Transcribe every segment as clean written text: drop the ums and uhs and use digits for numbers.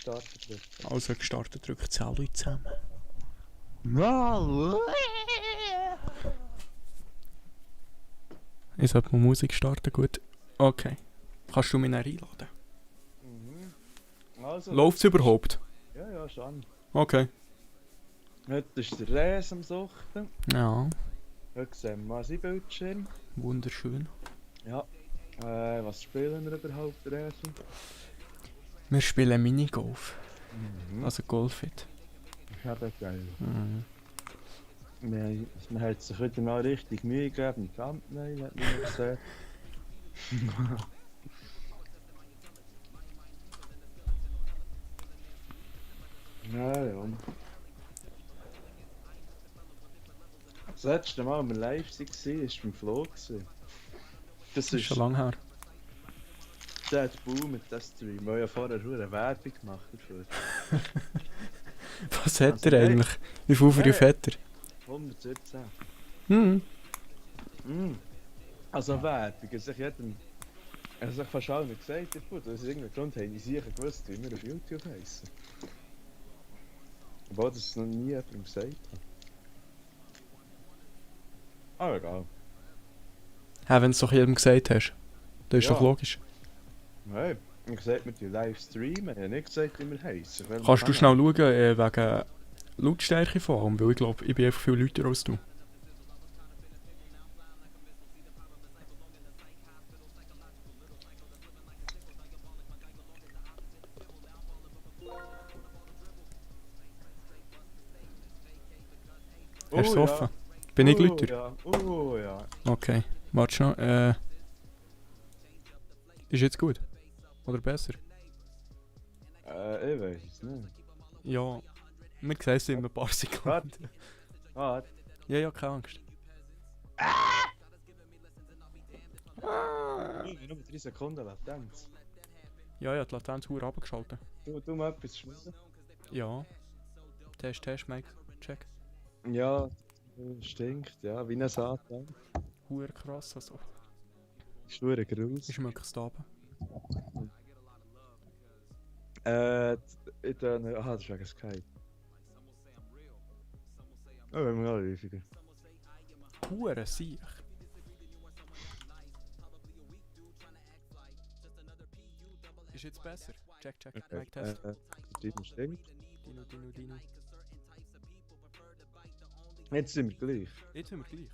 gestartet drücken. Also gestartet, drückt es alle zusammen. Mal! Ich sollte mal Musik starten, gut. Okay. Kannst du mich dann einladen? Also, Läuft es überhaupt? ja, schon. Okay. Heute ist der Res am Suchten. Ja, Heute sehen wir mal seinen Bildschirm. wunderschön. Ja. Was spielen wir überhaupt, Res? Wir spielen Minigolf. Mhm. Also Golfit. Ja, das ist geil. Mhm. Man hat sich heute mal richtig Mühe gegeben im Thumbnail, hat man gesehen. Ja. Das letzte Mal, als wir live waren, war beim Flo. Das ist Schon lange her. der Boom mit dem Stream, der ja vorher eine Werbung gemacht hat dafür. Was hat Also, er eigentlich? Wie viel für hey. hat er? 117. Mhm. Also Werbung, also ich jedem... Also ich fast allen gesagt, aus irgendeinem Grund haben die sicher gewusst, wie wir auf YouTube heissen. Obwohl das noch nie jemandem gesagt hat. Aber egal. Ja, wenn du es doch jedem gesagt hast. Das ist Ja. doch logisch. Nein, ich habe gesagt, wir live streamen, ich habe nicht gesagt, wie wir heissen. Kannst du schnell schauen, wegen Lautstärke vor allem, weil ich glaube, ich bin einfach viel lauter als du. Hast du es offen? Bin ich lauter? Ja, ja. Okay, warte schon. Ist jetzt gut? Oder besser? Ich weiß es nicht. Ja, wir sehen es in ein paar Sekunden. Warte. Ja, keine Angst. Nur 3 Sekunden Latenz. Ja, die Latenz ist runtergeschaltet. Du mal etwas schmusen? Ja. Test, Mike, check. Ja, stinkt, ja, wie ein Satan. Hure krass, also. Ist nur ein Gruß. Ich schmecke es da oben. Ich tue... Aha, das ist wegen Skype. Oh, wir haben alle häufiger. Hure Siech. Ist jetzt besser? Check, Mike, test. Dino stinkt. Dino. Jetzt sind wir gleich. Jetzt sind wir gleich.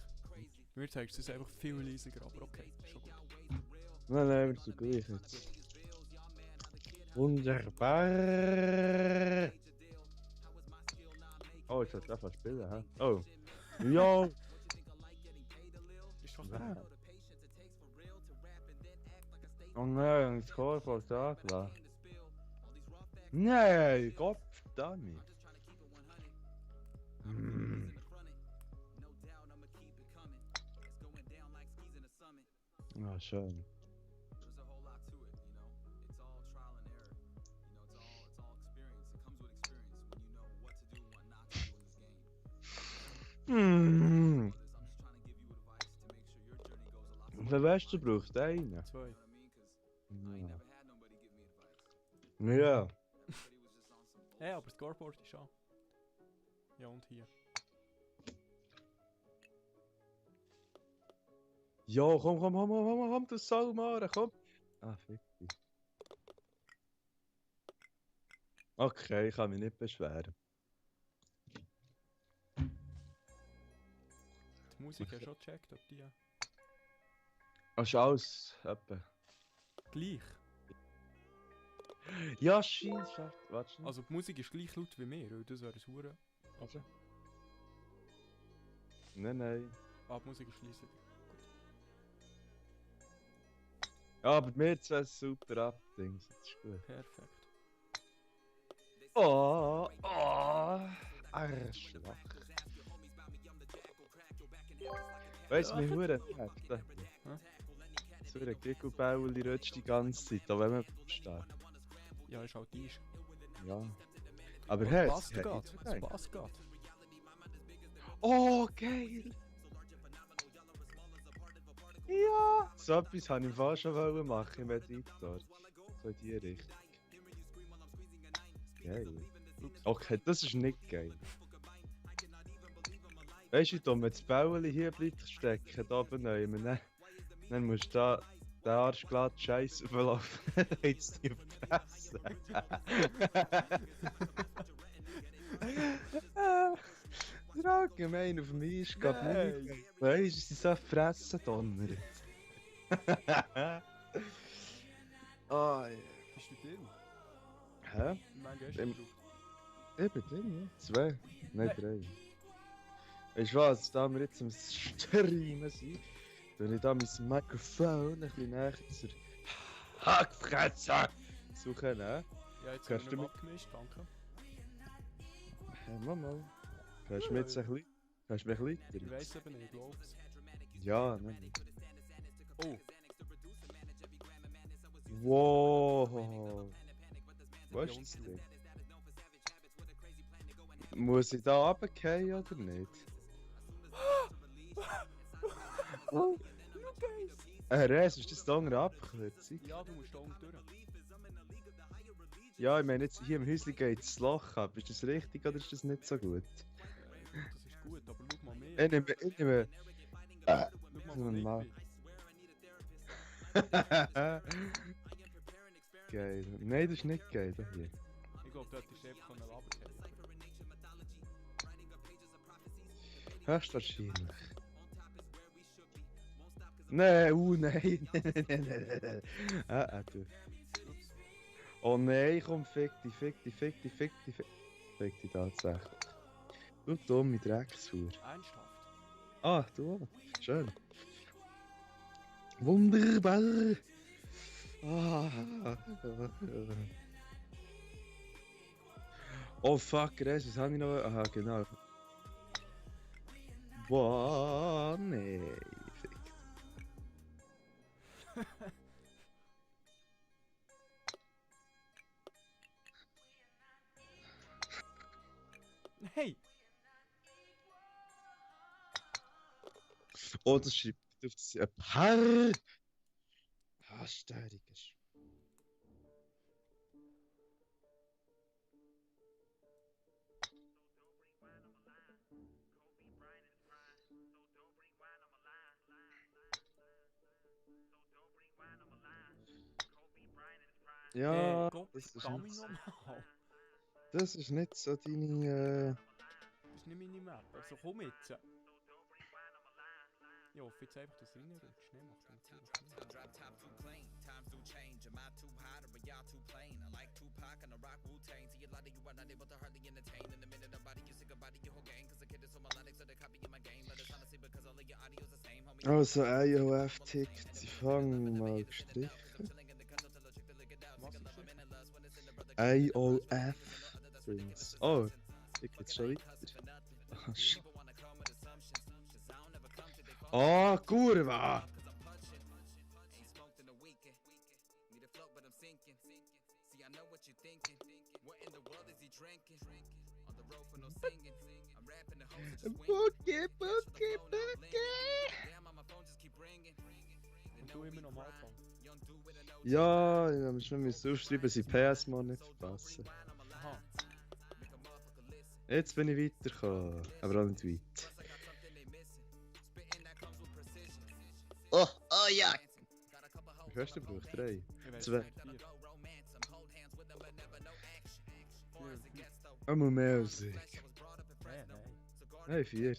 Mir zeigt es einfach viel leisiger, aber okay, schon gut. Nein, wir sind gleich jetzt. Wunderbar. Oh, ich sollte einfach spielen, hä? Oh. Ja. Ist doch Oh nein, das Chor von da klar. Nein, Gott verdammt. Ah, schön. Wer weißt du, braucht einen? 2. Ja. Ja, aber das Scoreboard ist an. Ja, und hier. Ja, komm, du Salmare, komm. Ah, fick dich. Okay, ich kann mich nicht beschweren. Die Musik hast du schon gecheckt, ob die... Hast du alles etwa? Gleich. Ja, scheiße. Warte. Also die Musik ist gleich laut wie mir, weil das wäre ein Hure. Also. Nein. Ah, die Musik ist leise. Ja, aber mir zwei super Abdings, das ist gut. Perfekt. Oh, Arschloch. Weißt du, mir Hure nervt. So ein Giggelbäuli rutscht die ganze Zeit, auch wenn man steht. Ja, ist halt Eis. Ja. Aber Es hey, passt gerade. Es passt gerade. Oh, geil! Ja! So etwas wollte ich fast schon machen im Editor. So in die Richtung. geil. Ups. Okay, das ist nicht geil. Weißt du, wenn man das Bäuerli hier bleibt stecken, da oben nehmen, dann musst du da den arschglatten Scheiß überlaufen. Jetzt die Fresse. Der allgemein auf mich ist gerade Nein. nicht. Weißt du, sie so fressen donnert. Ah, ja. Bist du drin? Hä? Wie lange hast du Im- drauf? Ich bin drin, ja. 2, nein 3. Weißt du was, da wir jetzt am Streamen sind, tue ich da mein Mikrofon ein bisschen näher zur Hackfresse suchen, ne? Ja, jetzt Kannst haben du wir mit- noch abgemischt, danke. Mama. Kannst du mir jetzt ein bisschen... Kannst du mich ein bisschen Ich weiter? weiss eben nicht, ich glaub's. Ja, nein. Oh, Wow. Wo ist das Ding? Muss ich da runterfallen oder nicht? schau geil! Res, ist das die andere Abkürzung? Ja, du musst da unten durch. Ja, ich meine, jetzt hier im Häuschen geht das Loch ab. Ist das richtig oder ist das nicht so gut? Das ist gut, aber schau mal mehr. Ich nehme... Schau mal, wo normal. ich bin. Geil. Nein, das ist nicht geil, das hier. Ich glaube, dort ist einfach eine Laberkette. Höchstwahrscheinlich. Nein, nein, nein. Du. Ups. Oh nein, komm, fick dich. Fick dich tatsächlich. Du dumme Drecksfuhr. Ernsthaft? Ah, du auch. Schön. Wunderbar. Ah. Oh fuck, Res, was habe ich noch? Aha, genau. Boah, nee. Fick. Hey! Oh, das schreibt auf das Paar. Hasteriges. Ja, Gott, das ist, verdammt nicht, nochmal. das ist nicht so deine. Das ist nicht meine Map. Also komm jetzt. Ich hoffe jetzt einfach, dass es reinrutscht. Ne, mach den zu. Drop top too clean, times do change. Am I too hot or are y'all too plain? I like Tupac and I rock Wu-Tang. See a lot of you are not able to hardly entertain. In a minute, nobody you sick about your whole gang. Cause the kid is so melodic, so they copy my game. Let us honestly because all of your audio's the same, homie. Also, IOF tickt. Ich fange mal gestrichen. Was ist das? IOF. Übrigens. Oh, ich geht's schon weiter. Ah, shit. Oh, Kurva! See, I know what you're thinking. What in the world is he drinking? On the road for no singing. I'm rapping the hoes just winking. Buki. Damn, on my phone just keep ringing. Und du immer noch am Anfang. Young dude with an OG. Ja, ich habe schon müssen aufschreiben, sie PS mal nicht verpassen. Aha. Make a motherfucker listen. Jetzt bin ich weitergekommen, aber auch nicht weit. Plus I got something they missing. Spitting that comes with precision. Oh ja! Got a couple hoes Wie viel hast du gebraucht? 3? Ich weiß Zwei. nicht. that'll 4. go romance 'em. Hold hands with them, but never no action. Or as a guest though. Einmal mehr als ich. I was brought up in Fresno. Nein. So guard Nein, 4.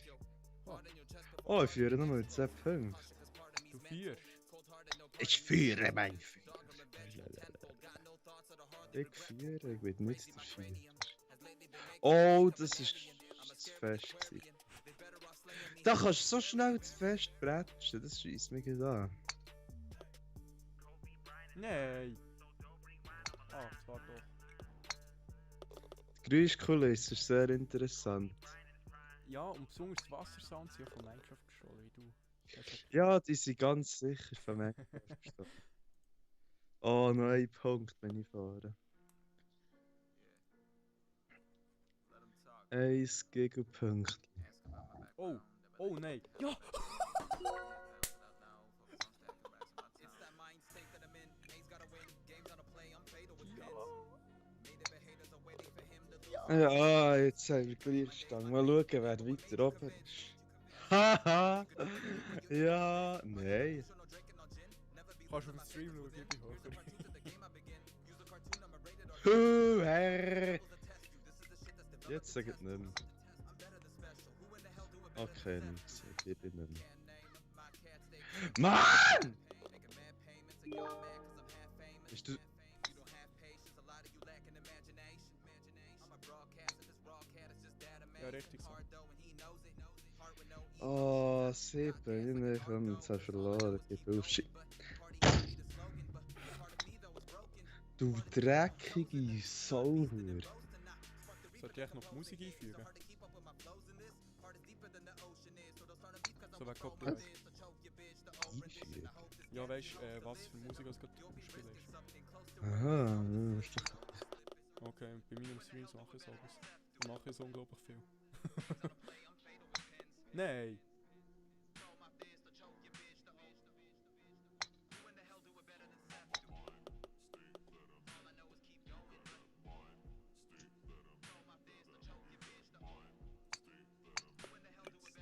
Oh, in your chest before Oh, ich führe nochmal 10 Punkte. cause part of me's du mental. 4. Cold-hearted, no Ich führe mein Führer. dog on revenge tenfold. Got no thoughts of the heart Ich führe, ich bin nicht der Führer. has lately been making Oh, das ist zu fest gewesen. Da kannst du so schnell zu fest bretschen, das schießt mich gerade an. Nein! Ah, das war doch. Die Geräuschkulisse ist sehr interessant. Ja, und besonders das Wassersound sind ja von Minecraft gestohlen, wie du. Das hat- Ja, die sind ganz sicher von mir. Oh, noch ein Punkt, wenn ich fahre. 1 Gigapunkt. Oh! Oh nein! Ja! It's that mind state that I'm in. A's gotta win. Game gonna play. I'm fatal with pins. Native haters are waiting for Ja, jetzt haben wir gleich Stange. Mal schauen, wer weiter oben ist. Haha! Ja, nein. Kannst du auf den Stream schauen, ich bin höher. Herr! Jetzt sag ich nicht mehr. Okay, nichts. Ich bin nicht mehr. Mann! Bist du. Ja, richtig so. Oh, 7. Ich habe jetzt verloren. Ich bin shit. Du dreckige Sauhur. Sollte ich noch Musik einfügen? So wegen Copyright. Einfügen. Ja, weißt du, was für Musik es gerade am Spielen ist? Aha, ja, ist doch. Okay, bei meinem Stream mache ich sowas. Und mache ich so unglaublich viel. Nein!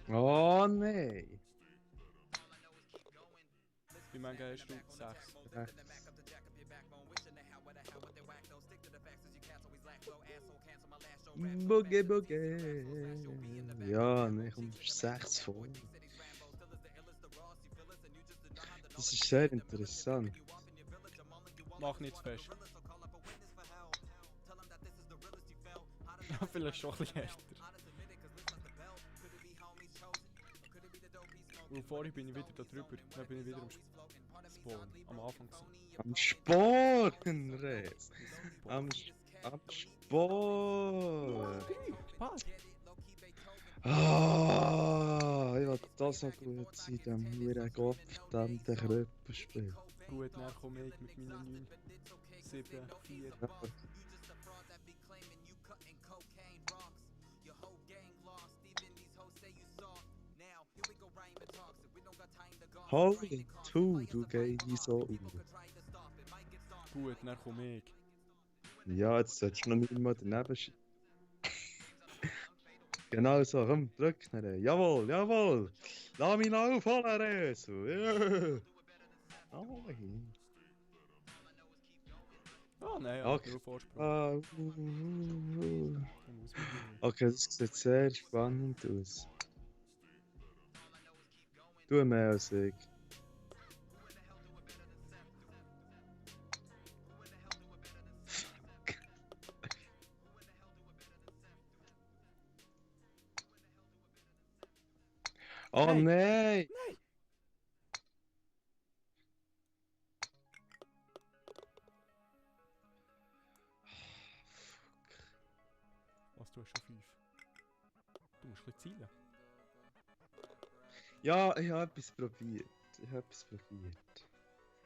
Oh nein! Wie mange hast du? 6. Boogie Boogie. Ja, nein, komm, 6 voll. Das ist sehr interessant. Mach nicht zu fest. Ja, vielleicht schon ein bisschen härter. Und vorhin bin ich wieder da drüber, dann bin ich wieder am Spawn. Am Anfang gewesen. Am Spornres! Am Sport! Passt! Ah, ich will das noch gut sein, dem huren gottverdammten Kröppenspiel. Gut, dann komme ich mit meinen 9, 7, 4. Holy two, du geile Sau. Gut, dann komme ich. Ja, jetzt solltest du noch nicht mal daneben schießen. Genau so, komm, drück schnell. Jawohl, jawohl! Lass mich noch aufholen, Resu! Ja! Oh, hin. Ah, nein, ja, Okay. nur Vorsprung. Ah, Da muss man durch. Okay, das sieht sehr spannend aus. Du mehr als ich. Oh Nein. nein! Was, du hast schon 5. Du musst ein bisschen zielen. Ja, ich habe etwas probiert.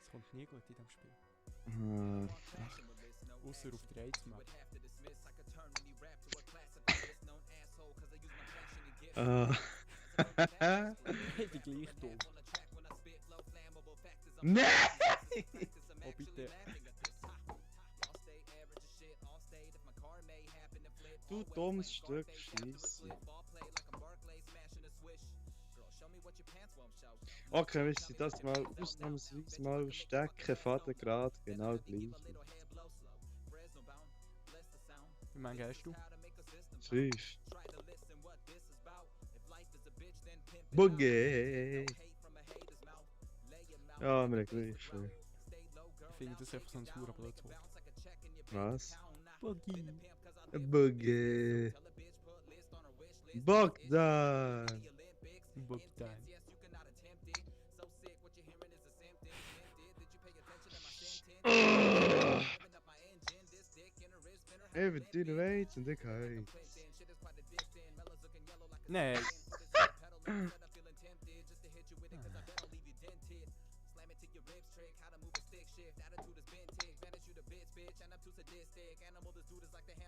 Es kommt nie gut in diesem Spiel. Ah, Außer auf der AIDS-Map. Ich bin gleich dumm. Nein! Oh bitte. Du dummes Stück Scheisse. Okay, wisst ihr, das mal ausnahmsweise mal stecken, Faden gerade, genau gleich. Wie mange hast du? 5. Boogie! Ja, wir haben gleich viel. Ich finde das einfach so ein sauer blödes Wort. Was? Buggy. Boogie! Bogdan! Bogdan. Even deine Weiz und ich heiz. Nein.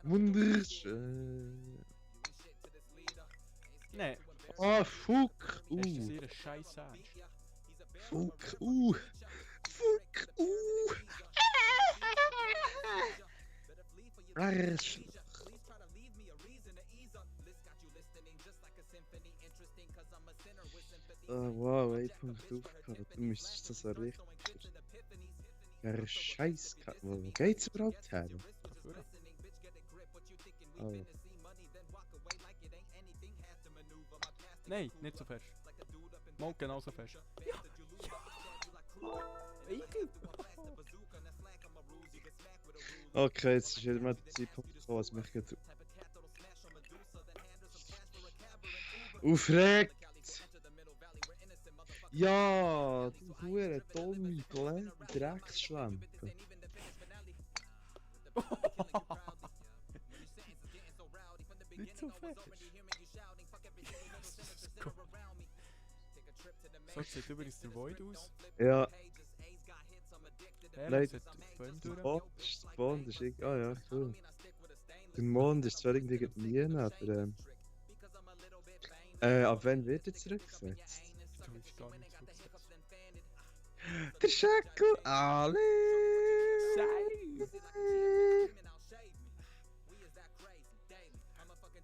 Wunderschön. Nein. Oh, fuck! Hast du sehr scheiß Ernst? Fuck! Fuck! Arschloch! wow, ein Punkt aufgehört. Du müsstest das so richtig. Ja, Scheiß. Wo geht's überhaupt her? Dafür. Oh. Nein, nicht so fest. Mal genauso fest. Ja! Ekel! Okay, jetzt ist wieder mal der Zeitpunkt gekommen, was mich gerade aufregt. Ja, du hure dumme, kleine Drecksschlampe. Nicht so fest. So sieht übrigens der Void aus. Ja, Ja, Nein. das hat von ihm durch. der Mond ist irgendwie. Ah ja, cool. Der Mond ist zwar irgendwie nie, aber ab wann wird er zurückgesetzt? Du bist gar nicht zurückgesetzt. Der Schäkel, alle!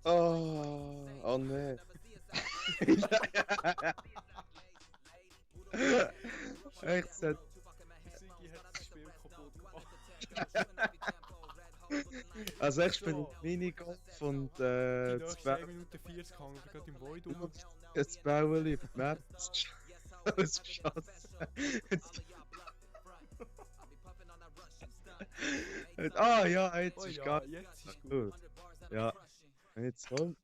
Oh nee. Echt, es hat Sigi hat das Spiel kaputt gemacht. Also ich spiele Minigolf und Die das nächsten 1 Minute 40 hängen wir gerade im Void rum. Bäuerli auf die Map ausgeschossen. Ah ja, jetzt Oh ist ja, gar jetzt ist gut. gut. Ja, jetzt kommt.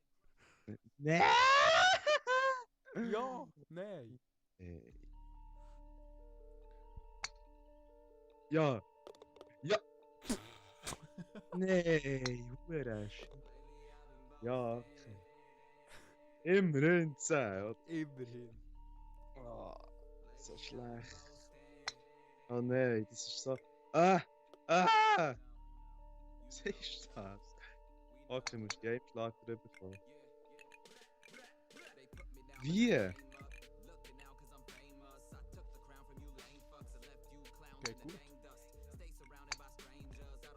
Nee! Ja, nein. Ja. Ja. Nee, Hure. Ja, okay. Immerhin 10, oder? Immerhin. Oh, so schlecht. Oh nein, das ist so. Ah! Ah! Was ist das? Okay, du musst Gameschlag drüber kommen. Wie? Geht gut.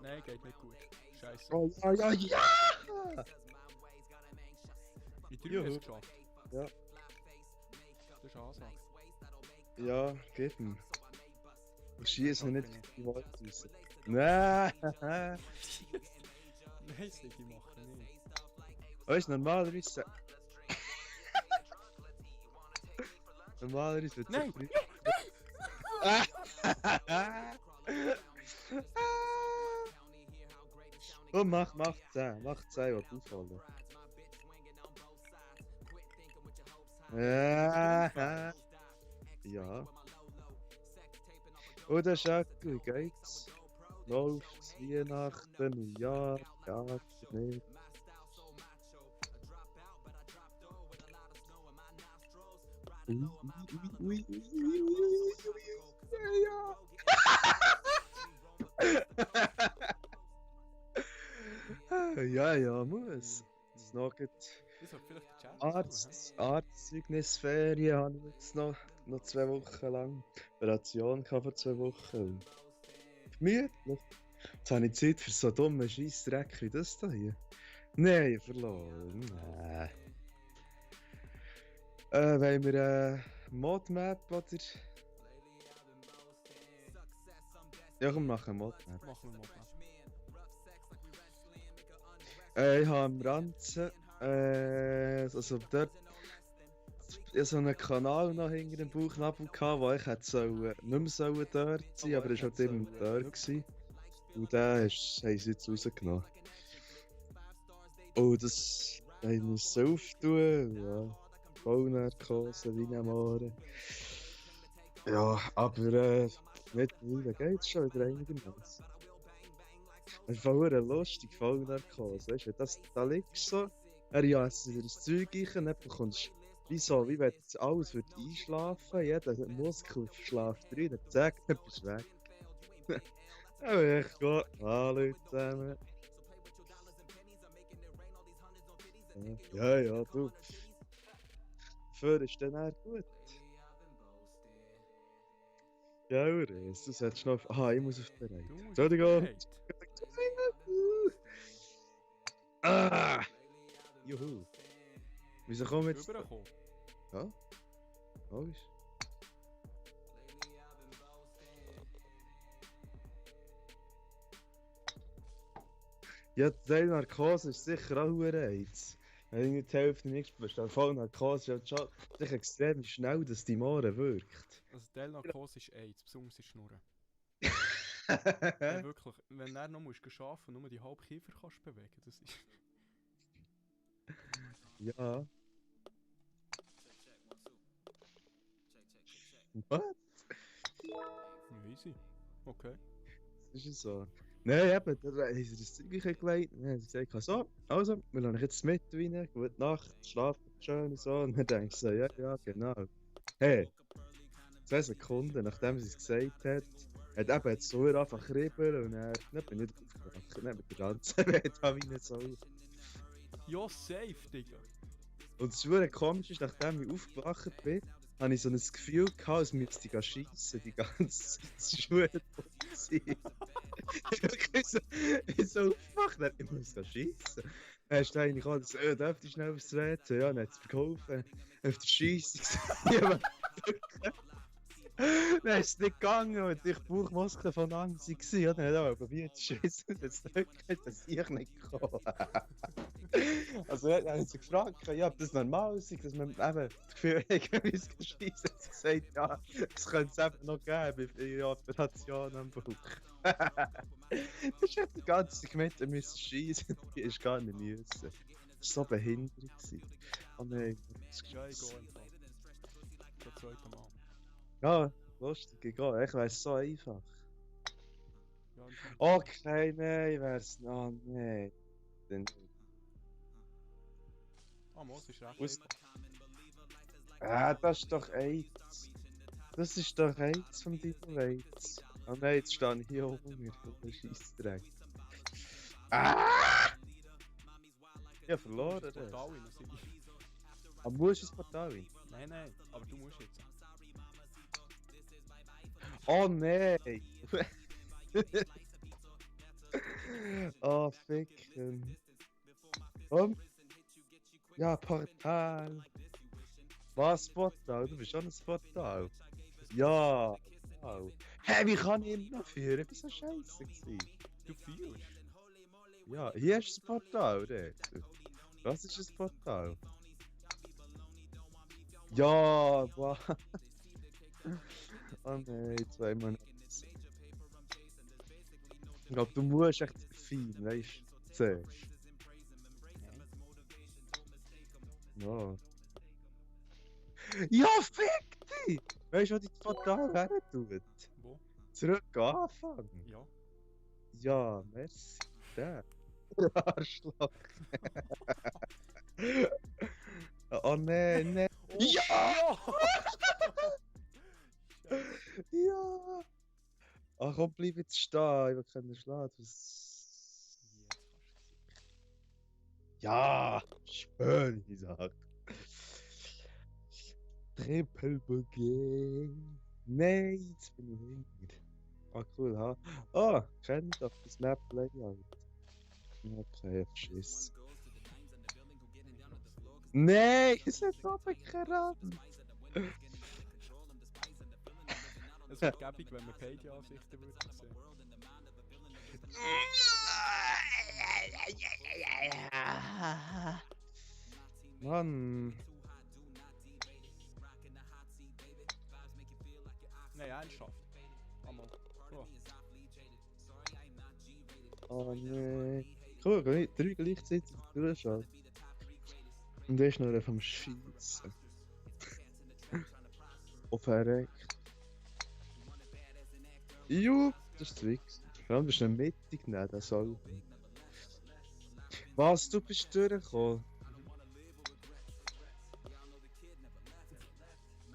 Nein, geht nicht gut. Scheiße. Oh ja, ja, ja! In 3 Juhu. hast du es geschafft. Ja. Das ist eine Ansage. Ja, geht mir. Ich schieße nicht die Wald raus. Nein! Nein, Sigi, mach ich nicht. Weißt du, normalerweise. Normalerweise wird Nein! Oh, mach 10, mach 10, was auffallen. Ja. Oder Schäckli, wie geht's? Läuft's Weihnachten, Neujahr, ja, nicht. Ja, ja, muss. Das noch Ich sollte vielleicht den Chat Arztzeugnisferien habe ich jetzt noch 2 Wochen lang. Operation gehabt vor 2 Wochen. Gemütlich. Jetzt habe ich Zeit für so dumme Scheissdreck wie das hier. Nein, verloren. Nein. Wollen wir Modmap oder? Ja, komm, machen Modmap. Machen wir mal. Ich habe am Ranzen, also dort, ich so einen Kanal noch hinter dem Bauchnabel gehabt, wo ich hätte nicht mehr dort sein, aber er war halt immer dort gewesen. Und den haben sie jetzt rausgenommen. Oh, das haben wir so auftun, ja. Vollnarkose, Weinamore. Ja, aber mittlerweile geht's schon wieder einigermaßen. Es war verdammt lustig, Vollnarkose, weißt du, da liegst du so, er jagt dir das Zeug rein, dann bekommst du wie wenn jetzt alles wird einschlafen, jeder Muskel schläft rein, dann zack, dann bist du weg. Aber ich gehe, hallo zusammen. Ja, du. Für ist dann auch gut. Ja, Ures, du solltest noch auf... Aha, ich muss auf den Reit. Entschuldigung. Ah! Juhu. Wieso kommen wir jetzt... Rübergekommen. Ja? Logisch. Ja, die Narkose ist sicher auch ein Reiz. Wenn irgendwie die Hälfte nicht spürst, dann voll Narkose ist halt schon sicher extrem schnell, dass die Mohren wirkt. Also Teilnarkose ist AIDS, besonders in Schnurren. Hey, wirklich, wenn du noch musst arbeiten und nur die halbe Kiefer kannst bewegen, das ist... Ja. Was? Ja, easy. Okay. Das ist so. Nein, eben, da haben sie das Zeug gelegt. Dann haben sie gesagt, so, also, wir lassen euch jetzt mit rein, gute Nacht, schlafen schön und so. Und dann denke ich so, ja, ja, genau. Hey, 2 Sekunden, nachdem sie es gesagt hat eben jetzt so einfach kribbeln und dann bin ich nicht aufgewacht. Dann mit der ganzen Welt habe ich nicht so. Ja, safe, Digga. Und das wirklich komisch ist, nachdem ich aufgewacht bin, habe ich so ein Gefühl gehabt, als müsste ich schiessen, die ganze Zeit. Das ist wirklich sein. Wirklich so, ich so aufgewacht, dann ich muss schiessen. Dann hast du eigentlich auch das, darf ich schnell aufs WC? Ja, dann hat es mir geholfen. Auf der Scheisse gesehen. Dann ist es nicht gegangen, weil die Bauchmuskeln von Angst waren. Ja, dann hat er aber probiert zu schiessen, dass ich nicht gekommen. Also dann habe ich sie gefragt, ja, ob das normal ist, dass man eben das Gefühl hat, wir müssen schiessen. Sie hat gesagt, ja, das könnte es eben noch geben bei der Operation am Bauch. Das ist echt die ganze Zeit gemeint, wir müssen schiessen. Die ist gar nicht müssen. Das war so behindert. Oh nein, das ist Ja, ich gehe einfach. Das zweite Mal. ja, lustig, ich gehe. Ich weiss so einfach. Ja, Okay, nein, wär's. Oh nein. Dann. Ah, Moos ist recht Aus- einfach. Das ist doch AIDS. Das ist doch AIDS vom Titel AIDS. Oh nein, jetzt stehe ich hier oben mir von der Scheissdreck. Ah! Ich habe verloren. Das. Portal rein, sind wir. Aber musst du das Portal rein? Nein, nein, aber du musst jetzt. Oh nein! Oh, ficken. Ja, Portal. Was, Portal? Du bist schon ein Portal. Ja. Wow. Hä, wie kann ich ihn noch führen? Ich war so scheiße. Du fühlst? Ja, hier ist das Portal, oder? Was ist das Portal? Ja, wow. Oh nein, 2 Monate. Ich glaube, du musst echt fein, weißt du? Zuerst. Ja. Ja, fick dich! Weißt du, was dich Portal her tut? Wo? Zurück anfangen. Ja. Ja, merci. Der. Arschloch. Oh nein, nein. Ja! Ja! Ach komm, bleib jetzt stehen. Ich will keinen schlagen. Ja! Schön, ich sag. Triple Bouquet. Nein, jetzt bin ich hinter. Ah, cool, ha? Ah, kennt doch das Map Layout. Okay, Schiss. Nein, es hat oben gerannt. Es wäre gäbig, wenn man beide Ansichten würde sehen. Mann. Nein, ernsthaft. Einmal. Oh nee. Cool, kann ich 3 gleichzeitig durchschauen. Und der ist noch vom Schießen. Auf verreckt. Jupp, das ist Tricks. Vor allem, du hast eine Mittig genommen, das soll. Was, du bist durchgekommen?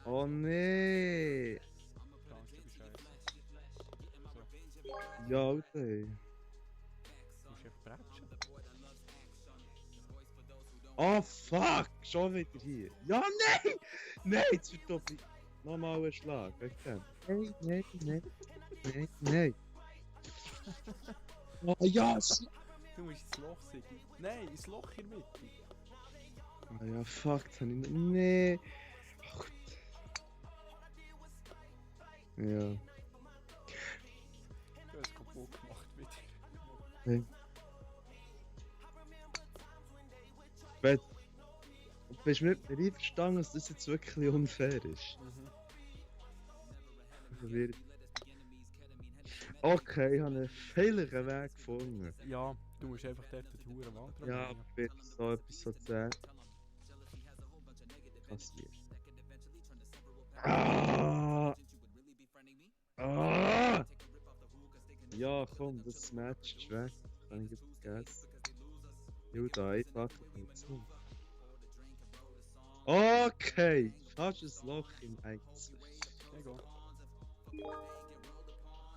Oh nee. Ganz du bist scheiße. So, Ja, Alter. du musst einfach bretschen. Oh fuck, schon wieder hier. Ja, nein! Nein, jetzt wird doch nochmal ein Schlag. Wegen dem. Nein, nein, nein. Nein, nein. Oh ja, Du musst ins Loch sehen. Nein, ins Loch in der Mitte. Ah ja, fuck, das habe ich nicht. Nee. Ach, Ja. Du hast es kaputt gemacht wieder. Hey. Wenn, bist du mit mir einverstanden, dass das jetzt wirklich unfair ist? Mhm. Verwirrt. Okay, ich habe einen fehlenden Weg gefunden. Ja, du musst einfach dort die Hure Wand dran Ja, hängen. wird so etwas so 10 passiert. Ah! Ah! Ja, komm, das Match ist weg. Kann ich jetzt vergessen. Juda, einfach jetzt nicht. Okay, fast ein Loch im Einzel. Egal.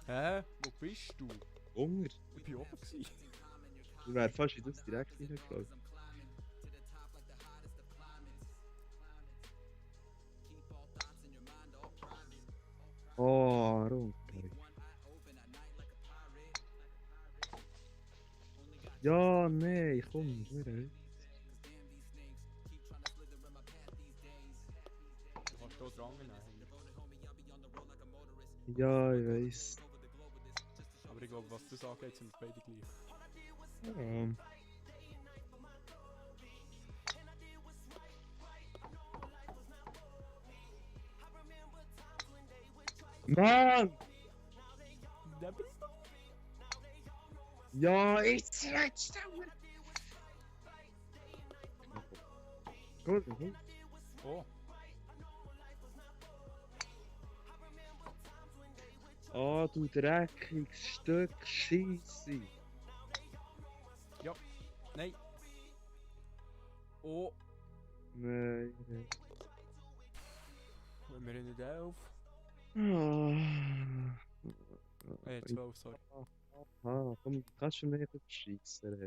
Hä? Wo bist du? Hunger? Ich bin oben gewesen. Ich wäre fast in das direkt reingeflogen. Oh, runter. Ja, nee, komm, nicht mehr. Du kannst hier dran hängen. Ja, ich weiss. Aber ich glaube, was das angeht, sind wir beide gleich. Ja. Mann! Da bist du. Ja, jetzt letzte Gut, gut. Oh, Ah, du dreckiges Stück Scheisse. nein. Oh, Nein, nein. wenn wir in den 11. Ah, 12, sorry. komm, kannst du mir verschießen reden?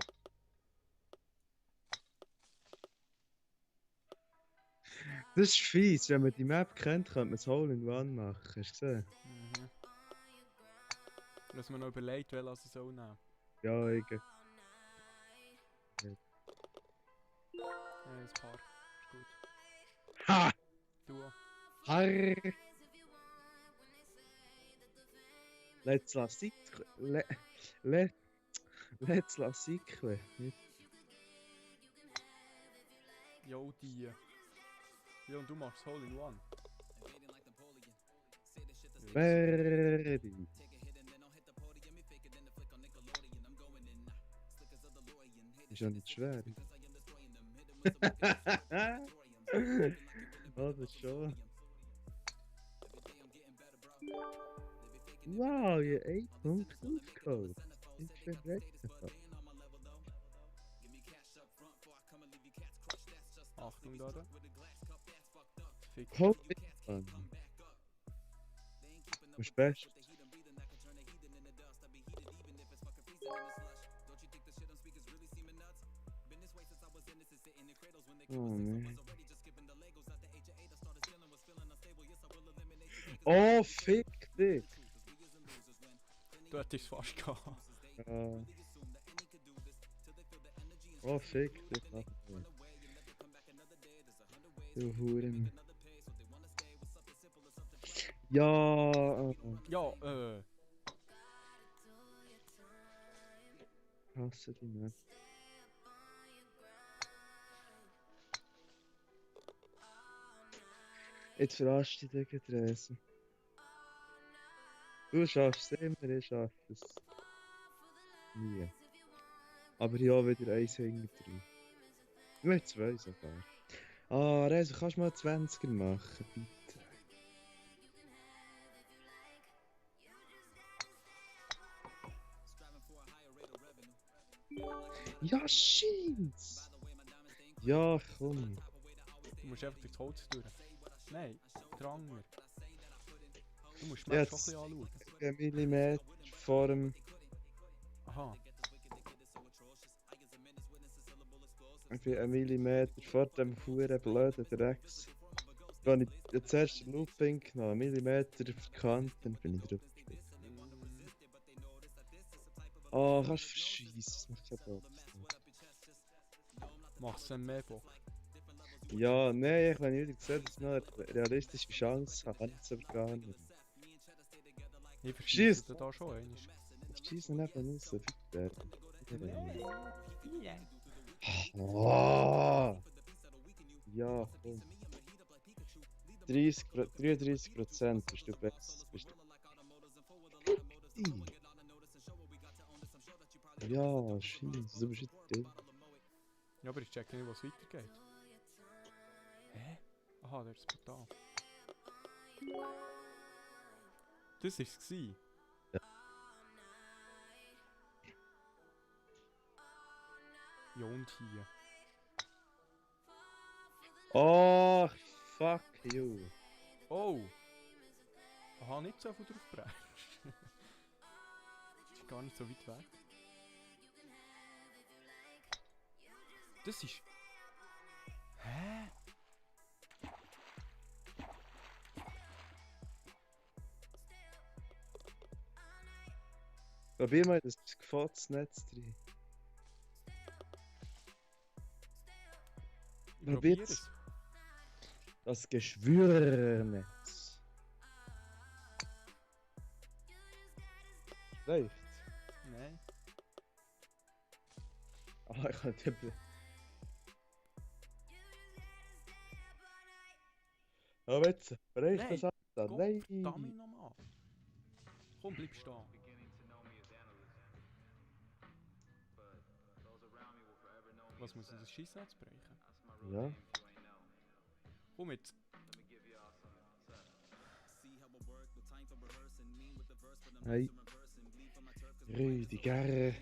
Das ist fies, wenn man die Map kennt, könnte man es Hole in One machen. Hast du gesehen? Mhm. Dass man noch überlegt, wer es soll nehmen. Ja, ich. Ein Paar. Ist gut. Ha! Du. Harr! Let's la Sikle. Let's la Sikle. Jo, die. Ja, und du machst Hole in One. Ready. Ist ja nicht schwer. Oh, das schon. Wow, je 1 Punkt aufgeholt. Ich bin recht. Achtung da. Fick. Holy fun. Was best? Oh nee. Oh, fick dich! Du hättest es fast gehabt. Oh, fick dich. Du Huren. Ja. Ja, Hasse die nicht. Jetzt verarsch dich, Digga, Therese. Du schaffst es immer, ich schaff es nie. Aber ja, wieder eins hinten drin. Nein, 2 sogar. Ah, Rezo, kannst du mal 20er machen, bitte? Ja, shit! Ja, komm. du musst einfach durchs Holz durch. Nein, Dranger. Du musst die Ja, Map schon ein bisschen anschauen. 1 Millimeter vor dem. Aha. Ich bin 1 Millimeter vor dem verdammten blöden Drecks. Wenn ich jetzt zuerst den Looping genommen, 1 Millimeter auf die Kante, dann bin ich drüber geflogen. Oh, kannst du verschießen, das macht keinen Bock. Mach's dann mehr Bock. Ja, nein, wenn ich wieder sehe, dass ich noch eine realistische Chance habe, kann ich es aber gar nicht. Ich Schießt. verschieße da schon einmal. Schießen eben raus, bitte. Ja. Oh. Ja, komm. 33% bist du besser. Ja, scheiße, du bist jetzt dumm. Ja, aber ich check nicht, was weitergeht. Hä? Aha, der ist brutal. Das war's gsi. Ja. Ja, und hier. Oh, fuck you. Oh! Aha, nicht so viel drauf brennst. Das ist gar nicht so weit weg. Das ist... Hä? Probier mal das Gefahrtsnetz drin. Ich Probier's. probier's. Das Geschwürnetz. Läuft. Nein. Ah, ich kann nicht. Aber jetzt, reicht Nein, das ab? Nein! Verdammt nochmal. Komm, bleib stehen. Was muss ich das Schießnetz brechen? Ja. Komm jetzt. Hey. Rüdiger.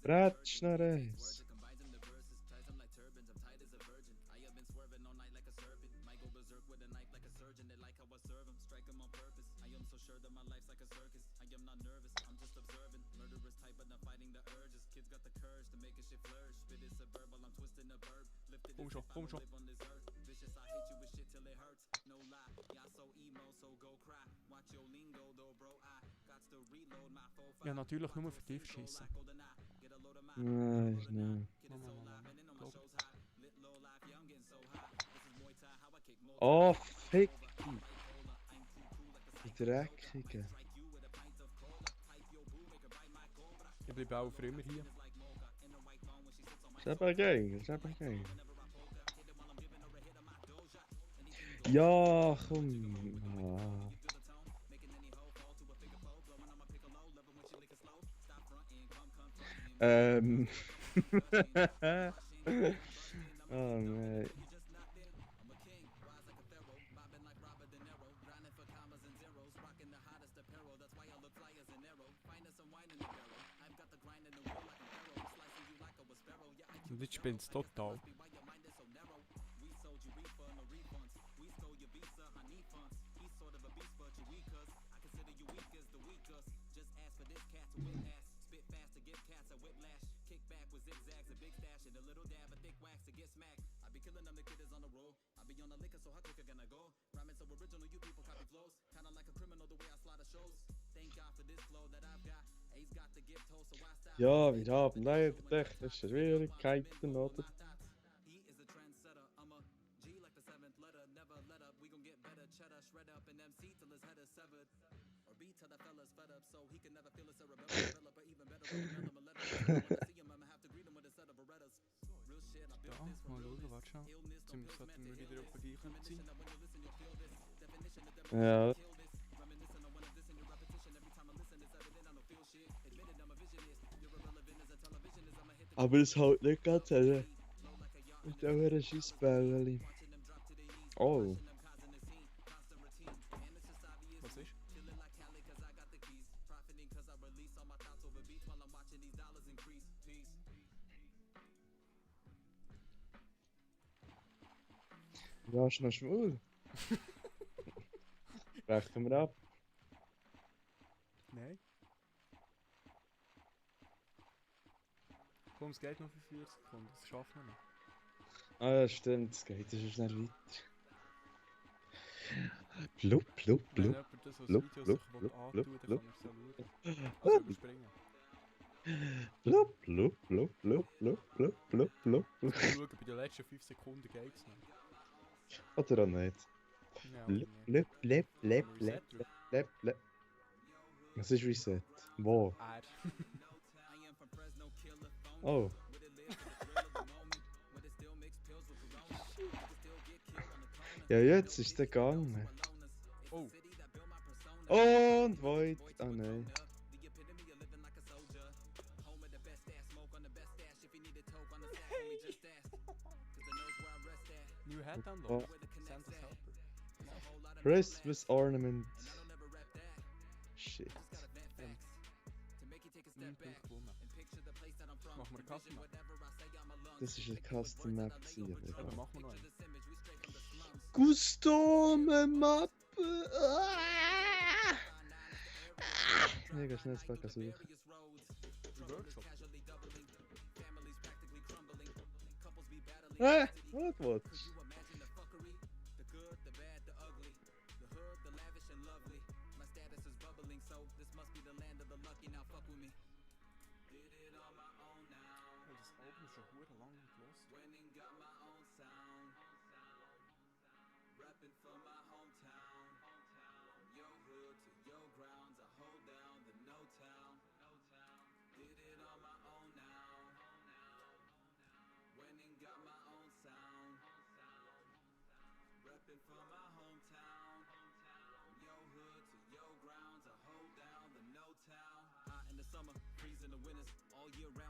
Bratsch noch eins. Komm schon. Ja, natürlich nur für dich schießen. Nein, nein. Glaub ich. Oh, fick dich. Die Dreckige. Ich bleibe auch für immer hier. Ist eben geil, ist eben geil. Ja, komm. Ah. Oh nein. Und jetzt spinnt's total. Ja, wir haben leider technische Schwierigkeiten, oder? Ja, mal schauen, warte schon. Jetzt sollten wir wieder auf der gleichen sein. Ja. Aber es haut nicht ganz hin. Mit der Schissbällchen. Oh. Was ist? Ja, ist noch schwul. Brechen wir ab. Nein. Komm, es geht noch für 4 Sekunden. Das schaffen wir noch. Ah ja, stimmt, es geht, das ist nicht weiter. Blub, blub, Wenn blub. jemand das als blub, Video blub, sich blub, antun blub, will, dann blub. kann er es ja schauen. Also überspringen. Blub, blub, blub, blub, blub, blub, blub, blub. Mal schauen, bei den letzten 5 Sekunden geht es noch. Oder auch nicht. Ja, Blub, oder nicht? blub, blub, blub, Reset blub, blub, blub. Es ist Reset. Wo? Er. Oh. Ja, jetzt ist der gegangen. Oh, Und Void. Ah nein. New Head Oh. Unlock. Santa's Helper. Christmas Ornament. Shit. Und 9 Punkte gewonnen. Machen wir eine Kasse noch? Das ist eine Custom Map. Oder machen wir noch eine? Custom Map. Nee, geh schnell das Pack suchen. Workshop. What watch? Oh, das Album ist schon verdammt lang gelost.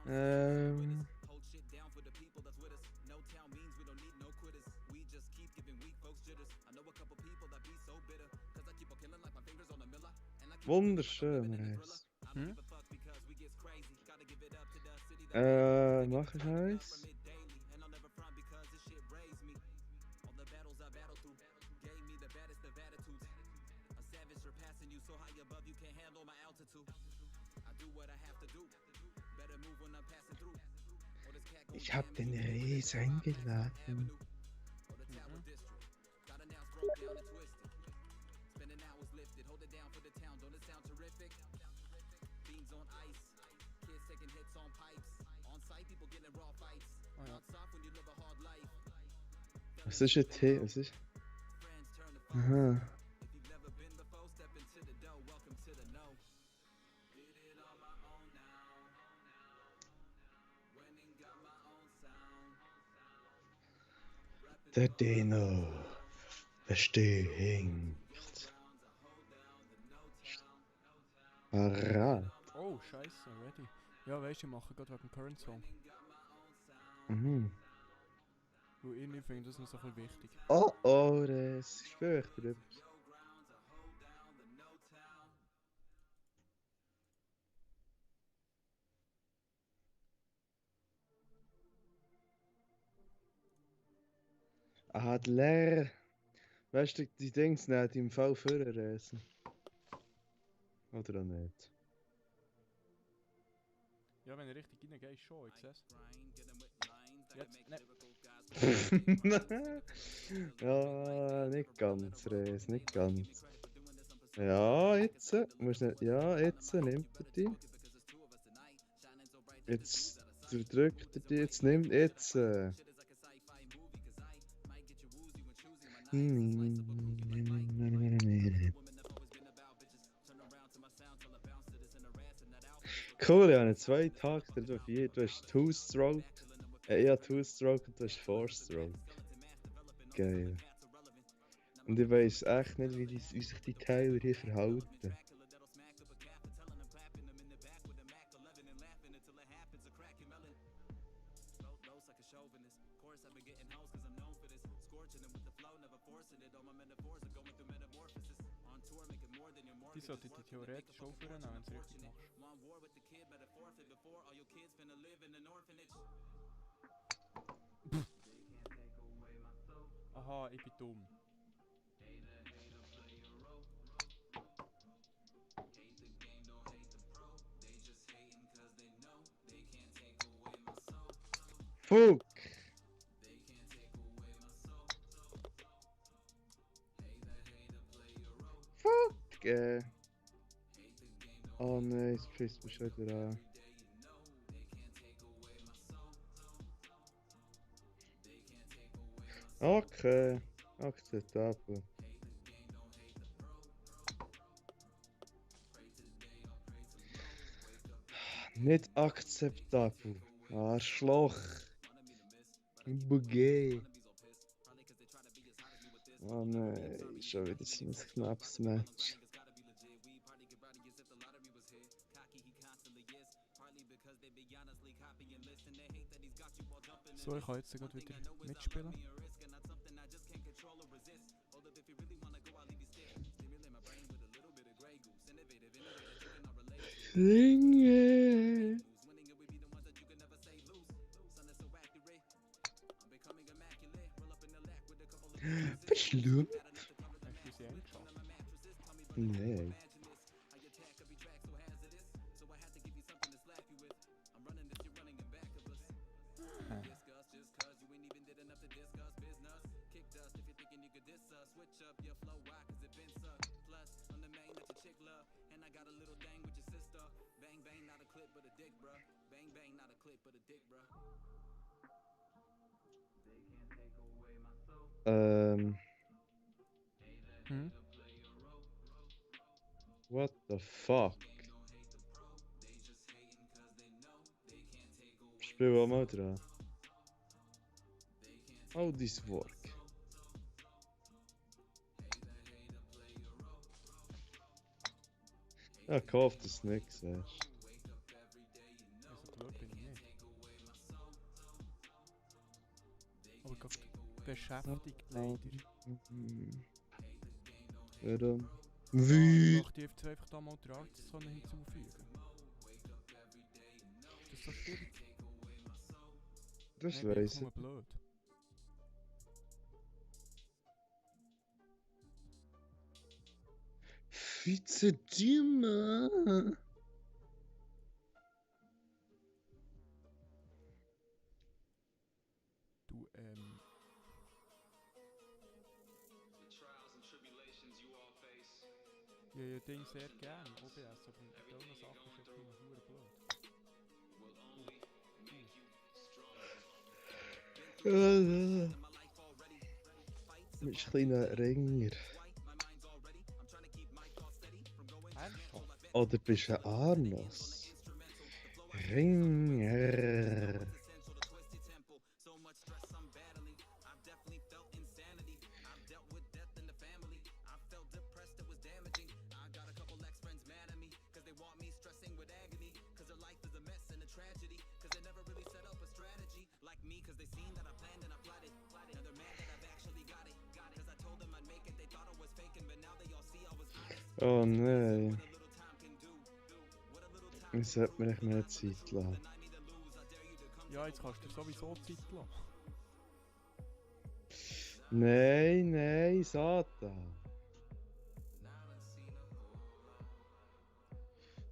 Ähm. Wunderschön, Reis. Hm? Mach ich eins? Ich hab den Reis eingeladen. Ah ja. Was ist jetzt hier? Was ist? Aha. Der Dino bestinkt. Parat. Oh, scheiße, ready. Ja, weißt du, ich mache gerade wegen dem Current Song. Mhm. Weil irgendwie finde ich das noch so ein bisschen wichtig. Oh oh, das ist fürchterlich. Ah, die Lehrer. Weißt du, die Dings nicht im Fall vorreisen. Oder auch nicht. Ja, wenn du richtig reingehst, schon, ich seh's. Jetzt, ne. Ja, nicht ganz, Reis, nicht ganz. Ja, jetzt. Musst nicht, ja, jetzt nimmt er die. Jetzt drückt er die, jetzt nimmt jetzt. Cool, ich habe zwei Takte, du hast Two-Stroke. Ich habe Two-Stroke und du hast Four-Stroke. Geil. Und ich weiss echt nicht, wie sich die Teile hier verhalten. Die sollte die theoretisch auch führen, wenn du es richtig machst. Aha, ich bin dumm. Fuck! Fuck! Oh nein, es pisst mich schon wieder an. Okay, akzeptabel. Nicht akzeptabel. Arschloch. Bugay. Oh nein, schon wieder sein knappes Match. So, ich kann jetzt gerade wieder mitspielen. Ringe. Verschluckt? Hast du sie eingeschafft? Nein. Hm? What the fuck? Spiel auch mal dran. All this work. Ja, gehofft, dass du nicht siehst. Also geschaut bin ich nicht. Aber gerade beschäftigt leider. Warum? Ja, Wie? ich möchte jetzt einfach da mal die Artszone hinzufügen. Ist das so schwierig? Das Nein, bin weiss ich ich. nur blöd. Vizedima. Du, ja, Ding sehr gern, OBS, aber mit diesen Sachen ist es immer verdammt blöd. Du bist ein kleiner Ringer. Ernsthaft? Oder bist du ein Arnos? Ringer. Oh nein. Ich sollte mir echt mehr Zeit lassen. Ja, jetzt kannst du dir sowieso Zeit lassen. Nein, nein, Satan.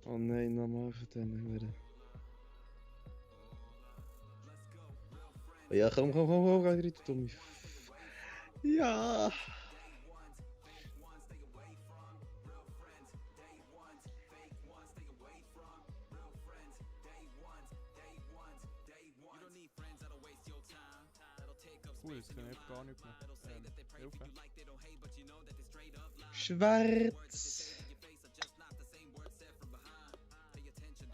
Oh nein, nochmal von denen wieder. Ja, komm, geh rein, du dumme Ja. Cool, jetzt kann ich gar nicht mehr. Hilfe. Schwarz.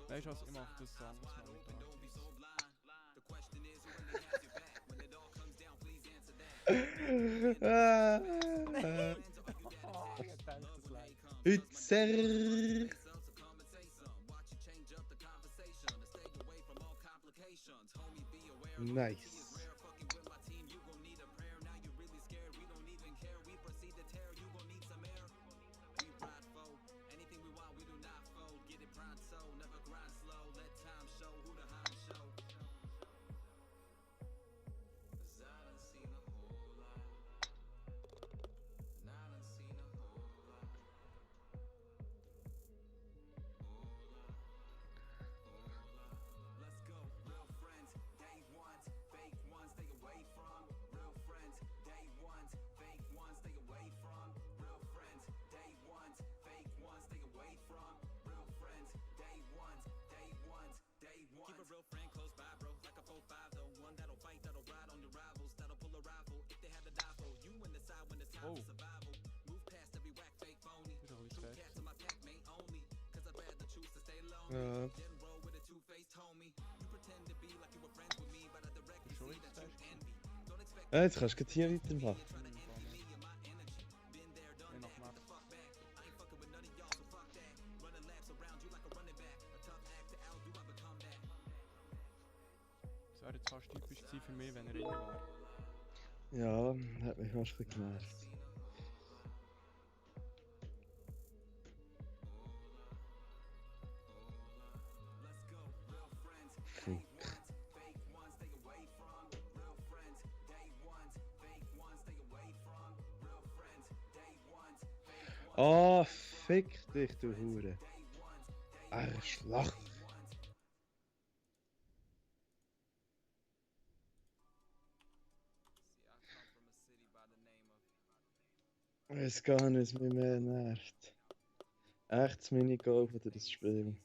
Weißt du was, ich mach das anders mal mit Artis. Hützer. Nice. Oh. Das ist ein bisschen fest. Ja. Jetzt kannst du gleich hier weitermachen. Je nach Map. Das wäre jetzt fast typisch gewesen für mich, wenn er rein wäre. Ja, hat mich fast ein bisschen genervt. Fuck. Ah, fick dich, du Hure. Arschloch. Ich weiß gar nicht, was mich mehr nervt. Echtes Minigolf oder das Spiel?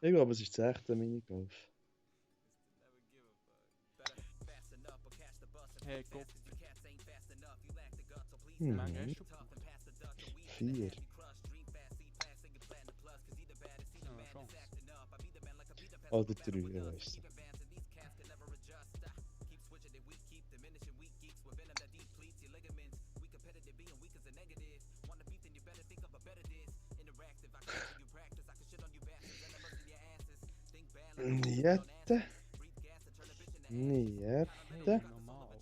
Ich glaube, es ist das echte Minigolf. Hey, Gott. Hm. Menge hast du gebraucht? 4. Ja, Chance. Oder 3, ich weiß. Niente. Niente. Hey, normal.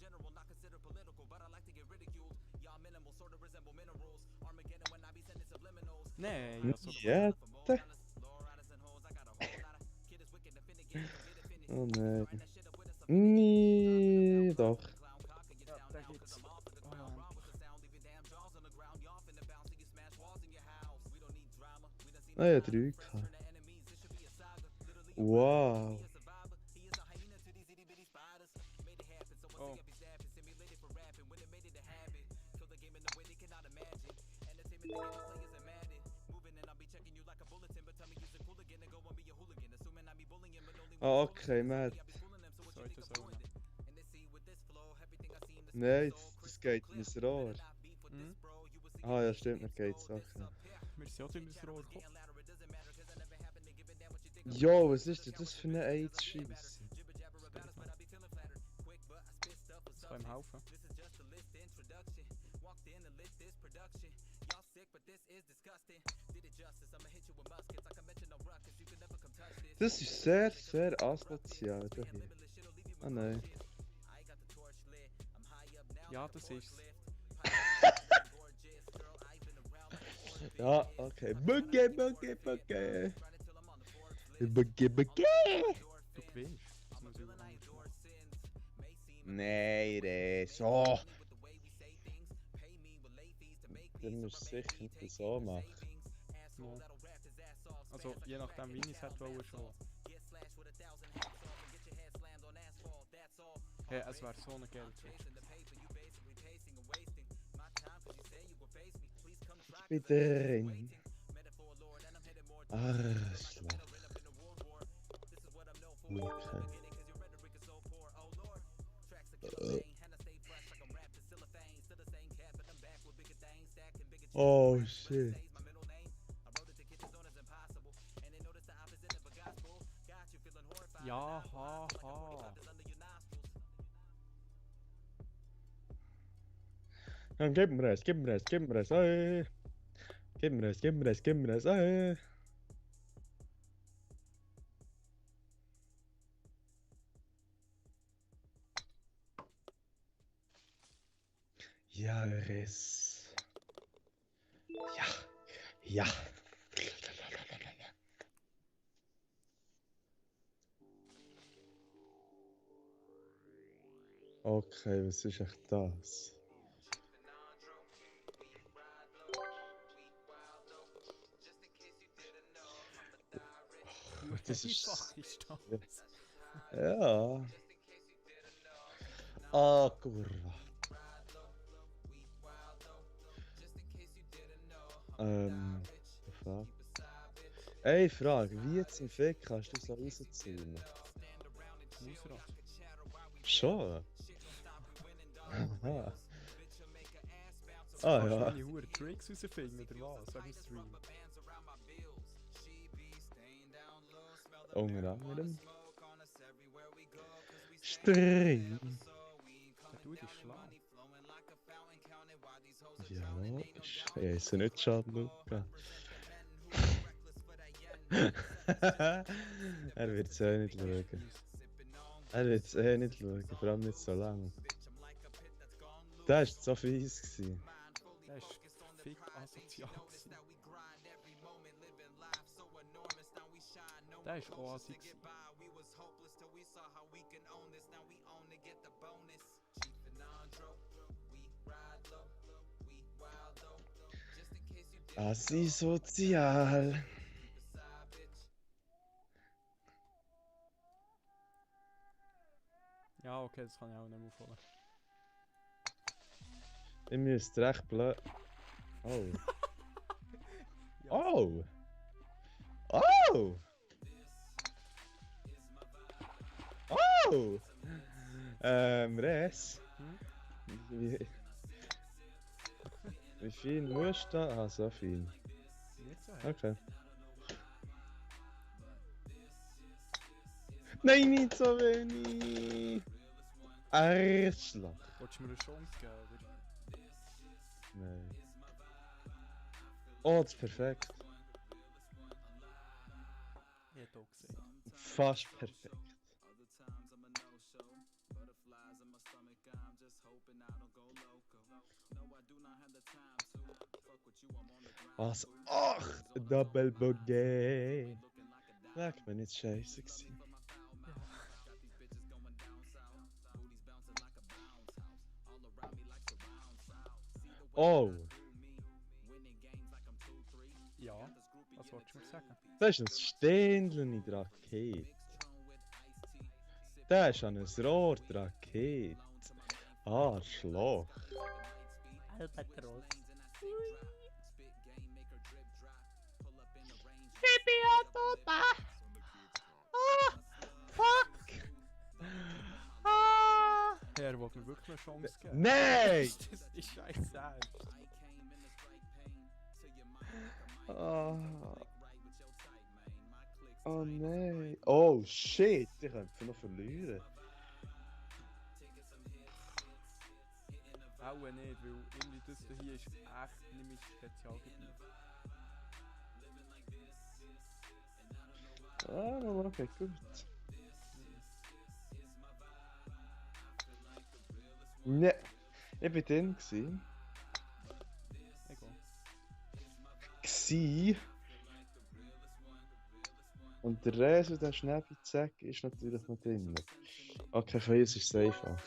Nein, ja, so. Niente. Oh nein. Nee, doch. Ja, da geht's. Oh ja, Ah ja, 3 gehabt. Wow. oh. Ah, okay, Matt. Zweite Zone. Nein, das geht in das Rohr. Mhm. Ah ja, stimmt, dann geht's. Okay. Wir sind auch durch das Rohr gekommen. Jo, was ist denn das für eine AIDS-Scheiße? Das kann ihm helfen. Das ist sehr, sehr asozial. Da hier. Ah nein. Ja, das ist's. Ja, okay. Bugge, bugge, bugge. Bugge, bugge. Du gewinnst. Das muss ich anders machen. Nein, das so. Dann musst du sicher nicht so machen. Ja. Also, je nachdem, wie ich es hätte wollen, schon. Hey, es wäre so eine geile Trick. Ich bin drin. Arschloch. Okay. Oh shit. Ja, ha, ha. Dann gib mir es, gib mir es, gib mir es, ey. Gib mir es, gib mir es, gib mir es, ey. Ja, Riss. Ja, ja. Okay, was ist echt das? Das ist... Einfach ist das. Ja. Ah, kurwa. Fuck. Ey, Frage, wie zum Fick kannst du so rauszoomen? Mausrad. Schon? Aha. Ah Kannst ja. du meine Huren Tricks rausfinden, oder was? Sag im Stream. Unter anderem. Stream. Ja, du Gute Schlag. Ja, ich esse nicht Gianluca. Er wird es eh nicht schauen. Er wird es eh nicht schauen, vor allem nicht so lange. Der war so fies. Gewesen. Der ist fick asozial gewesen. Der ist auch assi gewesen. Assi-sozial. Ja, okay, das kann ich auch nicht mehr aufholen. Ich müsste recht blöd. Oh. Ja. Oh! Oh! Oh! Res. Hm? Wie viel musst du da? Ah, so viel. Nicht so hart. Okay. Nein, nicht so wenig! Arschloch! Wolltest du mir eine Chance geben, oder? Nein. Oh, das ist perfekt. Ich hätte auch gesagt. Fast perfekt. Was? Ach! Double Bogey! Leck mir nicht scheiße gewesen. Oh! Ja, was wolltest du mir sagen? Das ist ein Ständchen in der Rakete. Das ist an ein Rohr die Rakete. Arschloch. Albatros. Fuck! Ah! Er wollte mir wirklich eine Chance geben. Nein! Das ist scheiße ernst. Ah. Oh nein. Oh shit, ich könnte noch verlieren. Auch nicht, weil irgendwie das hier ist echt nicht mein Spezialgebiet. Ah, okay, gut. Ne, ich bin drin gsi. Egal. Und der Rest, der Schnäppchen-Zack, ist natürlich noch drin. Okay, für uns ist es einfach.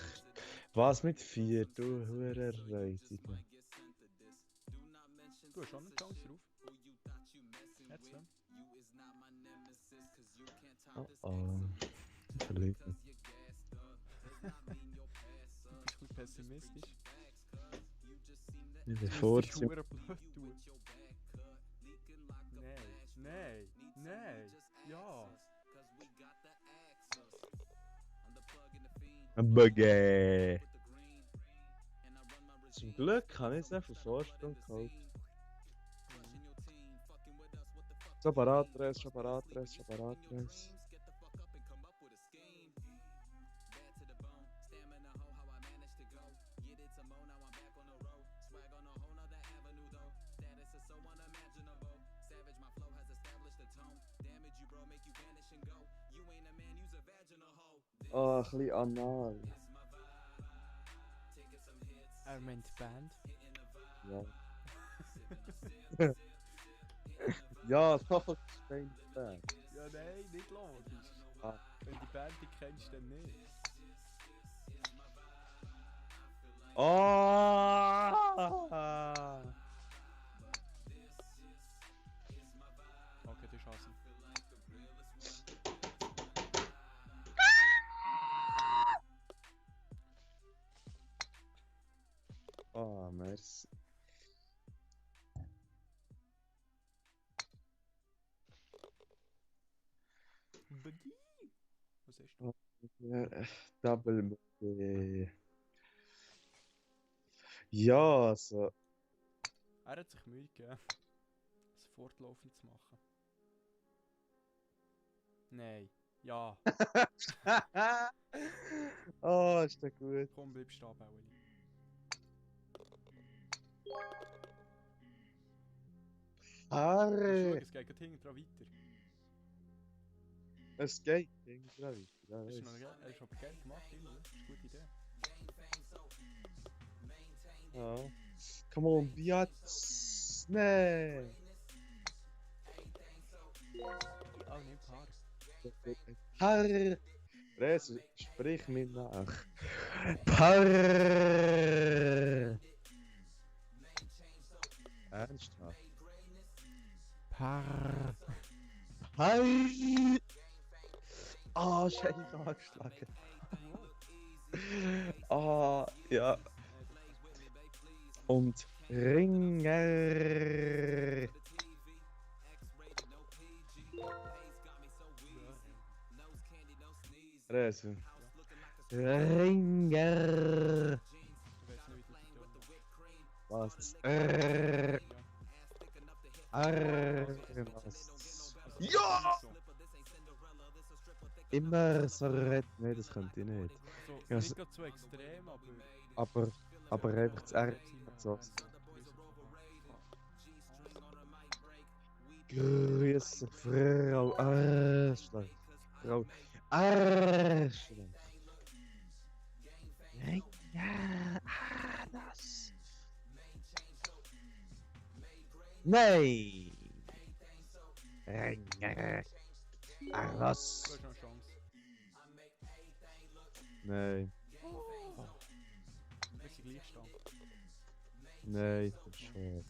Was mit 4, du Hure Räudige. Du hast schon eine Chance drauf. Jetzt dann. Oh oh. Verlegen. Du bist ein bisschen pessimistisch. Ich Das bevorzuge. ist verdammt blöd tun. Nein, nein, ja. Buggy. Zum Glück habe ich es auf den Vorsprung geholt. So parat, Rest, schon parat, Rest, schon parat, Rest. Oh, ein bisschen anal. Er meint Band. Ja. Ja, doch, Stein. Ja, nein, nicht logisch. Ah. Wenn die Band die kennst, dann nicht. Oh! Okay, das ist Hasi. Oh, merci. Buggy! Was ist das? Double. Ja, also. Er hat sich Mühe gegeben, es fortlaufend zu machen. Nein, Ja, Oh, ist der gut. komm, bleib stehen, Baueli. Schau, Arre! es geht gerade hinten dran weiter. Es geht. Irgendwie weiter. Ja, Das ist, weiss. das ist aber geil gemacht, irgendwie. Das ist eine gute Idee. Ja. Come on, Biatz! Nee! Oh, nicht Paar. Parr! Res, sprich mir nach. Parr! Ernsthaft? Paar. Parr! Ah, Scheiße, angeschlagen. Ah, ja. Und Ringer. Rese. Ringer. Ich weiß nicht, wie die Töne. Was? Was? Ja! Immer so redet. Nein, das könnte ich nicht. So, Ja, nicht so- gerade so extrem, aber... Aber einfach das R. So. Grüße Frau Arschloch. Frau Arschloch. Ja, das. Nein. Arschloch. Du hast noch eine Chance. Nein, Wir sind gleich stand. nein, das ist schwer.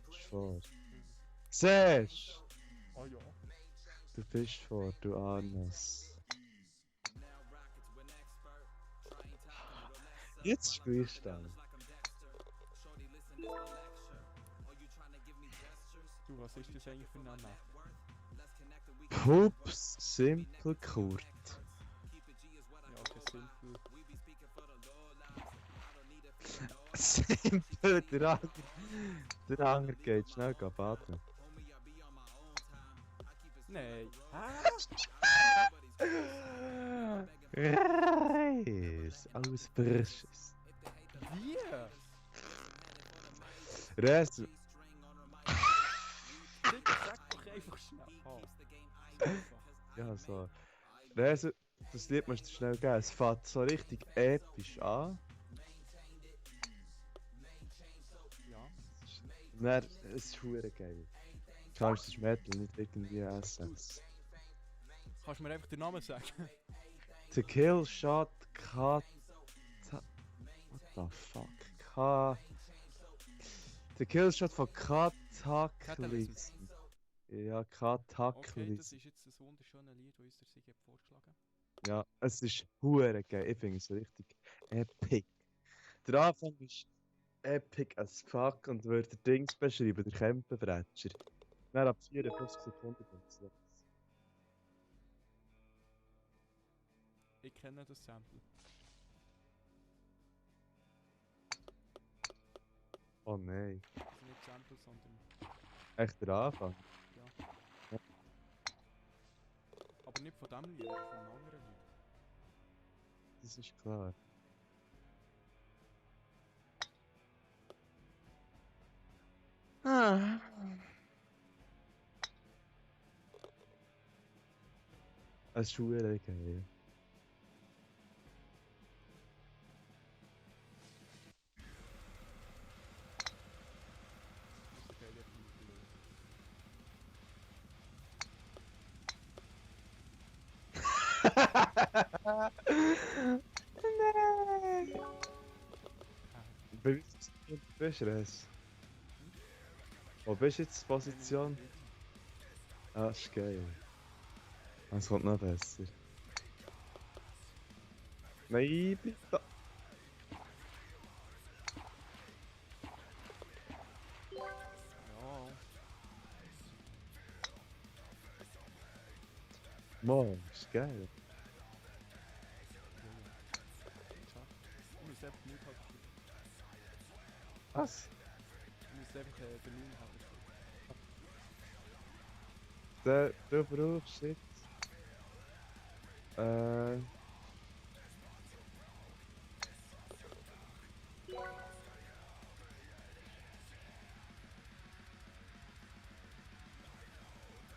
Das ist schwer. Siehst Oh ja. du bist vor, du Arnes. Jetzt spielst du dann. Du, was ist das eigentlich für ein Name? Pups Simple Kurt. Ja, okay, simpel. Simple, der andere geht schnell baden. Nein. Reis, alles Brisches. Wie? Reis, Digga, sag doch einfach schnell. Oh. ja so. Reis, das Lied musst du schnell geben. Es fängt so richtig episch an. Ja. Und dann, es ist hure geil. Klar, es ist Metal, nicht irgendwie SS. Kannst du mir einfach den Namen sagen? The Kill Shot Cut. What the fuck? The Kill Shot von Cataclysm. Ja, Okay, das Cataclysm. ist jetzt ein wunderschönes Lied, das uns der Sigi hat vorgeschlagen. Ja, es ist hure geil. Ich finde es richtig epic. Der Anfang ist epic as fuck und würde Dings beschreiben, der Kämpfenbretscher. Dann ab 54 Sekunden kommt's los. Ich kenne das Sample. Oh nein. Also nicht Sample, sondern... Echt der Anfang? Ja. Aber nicht von dem Lied, sondern von einem anderen Lied. Das ist klar. Ah. Es ist hure geil. Okay, der hat mich gelöst. Nein! Bei wie bist du es? Wo bist du jetzt Position? Ah, das ist geil. Es kommt noch besser. Nein, bitte. Ja. Mann, das ist geil. Ich muss einfach nicht haben. Was? Ich muss einfach den Mund haben. Der brauchst jetzt. Äh.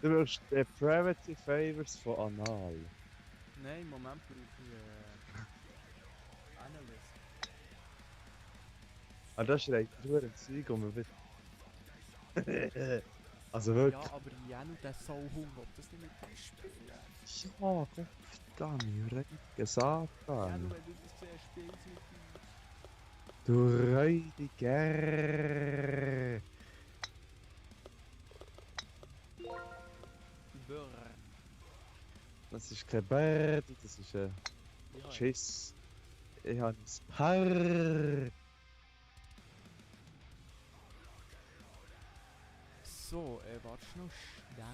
Du willst Depravity Favors von Anal. Nein, im Moment brauche ich Analyst. Ah, das schreit nur ein Zeug um mich. Also Ja, wirklich. aber Janu, der Sauhund, ob das nicht mit dem spielen? Ja, Gottverdammt, Rediger Satan. Janu, wenn du das siehst, spielst mit ihm. Du Räudiger. Brrr. Das ist kein Birdie, das ist ein Ja, Schiss. Ich habe ein Paar. so, warte noch schnell.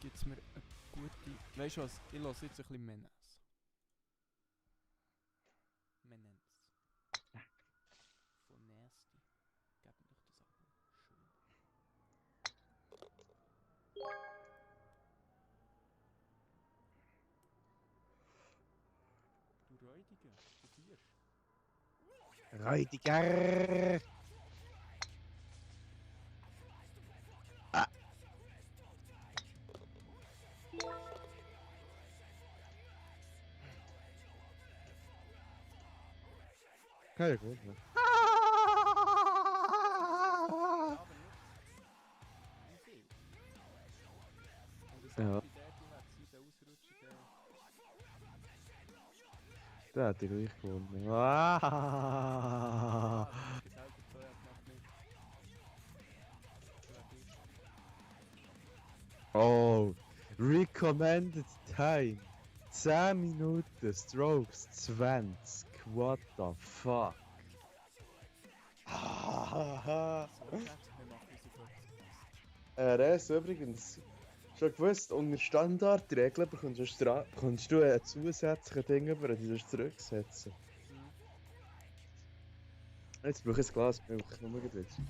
Gibt's mir eine gute... Weißt du was, ich lasse jetzt ein bisschen Menace. Menace. Von Nasty. Gib mir doch das Album. Schön. Du Räudiger, du Bierst. Räudiger. Keine gut, ne? Ja, aber nicht. Wie viel? Und das Ja. andere der, die hat sie den Ausrutscher, der... Der hat die gleich gewonnen. Ah, du hast gesagt, der hat noch nicht. Du hast nicht. Oh, recommended time 10 Minuten, Strokes 20. What the fuck? So, Chat, wir machen unsere Podcast. RS übrigens, schon gewusst, unter Standardregeln bekommst du ein zusätzliches Ding über, die du zurücksetzen. Jetzt brauche ich ein Glas Milch, nur mal jetzt.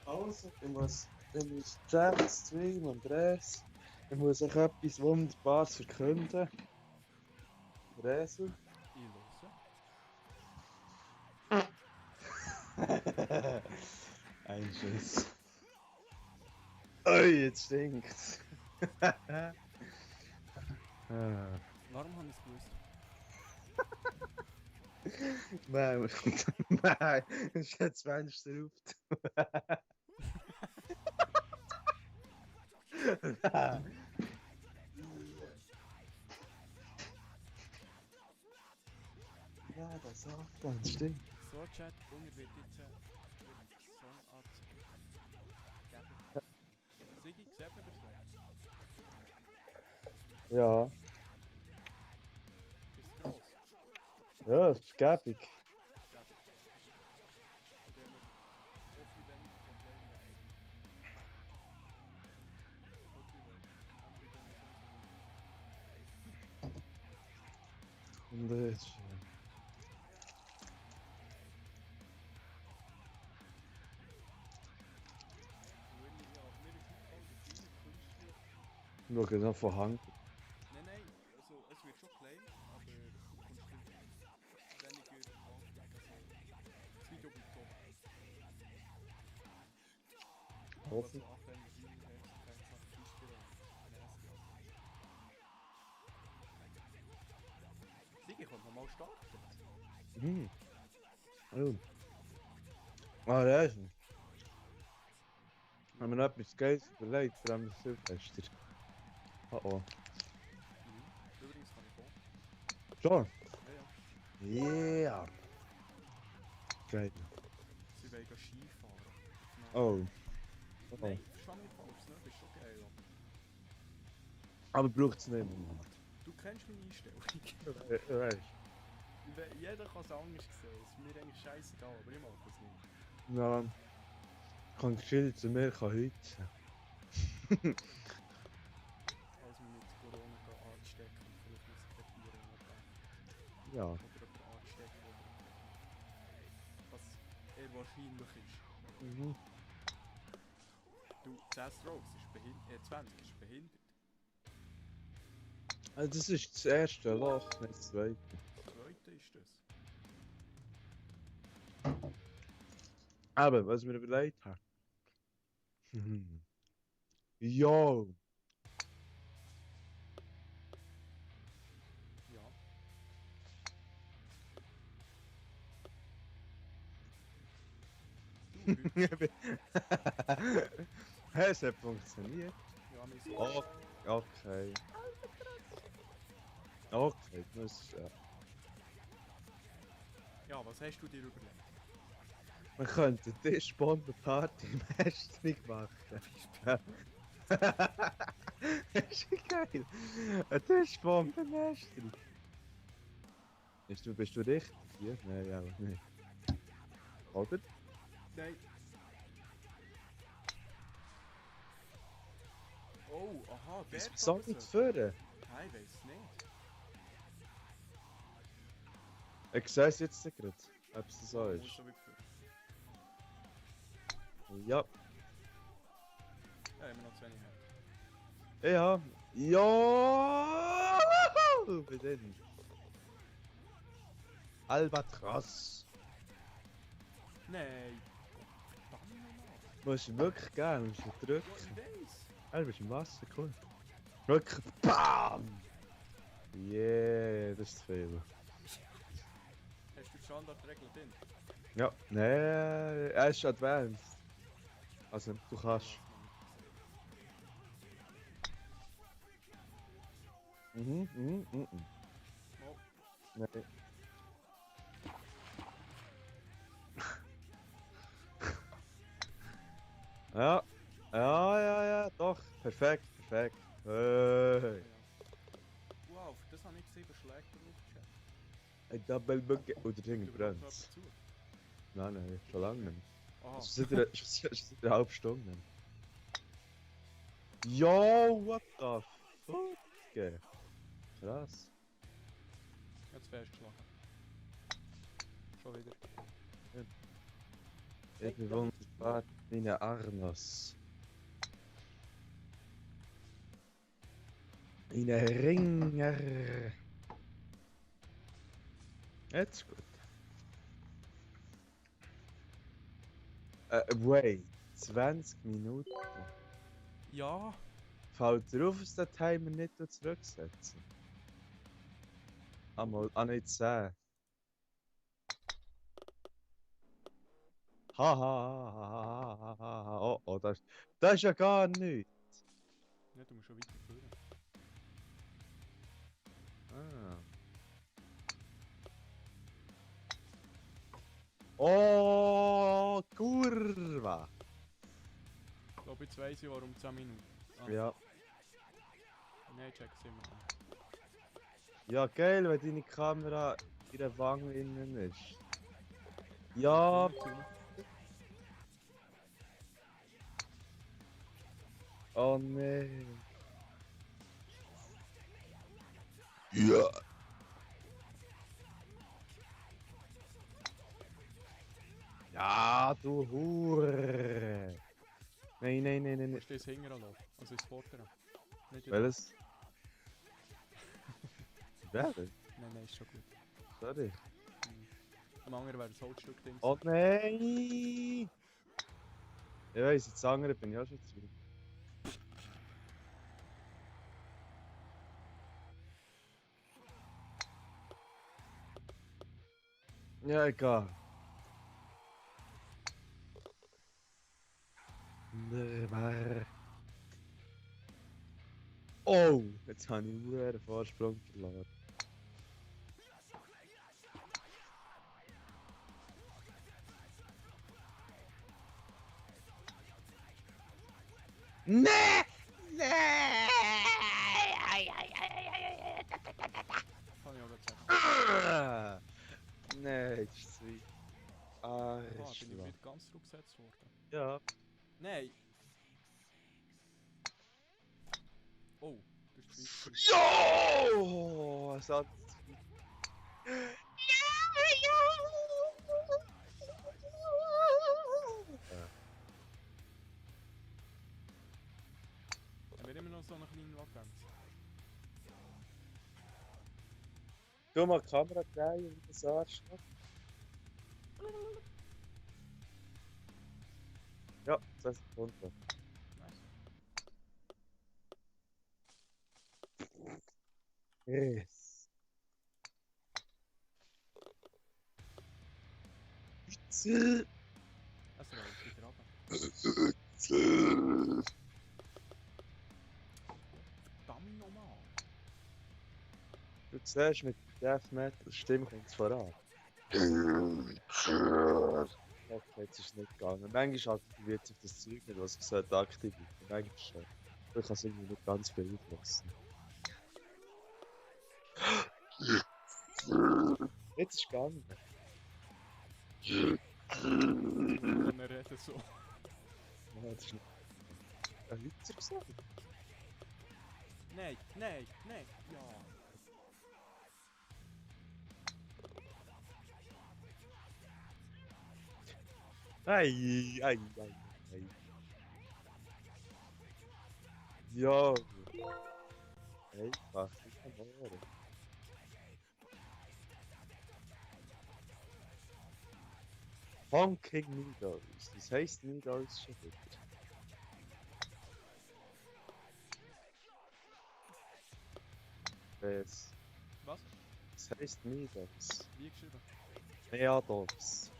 Also, ich muss Chat, Stream und Res. Ich muss euch etwas Wunderbares verkünden. Resel. Ich höre. Ein Schuss. Ui, jetzt stinkt's. Warum habe ich es gewusst? Nein, nein, es ist jetzt das Fenster auf. Ja, das Satan, stimmt. So, Chat, unter wird jetzt Song anzugeben. Sigi, sieht man das so? Ja, Ist es gross? ja, das ist gäbig. Und jetzt. Schau noch von Hang. Nein, nein, also es wird schon klein, aber du kommst weniger an. Das Video bleibt top. Hoffen. Also Anfänger sind keine Sachen Kiste Sigi, kommt noch mal starten. Mhm. Oh. Ah, der ist. Haben wir noch etwas Geiles überlegt, vor allem das Silvester. Oh oh. Übrigens kann ich kommen. Schon? Ja, ja. Yeah! Geil. Sie wollen gehen Skifahren. Oh. Oh. Nein, verstehe mich falsch, ne? Das ist schon geil. Aber braucht es nicht mehr. Du kennst meine Einstellung. Weißt Jeder kann es anders sehen. Es ist mir eigentlich scheißegal, aber ich mag das nicht. du? Ja. Kann geschildert zu mir, kann heute. Als wir mit Corona anstecken und vielleicht muss ich probieren oder Ja. jemanden anstecken was eher wahrscheinlich ist. Mhm. Du, 10 Strokes ist behindert, 20 ist behindert. Also das ist das erste Loch, nicht das zweite. Das zweite ist das. Aber, was ich mir überlegt habe. Jo! Ja. Du, Es hat funktioniert. ja, nicht so. Oh, okay. Okay, das ja. Ja, was hast du dir überlegt? Man könnte die Spontan-Party im Mestring machen. Das ist geil. Ein Tischbombe im Mestring. Bist du richtig? Ja? Nein, ja, nicht. Oder? Nein. Oh, aha, der Was soll ich so. führen? Nein, ich weiß es nicht. Ich sehe es jetzt nicht gerade, ob es so Muss ist. so weit führen. Ja. Ja, immer noch zu wenig Hände. Ja. Ja. Bei denen. Albatros. Nein. Verdammt nochmal. Musst du wirklich gehen, musst du Ja, drücken. ich weiß. Du bist im Wasser, cool. Wirklich. BAM! Yeah, das ist zu viel. Hast du die Standardregel drin? Ja. Nee, er ist advanced. Also, du kannst. Mhm. Oh, Nein. Ja. Ja, doch. Perfekt, perfekt. Hey. ja. Wow, für das habe ich 7 Schläge drauf. Ein Double Buggy. Oder Ding brennt. Zu. Nein, schon lange nicht. Aha. Schon seit einer halben Stunde. Yo, what the fuck? Krass. Jetzt festgeschlagen. Schon wieder. Ich bin wunderbar meine Arnos. Eine Ringer. Jetzt ist gut. Wait. 20 Minuten. Ja. Fällt dir auf, dass der Timer nicht zurücksetzen? Nicht 10. Ha. Oh, das ist ja gar nichts. Ja, du musst schon weiter führen. Ah. Oh, Kurva. Ich glaube, jetzt weiss ich, warum 10 Minuten. Ah. Ja. Nein, check's immer an. Ja, geil, wenn deine Kamera in der Wange innen ist. Ja, oh nee. Ja. Ja, du Hure! Nein, nein, nein, nein, Du nein. musst das hinten lassen. Also ins Vordere. Nicht in- Welches? Wer? Nein, nein, ist schon gut. Sorry. Am anderen wäre das Holzstück drin. Oh nein! Ich weiss, das andere bin ich auch schon zu. Ja, egal. Wunderbar. Oh, jetzt habe ich einen Vorsprung verloren. Nee! Nee! Kann ich auch gerade sagen. Ah! Nein, das ist zu weit. Ah, Aha, ist bin ich schwach. wieder ganz zurückgesetzt worden. Ja. Nein! Oh, das ist zu weit. Jo! Es hat. Haben wir immer noch so eine kleine Latenz? Du mal die Kamera drehen und das Arschloch. Ja, 2 Sekunden. Nice. Yes. Es rollt wieder runter. Verdammt nochmal! Du siehst, mit Death Metal Stimme kommt es voran. Okay, jetzt ist es nicht gegangen. Manchmal aktiviert sich das Zeug nicht, was gesagt aktiviert. Manchmal schon. Ich kann es irgendwie nicht ganz beeinflussen. Jetzt ist es gegangen. Ich kann reden so. Ja, das ist nicht ein Witzer gesagt. Nein, nein, nein, ja. Ei, ei, ei, ei. Ja. Einfach, ich kann hören. Honking Needles. Das heisst Needles schon wieder. Was? Das heisst Needles. Wie geschrieben? Needles.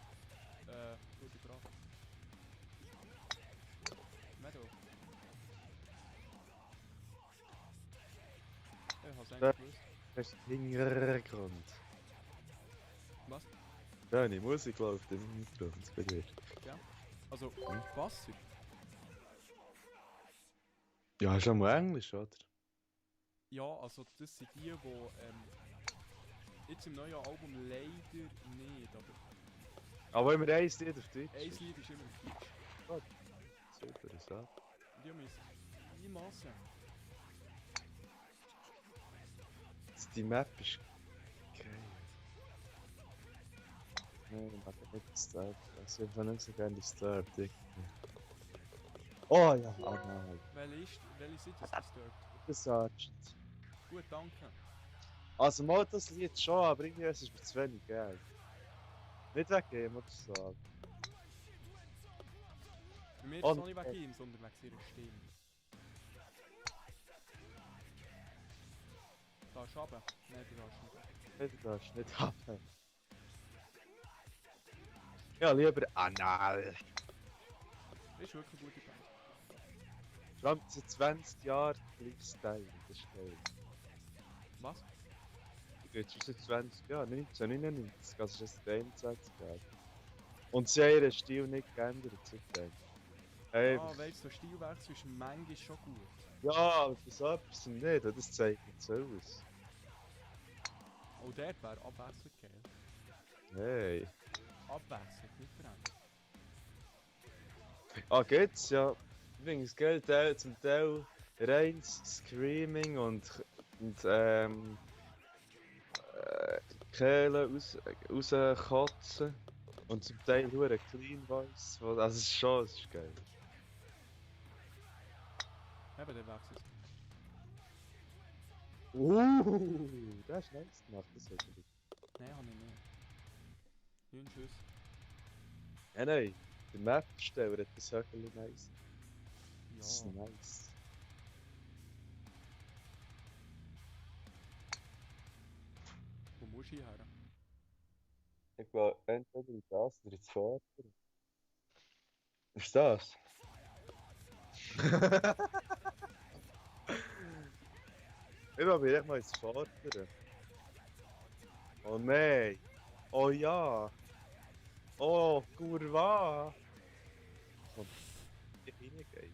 Gute Frage. Meadow. Ich hab's eigentlich gewusst. Das ist der Hintergrund. Was? Schöne Musik läuft im Hintergrund bei dir. Also, Wasser? Ja, ist mal Englisch, oder? Ja, also das sind die jetzt im neuen Album leider nicht, aber Aber immer ein Lied auf Deutsch. ein Lied ist immer auf Deutsch. Super, ist das. Die haben die Masse. Die Map ist geil. Nein, ich mag nicht Disturbed. Also, ich habe nicht so gerne Disturbed. Oh ja, oh nein. Welche sind das Disturbed? Das Sergeant. Gut, danke. Also, mal das Lied schon, aber irgendwie ist es mir zu wenig geil. Nicht weggeben oder so. Bei mir ist Oh, es noch nicht wegen ihm, sondern wegen ihrer Stimme. Darfst du runter? Nein, du darfst nicht. Nee, du darfst nicht haben. Ja, lieber Anal. Das ist wirklich eine gute Band. Vor allem seit 20 Jahren gleiches Teil. Das ist geil. Was? Du gehst schon seit 20 Jahren, 1999, also schon seit 21 Jahren. Und sie haben ihren Stil nicht geändert seitdem. Hey, Ah, weißt du, der Stilwechsel ist manchmal schon gut. ja, aber bei so etwas nicht, das zeigt nicht so aus. Auch dort wäre Abwechslung geil. Hey. Abwechslung, nicht verändern. Ah, geht's? Ja. Ich finde es geil, zum Teil reines Screaming und Kehlen rauskotzen. Und zum Teil nur ein Clean Voice. Also es ist schon, es ist geil. Eben, der wechselt. Das ist nice gemacht, das hat er. Nein, habe ich nicht. 9 Schüsse. Ja, nein, der Map-Steller hat das Höckeli nice. Das ist Ja. nice. Wo musst du hierher? Ich glaube, entweder in das oder ins Vordere. Ist das? Ich probiere echt mal ins Vordere. Oh nein! Oh ja! Oh, Kurva! Komm, ich reingehen.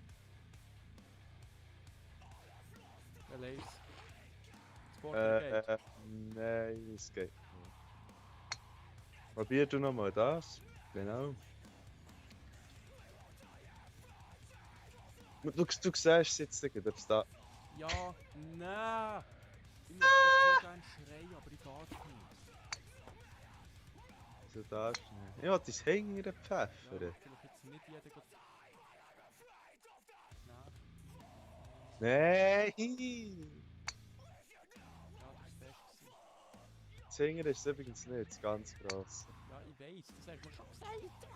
Wer ist? Das Border geht. Nein, es geht nicht. Probier du nochmal das. Genau. Du siehst es jetzt nicht, ob es da. Ja, nein! Ich möchte so gerne schreien, aber ich darf nicht. So darfst du nicht. Ja, dein Hänger Ja, pfeffern. vielleicht jetzt nicht jeder geht. Nein. Nein! Ja, das war fest gewesen. Das Hänger ist es übrigens nicht, das ganz grosse. Ja, ich weiss, das hast du mir schon gesagt.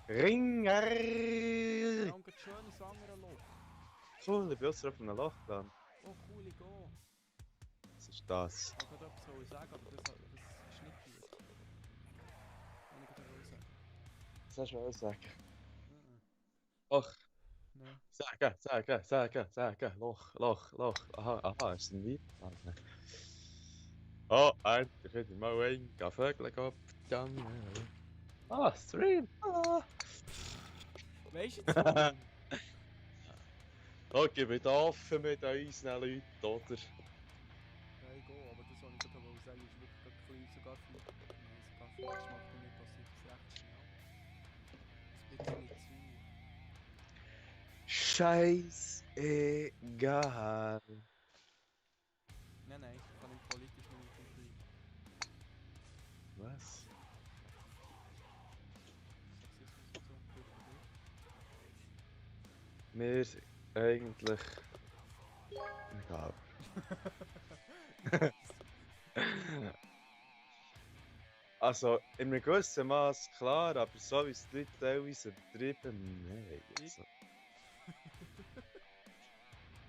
Ringer! Wir haben gerade schön ins andere Loch. Cool, ich bin ausser auf einem Loch dran. Oh, cool, ich gehe. Was ist das? Ich wollte etwas sagen, aber das ist nicht gut. Kann ich gerade sagen. Was hast du auch sagen? Mhm. Ach, Nein. sagen. Loch. Aha, ist ein Weib? Ah, nein. Oh, endlich wieder mal ein Vögel abgegangen. Ah, Stream! Ah. Weißt du jetzt? Okay, wir dürfen mit unseren Leuten, oder? Ja, ich gehe, aber das, was ich gerade wollte sagen, ist wirklich gerade klein, sogar für mich. Nein, sogar für mich macht er nicht passiert, das recht schnell. Das wird nicht Scheißegal. Nein, ich kann nicht politisch nicht mit Was? Sexismus und so, gut für dich. Mir eigentlich. Egal. Also, in einem gewissen Maß klar, aber so wie es die Leute teilweise übertrieben, nein.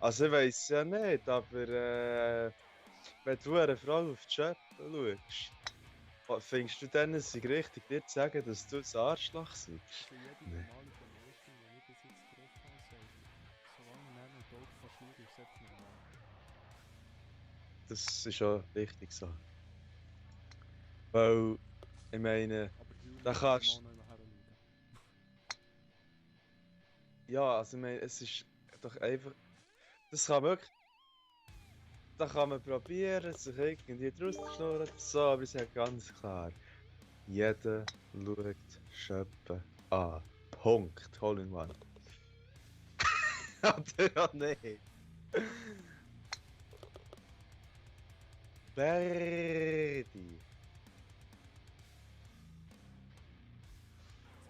Also ich weiss ja nicht, aber wenn du eine Frau auf die Schöpfe schaust, findest du dann es richtig, dir zu sagen, dass du ein Arschloch bist? Also jede Nee. normale Belastung, die ich bis jetzt getroffen habe, sagt, solange du nicht mit Auto kannst schauen, ist es einfach normal. Das ist schon richtig so. Weil, ich meine, Aber Juli da muss kannst mal noch her schauen. ja, also ich meine, es ist doch einfach, das kann wirklich, da kann man probieren, sich irgendwie draus zu schnurren oder so, aber ich sage ganz klar, jeder schaut Schöpfe an. Punkt. Hole in one. Oder auch nicht. Verdi.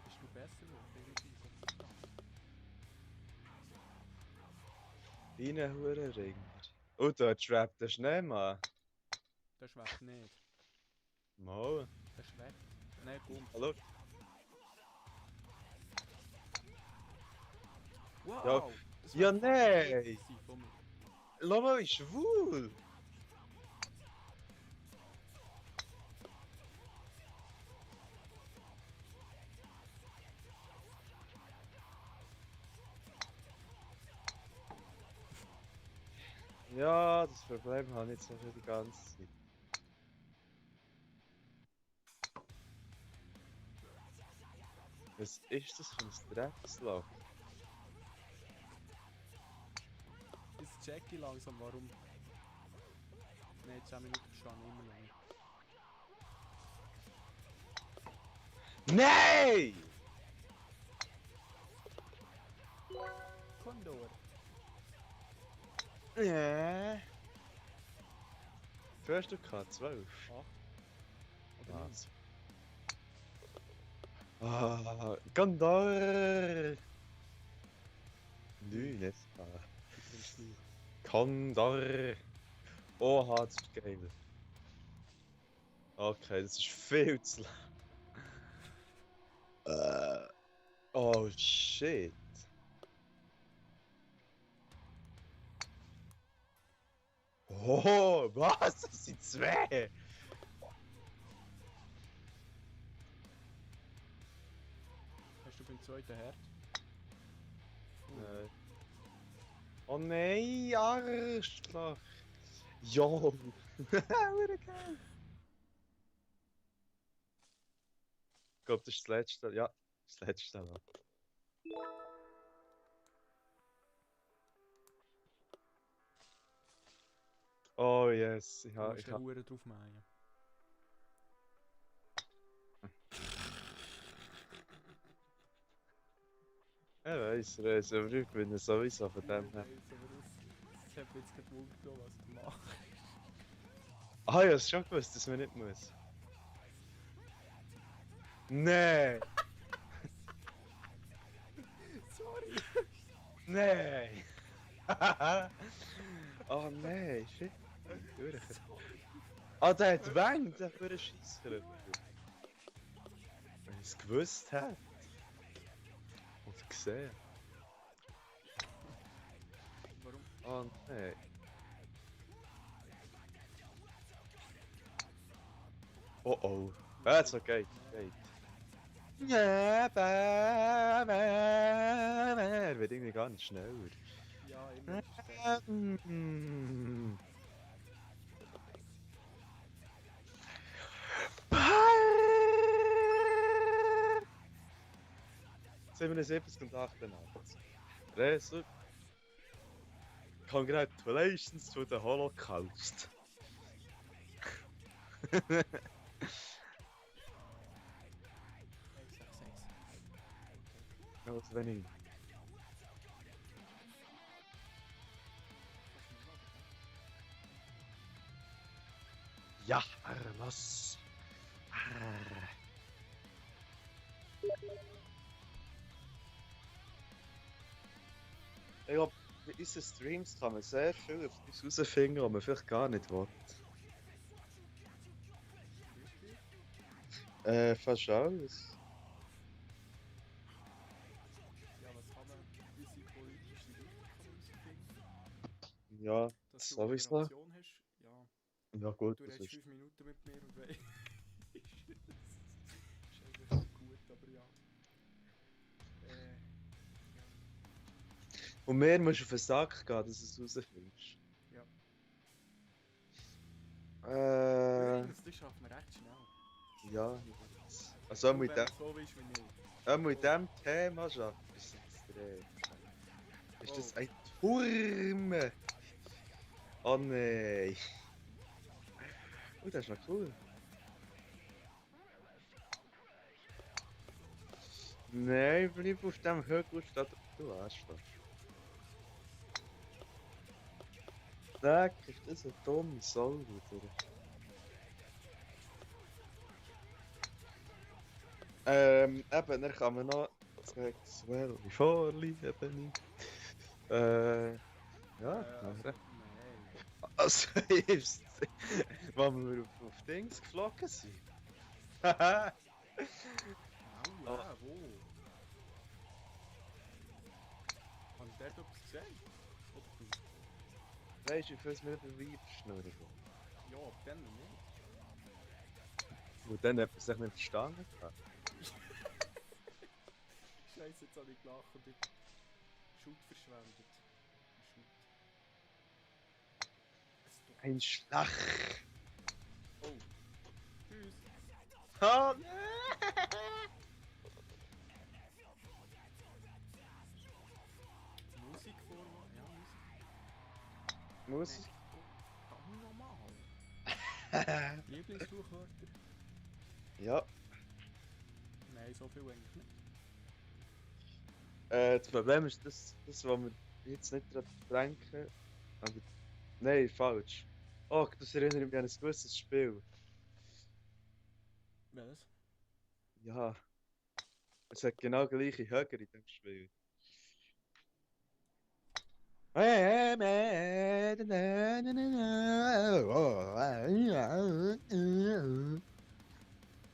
Bist du besser geworden, definitiv, Gott sei Dank. Deine Hurenringer. Und dort schwebt der Schneemann. Der schwebt nicht. Mal. Der schwebt. Nein, komm. Hallo. Wow! Das Ja, wär nein. fucking witzig von mir. Lass mal, ist schwul. Ja, das Problem habe ich jetzt noch schon die ganze Zeit. Was ist das für ein Drecksloch? Jetzt check ich langsam, warum. Nein, 10 Minuten schon immer lang. Nein! Condor. Ja. Wie hast du gehabt? 12? 8. Oder Ah, 9. Kandar! Nu, jetzt. Du trinkst Fluch. Kandar! Oha, das ist geil. Okay, das ist viel zu laut. Oh shit. Oh, was? Das sind zwei! Hast du beim zweiten Herd? Nein. Oh nein, Arschloch! Jo! Hure geil! Ich glaube, das ist das letzte. Ja, das letzte. Noch. Oh yes, Du musst den Huren drauf mähen. weiß, aber ich gewinne sowieso von dem her. Das hat mich jetzt gerade wundern, was du machst. Ah, ich hab's schon gewusst, dass man nicht muss. Nee! Sorry! Nee! Oh nein, shit. Durch. Ah, der hat Wang, der für einen Scheisser. Wenn ich es gewusst hätte. Oder gesehen. Warum? Oh nein. Oh oh. That's okay. Geht. Ja, er wird irgendwie ganz schneller. Ja, immer ist es der. 77 und 88. Resu. Congratulations to the Holocaust. 166. Was wenn ich? Ja, los. Ich glaube, bei unseren Streams kann man sehr viel auf uns herausfinden, was man vielleicht gar nicht will. Fast alles. Ja, was kann man? Unsere politische Richtung kann man herausfinden. Ja, Dass du sowieso. eine Option hast. Ja, Ja gut, du das redest ist... 5 Minuten mit mir und weißt. ist eigentlich gut, aber ja. Ja. Und mir musst du auf den Sack gehen, dass du es herausfindest. Ja. Äh... Das schaffen wir recht schnell. Ja, also Nur mit wenn dem... du so willst wie nicht. Mit dem Thema schaffen wir es jetzt drehen. Ist das Oh. ein Turm? Oh nein. Oh, das ist noch cool. Nein, bleib auf dem Hügel statt du Arschloch. Leck, ist das ein dummer Soul wieder. Eben, dann kann man noch sexuelle Vorlieben. Ja, Also, nein. nein. Also, ist wenn wir auf Dings geflogen sind. Haha! Au, wo? Habe ich dort etwas gesehen? Oder du? Weißt du, wie viel es mir dabei schnurren? Ja, ab dann nicht. Und dann hat man sich nicht verstanden. Scheiße, jetzt habe ich gelacht und ich Schut verschwendet. Schut. Ein Schlag! Oh. Tschüss. Oh Musik vor. Ja, Musik. Muss Nee. Ganz normal. Lieblingsfluchwörter? Ja, Nein, so viel eigentlich nicht. das Problem ist, das was wir jetzt nicht daran denken. Aber... Nein, falsch. Oh, das erinnert mich an ein gewisses Spiel. Was? Ja. Es hat genau gleiche Höhe in dem Spiel.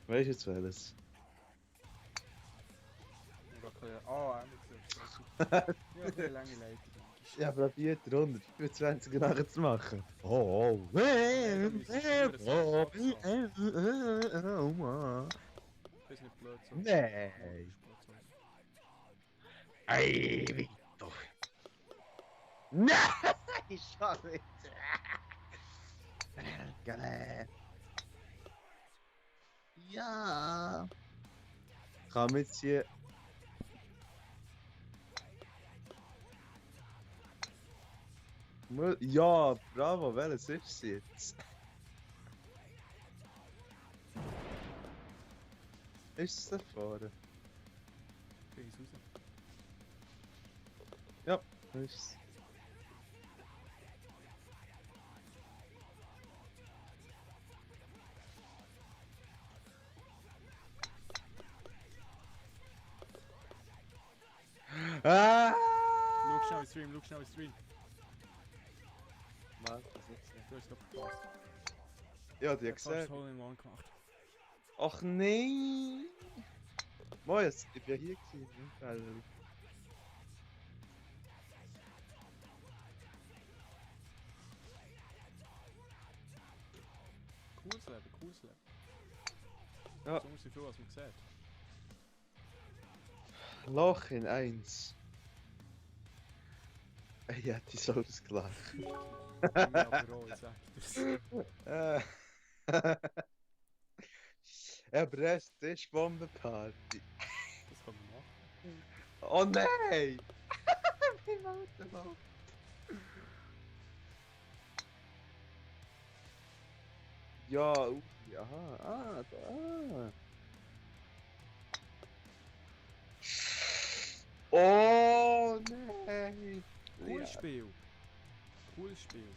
Weißt du jetzt welches? Ich habe gerade ah, endlich. Ja, ein bisschen lange Leitung. Ja, probiert 125 nachher zu machen. Oh, oh. Ich weiß nicht blöd so. Nein. Ey, wie doch. Nein, schon wieder. Ja. Kann man jetzt hier. Ja, bravo, welches ist es jetzt? Ist es da vorne? Krieg ich's raus? Ja, ist es. Ah! Schau schnell im Stream, schau schnell im Stream. Mann, das ist nicht. Du hast doch verpasst. Ja, die Ich gesehen. hab's Hole in One gemacht. Ach nein! Mois, ich bin hier gewesen, im Fall. Cooles Leben, cooles Leben. Ja. So muss ich viel, was man sieht. Loch in 1. Ich hätte so das gelacht. Ich aber auch, ich sag dir's. Aber das ist Bombenparty. Das kann man machen. Oh nein! Wie macht der noch? Ja, aha, da. Oh nein! Cooles Spiel. Cooles Spiel.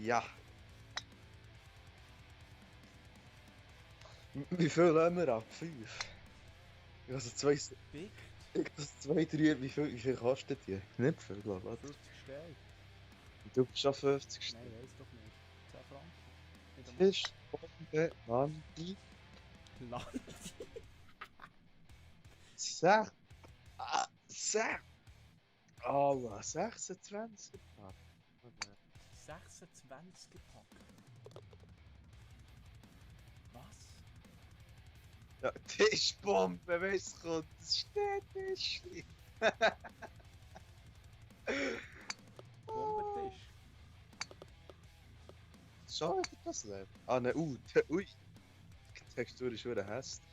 Ja. Wie viel haben wir ab? 5? Also 2, Big? das 2, 3, wie viel kostet die? Nicht viel, glaube ich. 50 Steine. Du bist schon 50 Stück. Nein, weiß doch nicht. 10 Franken. Nicht einmal. Ist Bombe, Landi, Land. 6. 6. Allah, 26. Ah, oh nein. 26 gepackt. Was? Ja, Tischbombe, weißt du, das steht Tischli. Bombentisch. Schau dir das Leben. Ah, ne, ui. Die Textur ist schon hässlich.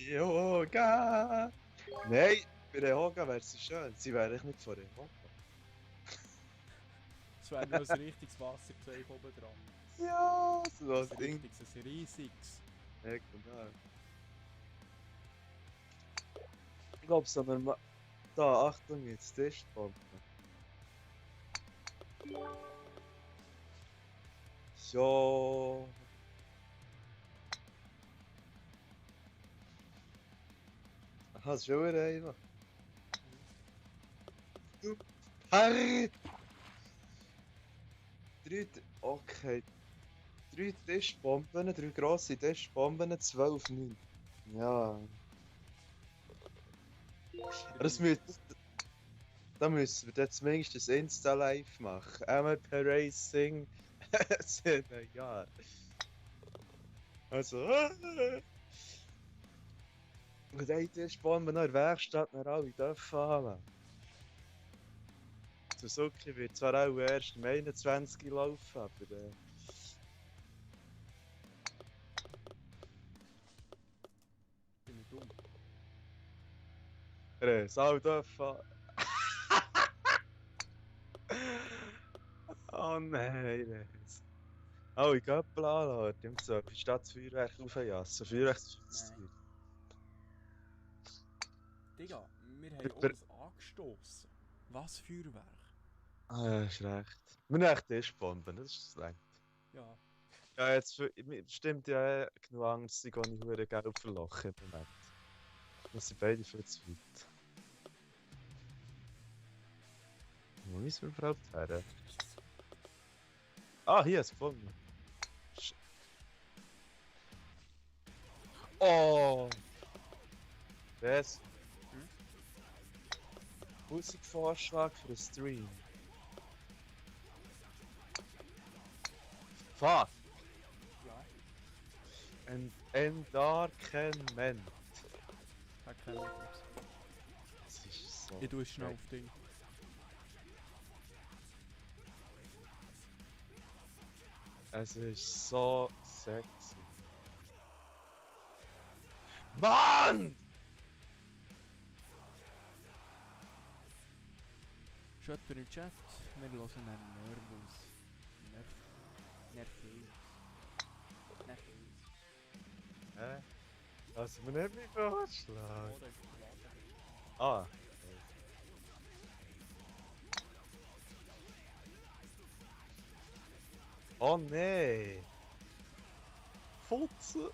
Yoga! Nein, bei der Yoga wäre sie schön. Sie wäre echt nicht vor der Yoga. Es wäre nur ein richtiges Wasserzeug oben dran. Ja, so Ein ein Ding. richtiges, ein riesiges. Ja, genau. Ich glaube, so normal. Da, Achtung, jetzt Tischbombe. Ja. Aha, das ist schon wieder einer. Du Herr! Okay. 3 Tischbomben, 3 grosse Tischbomben, 12,9. Ja. Aber das da müssen wir dann zumindest das Insta-Live machen. Einmal per Racing. 7 Jahre. Also. Und eine Tischbombe noch in der Werkstatt, noch alle dürfen haben. Suzuki wird zwar auch erst im 21 laufen, aber Bin ich dumm. All dürfen haben. Oh nein, Res. Alle Göppel anladen und so, wie Stadtfeuerwerk aufjassen. Feuerwerksfeuer. Digga, wir haben Der- alles angestoßen. Was Feuerwerk? Ah ja, ist recht. Wir nehmen echt Tischbomben, das ist schlecht. Ja. Ja, jetzt stimmt ja genug Angst, sie gehen nicht hure Geld verlochen im Moment. Das sind beide viel zu weit. Wo müssen wir überhaupt her? Ah, hier ist gefunden. Oh! Was? Hm? Musikvorschlag für den Stream. Fuck! Ja. Ein Endarkement. Ich habe keine Ahnung. Das ist so. Ich tue es schnell geil. auf Ding. Es ist so sexy. Mann! Schreibt in den Chat, wir hören einen Nervus. Nervös. Hä? Lass mir nicht mehr vorschlagen. Oder ist Ah. Oh nee! Fotze!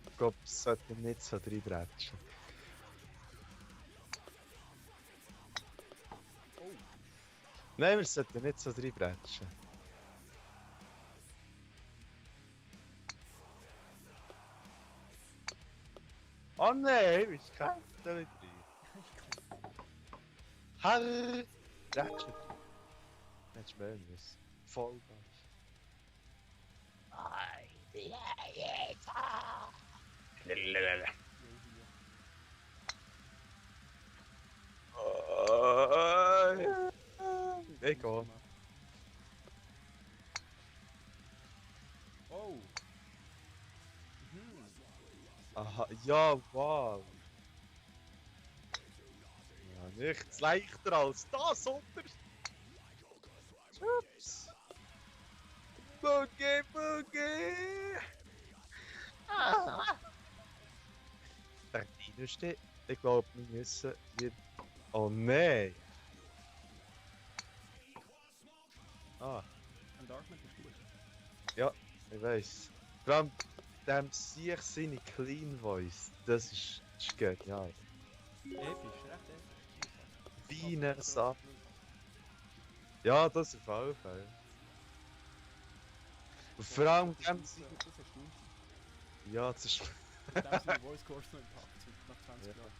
Ich glaube, es sollte nicht so reinbretschen. Oh, Nein, wir sollten nicht so reinbretschen. Oh nein, ich kann da nicht rein. Herr! Ratchet. Hättest du mehr müssen. Vollgas. jo hier. Egal. Oh. Mhm. Aha, ja, wow. Ja, nichts leichter als das, oder? Ups. Boogie, Boogie. Der Dino steht. Ich glaube, wir müssen wieder... Oh nein! Ah, Endarkment ist gut. ich weiß. Vor allem, dem sich seine Clean Voice, das ist genial. Episch, recht episch. Wie eine Sache. Ja, das auf jeden Fall. Und vor allem dem Das seine... ist erstaunlich. Ja, das ist... Mit dem sind die Voice Course noch intakt sind, nach 20 Ja. Jahren.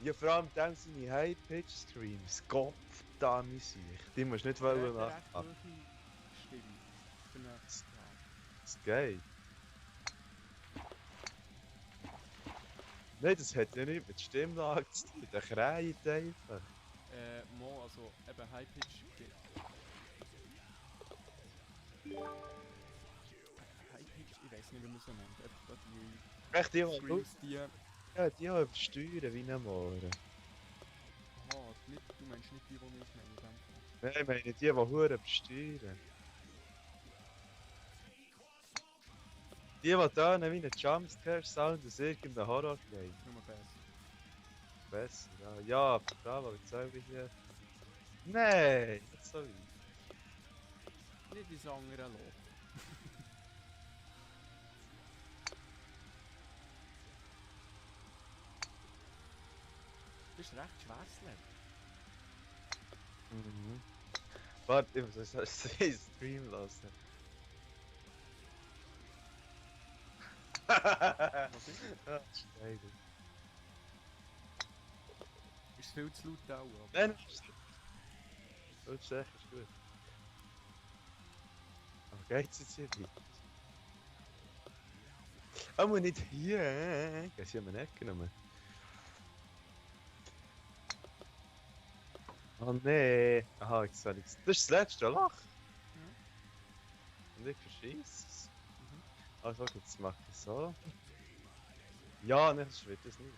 Ja, vor allem dem seine High-Pitch-Streams. Gott, da sich. Die musst du nicht wollen Der hat nachmachen. recht hohe Stimme. Für eine, ja. Das geht. Nein, das hat ja nicht mit Stimmlage zu tun. Der kräht einfach. Mo, also eben High Pitch. High Pitch, ich weiß nicht, wie man es nennt. Einfach da die Echt, die Screams, die. ja, die haben übersteuern wie ein Mohren. Aha, nicht, du meinst nicht die, die ich meine in dem Fall. Nein, ich meine die Huren übersteuern. Die tönen wie ein Jumpscare-Sound aus irgendeinem Horror-Game. Nur besser. Besser, ja. Ja, aber bravo, jetzt sage ich hier. Nein, nicht so weit. Nicht ins andere Loch. Das ist recht schweres Level. Mhm. Warte, ich muss das Stream lassen. Was ist es? Ah, Schneide. Ist es viel zu laut auch, aber... Nein, das ist echt gut. Aber geht's jetzt hier weiter? Aber nicht hier. Geht hier mal nicht genommen. Oh nee. Aha, ich sag nichts. Das ist das letzte Loch. Und ich verschieße es. Also, jetzt mache ich so. Ja, ne, das wird es nicht.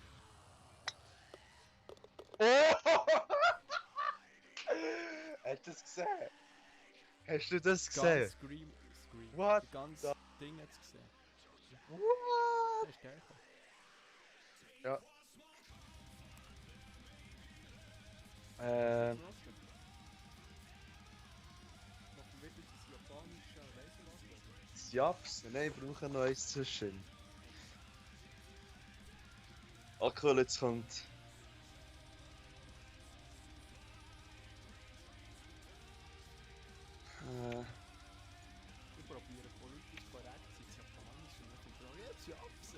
Oh! das gesehen? Hast du das Ganz gesehen? Scream. What Die ganze the- Ding hat's gesehen. What? Das ist geil. Ja. Machen wir jetzt das japanische Reiselager? Das Japs, nein, ich brauche noch eins zwischen. Okay, jetzt kommt. Ich probiere politisch korrekt zu sein, japanisch und dann kommt er, jetzt Japs.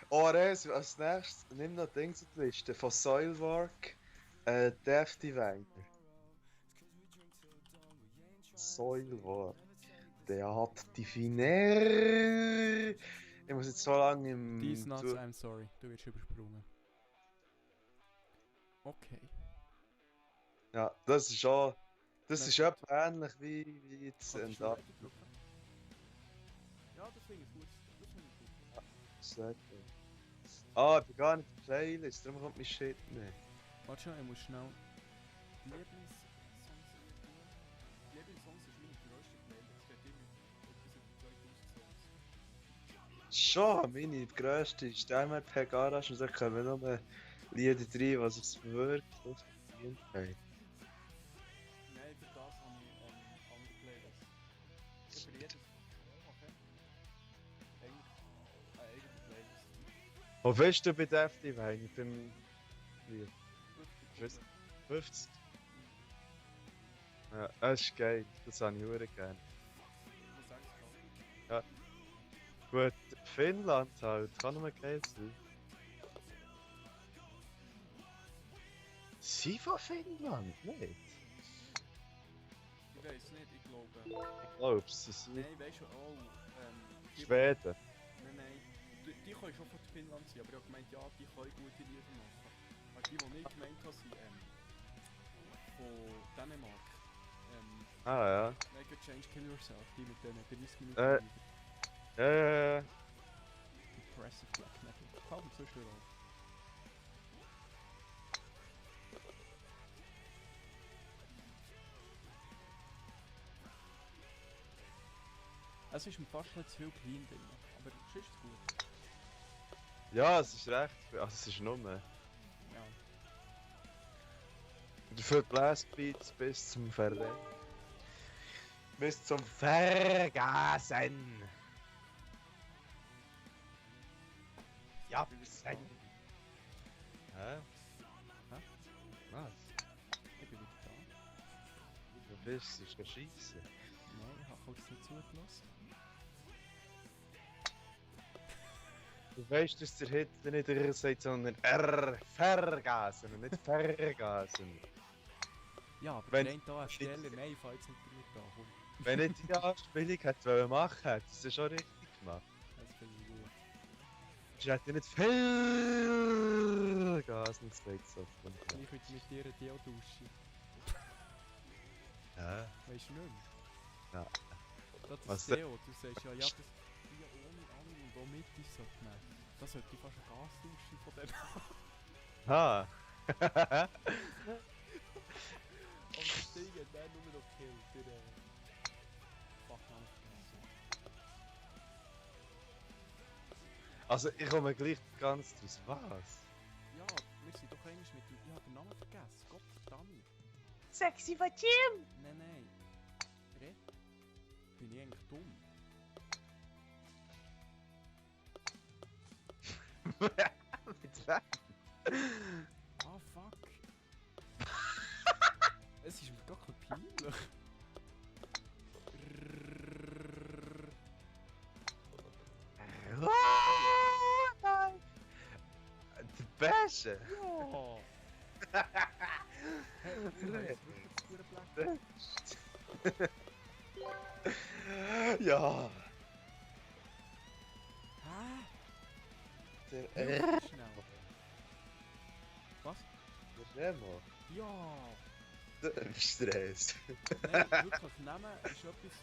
Oh, Rez, als nächstes nimm noch Dings auf die Liste von Soilwork, Death Diviner. Soilwork. Der hat Diviner. Ich muss jetzt so lange im. These nuts, I'm sorry, du wirst übersprungen. Okay. Ja, das ist schon. Das Nein. ist etwa ähnlich wie jetzt Kannst ein du da. Ready drücken? Ja, das finde ich gut. Das finde ich gut. Sehr gut. Ah, ich bin gar nicht in der Playlist, darum kommt mein Shit nicht. Warte schon, ich muss schnell. Lieblingssongs hier tun. Lieblingssongs ist meine grösste Playlist. Es geht immer etwas über 2000 Songs. Schon, meine grösste ist der MRP Garage und da kommen nur Lieder rein, was sich wirklich verdient haben. Nein, für das habe ich andere Playlists. Über jedes. Okay. Eigentlich eine eigene Playlist. Wo bist du bei Death Diviner? Beim Lied? 50. 50? Ja, das ist geil, das habe ich auch gerne. Was sagst du gerade? Gut, Finnland halt, kann nur geil sein. Sie von Finnland? Nicht? Ich weiß nicht, ich glaube. Ich glaub's, sie sind Nein, weißt du, die- Schweden. Nein. Die können schon von Finnland sein, aber ich habe gemeint, ja, die können gute Lieder machen. Aber die ich gemeint habe, sind von Dänemark. Ah ja. Make a Change, Kill Yourself, die mit den 30 Minuten Äh. Lieder. Depressive Black Metal. Kaum zwischendurch auch. Es ist mir fast nicht zu viel Clean drin, aber es ist gut. Ja, es ist recht, also es ist nur. Ja. Dafür Blastbeats bis zum Verrecken. Bis zum Vergasen. Ja, Hä? Hä? Was? Ich bin wieder da. Du bist, ist scheiße. Nein, ich habe kurz nicht zugelassen. Du weißt, dass der Hitler nicht R sagt, sondern R. Vergasen und nicht Vergasen. Ja, aber Wenn- der eine da Steller, nein, ich fahre jetzt nicht damit an. Komm, Wenn ich die Anspielung hätte machen wollen, hätte ich es schon richtig gemacht. das finde ich gut. Ich hätte nicht Vergasen gesagt. So. Ich könnte mit dir die auch duschen. Ja. Weißt du nicht mehr? Ja. Das Was ist denn? Deo, du sagst ja, das die ohne an und auch mit ist so gemeint. Das sollte ich fast ein Gas duschen von dem. Ha. Aber das Ding hat dann nur noch gekillt, der Fachmann. Also ich komme gleich ganz draus. Was? Ja, wir sind doch eigentlich mit dem. Ich habe den Namen vergessen. Gott verdammt. Sexy von Jim! Nein. Red. Bin ich eigentlich dumm? Mit wem? Ah, fuck. Es ist mir gar kein peinlich. Nein! Der Beste! Ja! Hey, du hast wirklich einen Black. Ja! Hä? Der Schnell. Was? Remo. Ja! Der Stress. Nein, wirklich, Namen ist etwas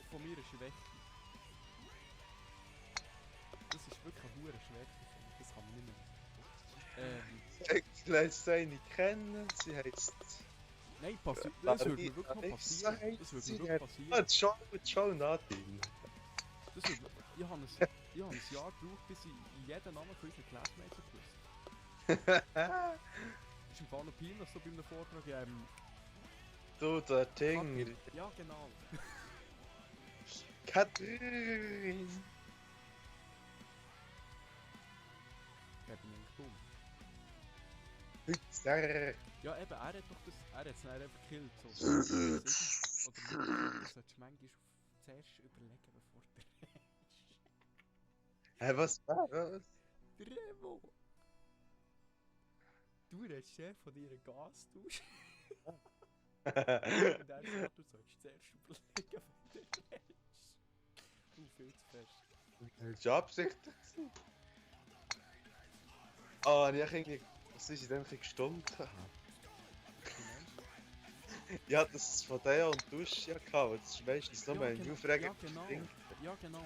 von mir eine Schwäche. Das ist wirklich eine hohe Schwäche nicht mehr. Sie lernt es nicht kennen, sie heißt... Nein, das würde mir wirklich noch passieren. Das würde mir wirklich passieren. Schau Nadine. Das würde, ich habe ein Jahr gebraucht, bis ich jeden Namen von unseren Classmates gewusst. Ist im Fall noch peinlich, so bei einem Vortrag, Du, der Ding. Ja, genau. Katrin. Ja, bin ich dumm. Pizza. Ja, eben, er hat es dann einfach gekillt. So. Oder du solltest manchmal zuerst überlegen, bevor du redest. Hä, was? Remo! Du redest sehr von deiner Gastausch. Und er sagt, du sollst zuerst überlegen, wenn du redest. Viel zu fest. Das war absichtlich. Ah, ich irgendwie... Was ist ich denn gestummt? Ja, das ist von der und Dusch ja gehabt. Das ist meistens nur ein Aufreger. Ja, genau.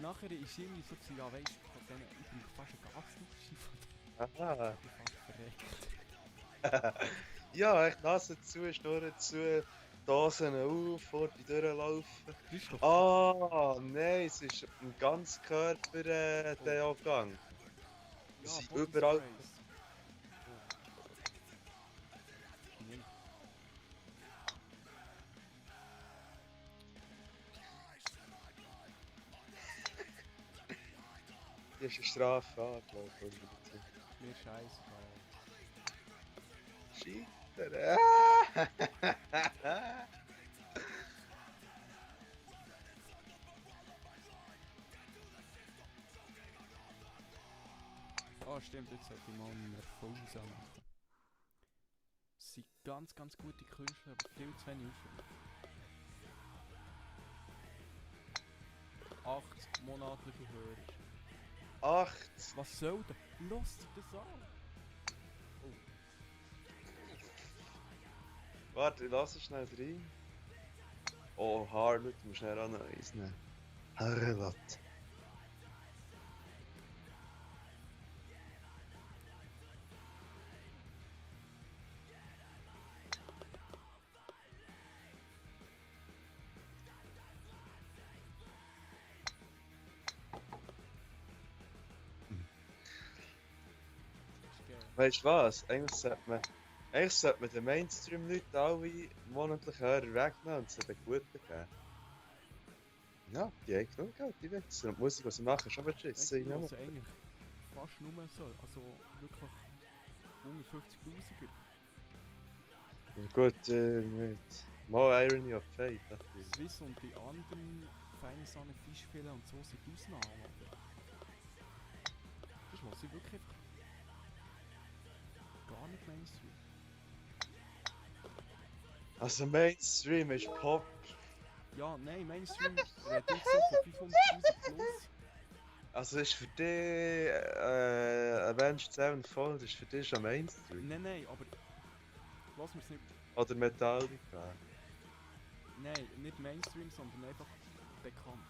Nachher ist irgendwie so, ja, weißt du, von denen, ich bin fast ein Gastausch von Aha. ich bin fast verreckt. Ja, echt Nase zu, Schnurren zu, Dosen auf, vor die durchlaufen. Das ist doch Ah, nein, es ist ein ganz Körper Deo-Gang. ja, sie Body überall- Sprays. Nee. Das ist eine Strafe angelaufen. Mir scheißegal. Scheiter. Ah, stimmt, jetzt sollte ich mal einen Erfolg machen. Es sind ganz, ganz gute Künstler, aber viel zu wenig Aufrufe. 8 monatliche Hörer. 8. Was soll das? Lass dir das an! Warte, ich lasse schnell rein. Oh, Harlot, du musst schnell an eins nehmen. Harlot. Ist geil. Weißt du was? Eigentlich sollte man den Mainstream-Leuten alle monatlichen Hörer wegnehmen und sie den Guten geben. Ja, die haben genug Geld, die Wichser. Und die Musik, was sie machen, ist aber Weißt schiss. du, ich höre eigentlich fast nur so, also wirklich unter 50'000er. Ja, gut, nicht. Mal Irony of Fate, dachte ich. Swiss und die anderen feine Sahne Fischfilet und so sind Ausnahmen. Aber das lasse ich wirklich einfach gar nicht Mainstream. Also Mainstream ist Pop. Ja, nein, Mainstream redet ich so von 500'000 plus. Also ist für dich Avenged Sevenfold ist für dich schon Mainstream? Nein, aber lass mir's nicht. Oder Metallica? Nein, nicht Mainstream, sondern einfach bekannt.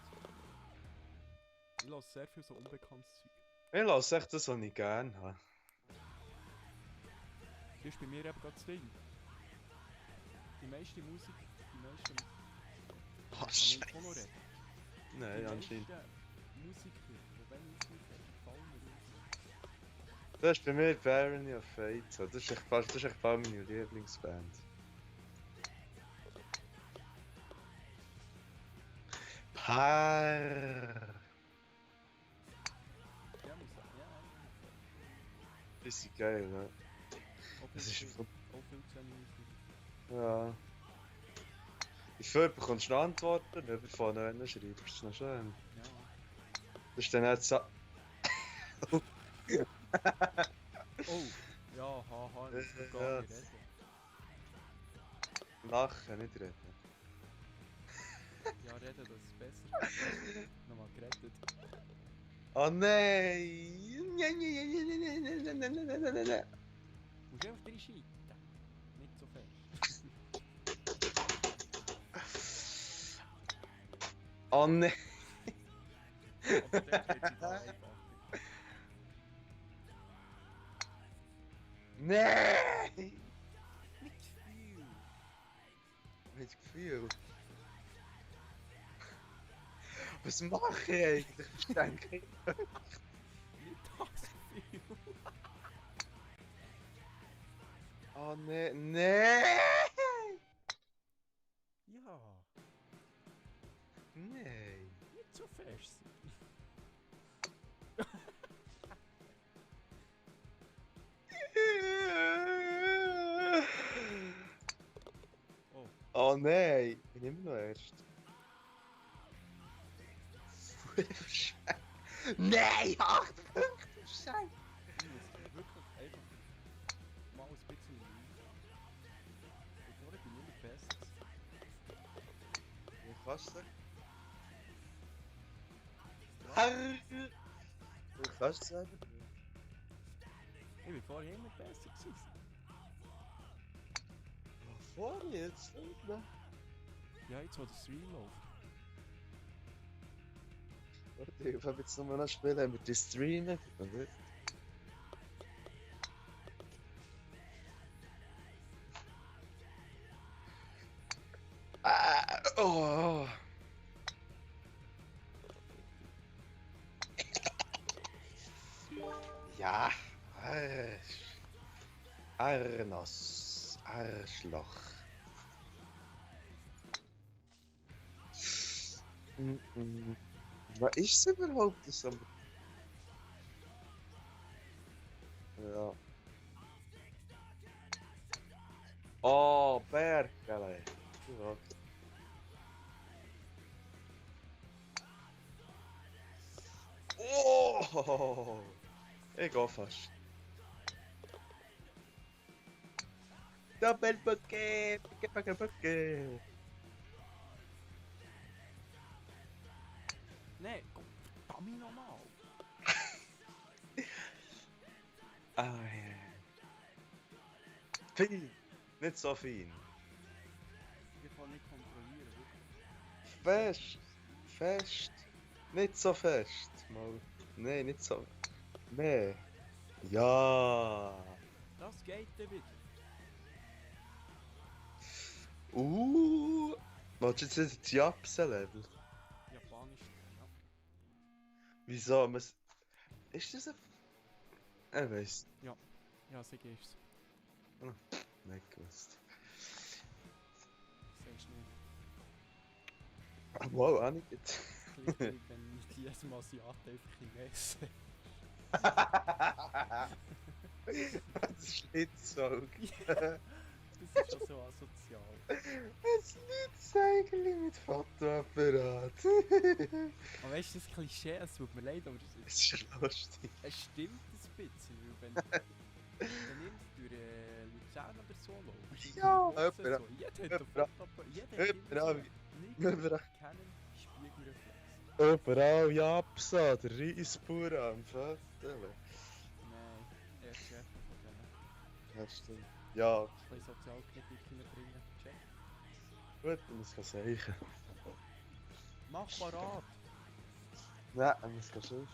Ich lasse sehr viel so unbekanntes Zeug. Ich lasse echt das, was ich gerne habe. Das ist bei mir eben gerade das Ding. Die meiste Musik, die meisten... Oh, Kann ich auch noch reden? Nein, Die anscheinend. meisten Musiker, die wenn ich höre, gefallen mir. Das ist bei mir Barony of Fate. So. Das ist echt fast meine Lieblingsband. Paar. Ja, muss sagen, ja. Das ist geil, ne? Auch Das ist viel von- zu wenig Musik. Ja. Dafür bekommst du noch Antworten, über von denen schreibst. Das ist noch schön. Ja. Das ist dann nicht so. Oh, ja, haha, ich muss noch gar nicht reden. Lachen, nicht reden. Ja, reden, das ist besser. Nochmal gerettet. Oh nein! Musst du einfach drin scheiden. Nicht so fest. Oh nein! Aber dort wird es da einfacher. Nein! Mit Gefühl. Mit Gefühl. Was mache ich eigentlich? Ich denke, Nicht das Gefühl. oh nein, nein! Ja, Nein! nicht so fest. Oh, Oh nein! Ich bin immer noch erst. Nein! 8 Punkte! Scheiße! ich muss wirklich einfach mal ein bisschen lügen. Bevor ich bin immer Bestes. Wie kannst du? Herr! Wie kannst du sagen? Ich bin vorher immer besser gewesen. Vorne jetzt nicht mehr. Ja, jetzt wo der Stream läuft. Warte, ich habe jetzt nochmal noch spielen, haben wir die streamen. Oder? Oh! Ja! Arnos. Arschloch. Was ist es überhaupt? Das am... Ja. Oh, Bergele. Ja. Oh! Ich gehe fast. Doppelbouquet! Bouquet! Nein, komm, verdammt nochmal. Ah, ja. Fein! Nicht so fein. Ich kann nicht kontrollieren, wirklich. Fest! Fest! Nicht so fest! Mal. Nein, nicht so. Mehr! Ja! Das geht dann wieder. Willst du jetzt das Japsen-Level? Japanisch, ja. Wieso? Ist das ein... Ich weiss. Ja, so gehst du. Nicht gewusst. Sagst du nicht. Ah, wow, auch nicht jetzt. Klingt wie wenn ich jedes Mal Asiaten einfach Chines. Das ist nicht so. Das ist schon so asozial. Es liegt eigentlich mit Fotoapparat. Aber weißt du, das Klischee, es tut mir leid, aber Das ist lustig. es stimmt ein bisschen, weil wenn ich durch Luzern oder so laufe, Ja, jeder hat jemand- einen jemand- Fotoapparat, jeder hat immer so jemand- einen jemand- Canon Spiegelreflex. Überall Japsa, der Reisbauer am Foto. Nein, er ist Chef von denen. Ja, stimmt. Ja, Ein bisschen Sozialkritik reinbringen, check. gut, ich muss sagen. Mach parat! Nein, ich muss schiffen.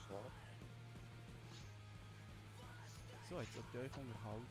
So, jetzt sollt ihr euch unterhalten.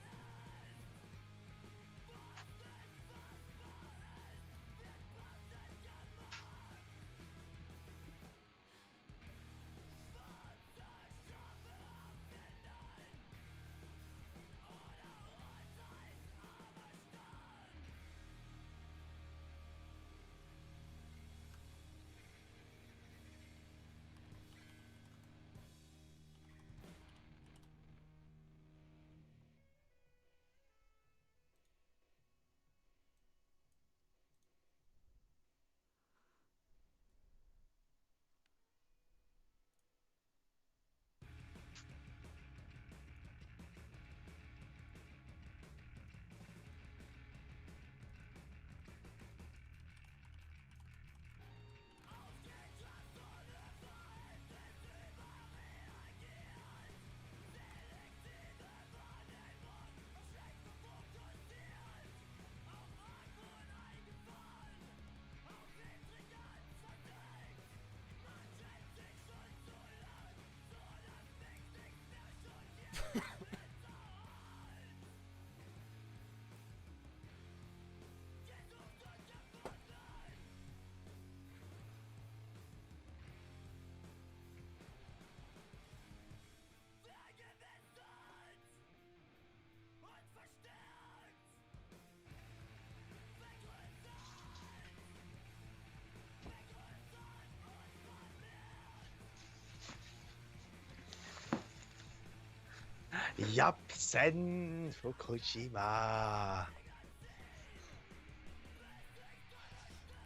Japsen Fukushima.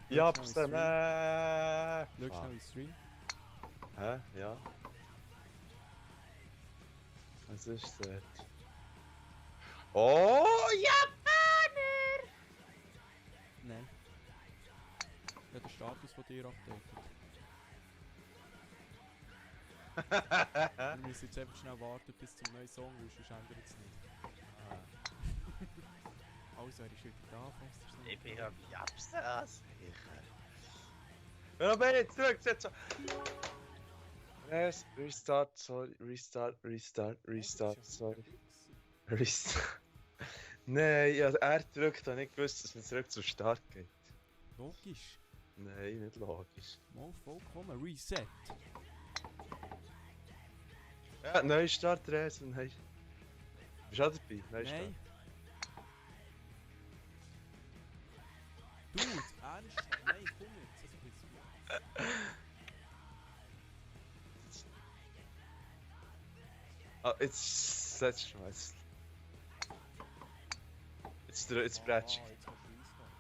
Japsen. Schau schnell in Stream. Hä? Ja. Was ist das? Oh, Japaner! Nein. Ich habe den Status von dir updated. Wir müssen jetzt einfach schnell warten bis zum neuen Song, weil sonst ändert es nicht. Also, er ist wieder da, fast. Ich bin am Japsen sicher. Ja, bin ich zurück, jetzt so. Restart, sorry, restart, sorry. Restart. Nein, ja, er drückt, habe nicht gewusst, dass man zurück zum Start geht. Logisch. Nein, nicht logisch. Mal vollkommen. Reset. Ja, Neustart, Resen, nein. Bist du auch dabei? Neustart. Nein. Dude, ernsthaft? Nein, komm jetzt. Also, jetzt. Ah, jetzt setzt du Scheiß. Jetzt bretsch ich. Jetzt kannst du restarten.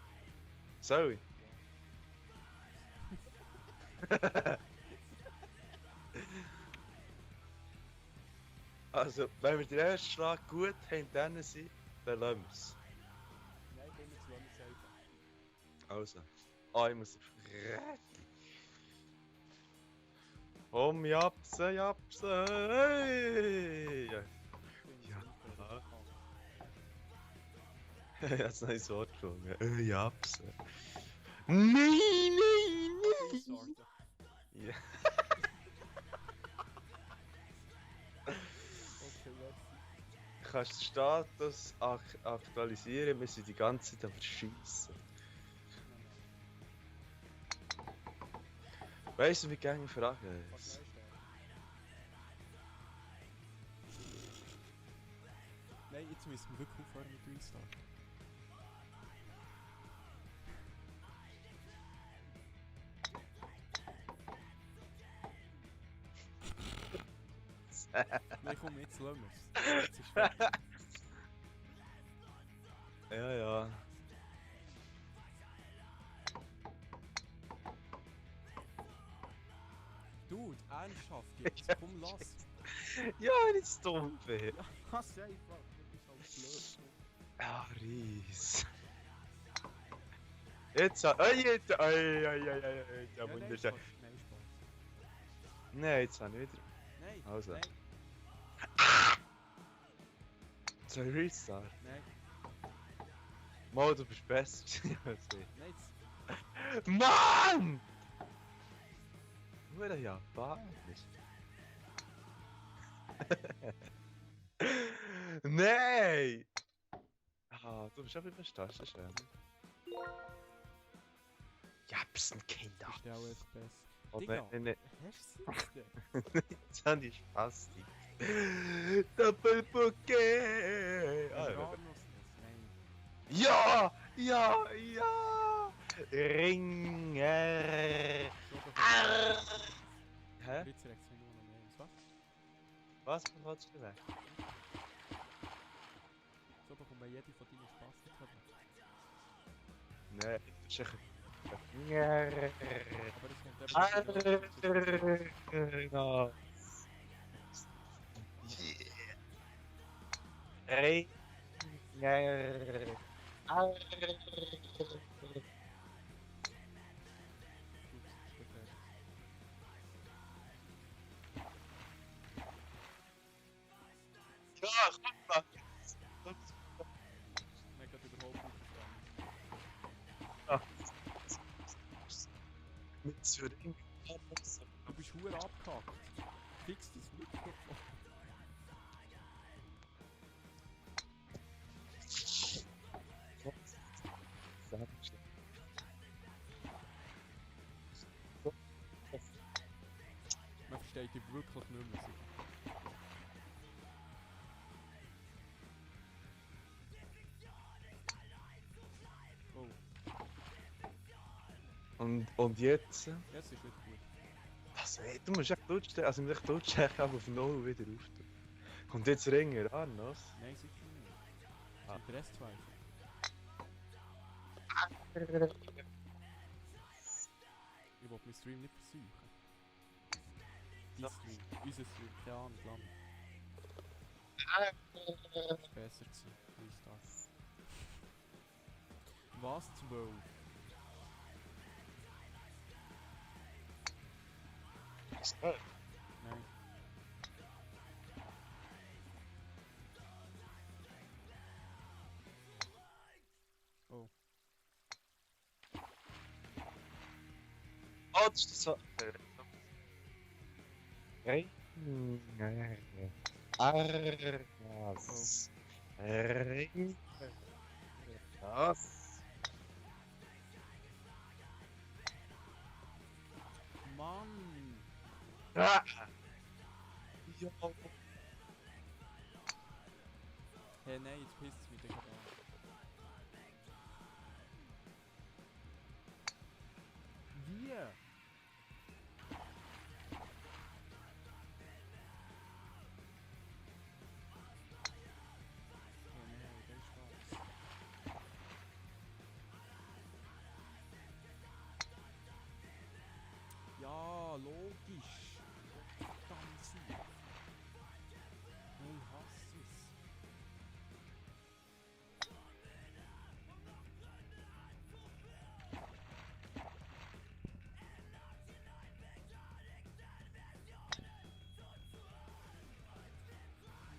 Sorry. Also, wenn wir den ersten Schlag gut haben, dann lassen wir es. Nein, komm jetzt, lass mich selber. Also. Ah, ich muss. Japsen, Japsen! Hey! Ja. Jetzt noch ein Wort gesungen. Japsen. Nein! Restarten. Ja. Okay, merci. Du kannst den Status aktualisieren, wir sind die ganze Zeit am Verschiessen. Weißt du, wie gängig Fragen Was ist? weißt du? Nein, jetzt müssen wir wirklich aufhören mit Restarten. Nein, komm, jetzt lassen wir es. Jetzt ist fertig. Ja, ja. Dude, ernsthaft jetzt. Komm, lass. Ja, nicht so dumm bin. Ja, was einfach. Du bist halt blöd. Ah, Ries. Jetzt, jetzt, ja, Ja, nein, wunderschön. Spaß. Nein, Spaß. Nein, jetzt habe ich wieder. Nein, Also. nein, Soll ich Restart? nein, Mal, du bist besser gewesen als ich. nein. Mann! Nur der Japanisch. Nein! Ah, du bist auch wieder stark, das ist schön. Japsenkinder! Ist der auch jetzt besser. Oh, Digga, nein. hast du es denn? Jetzt habe ich Spasti. Doppelbouquet! Ah, ja. Nein. Ja! Ja! Ja! Ringer! Arr! Hä? Jetzt regt es mich nur noch mehr aus. Was Was? wolltest du weg? So bekommt man jede von deinen Spastikern. Nein, das ist echt. Aber das kommt eben Ja. Ringer! Arr! Ja, komm mal! Ich habe überhaupt nicht verstanden. Mit Zürich. Du bist hure abgehackt. Fix das Mikrofon. Man versteht dich wirklich nicht mehr. Oh, Und jetzt? jetzt ist wieder gut. Was? Ey, du musst echt Deutsch, also mit Deutsch aber auf Null wieder auf. Kommt jetzt Ringer an, was? Nein, sicher nicht. Ah. Interesszweifel. Ich will meinen Stream nicht versuchen. Dein Stream, unser Stream, keine Ahnung, lang. Ist besser zu Restart. Was, 12? Nein. Oh. Oh, das ist so. Hey. Argas. Ring. Das. Mann! Ah. Ja. Hey, nein, jetzt pisst es mich gerade an. Wie? Oh nein, der ist schwarz. Ja, logisch. Verdammt sie. Ich hasse es.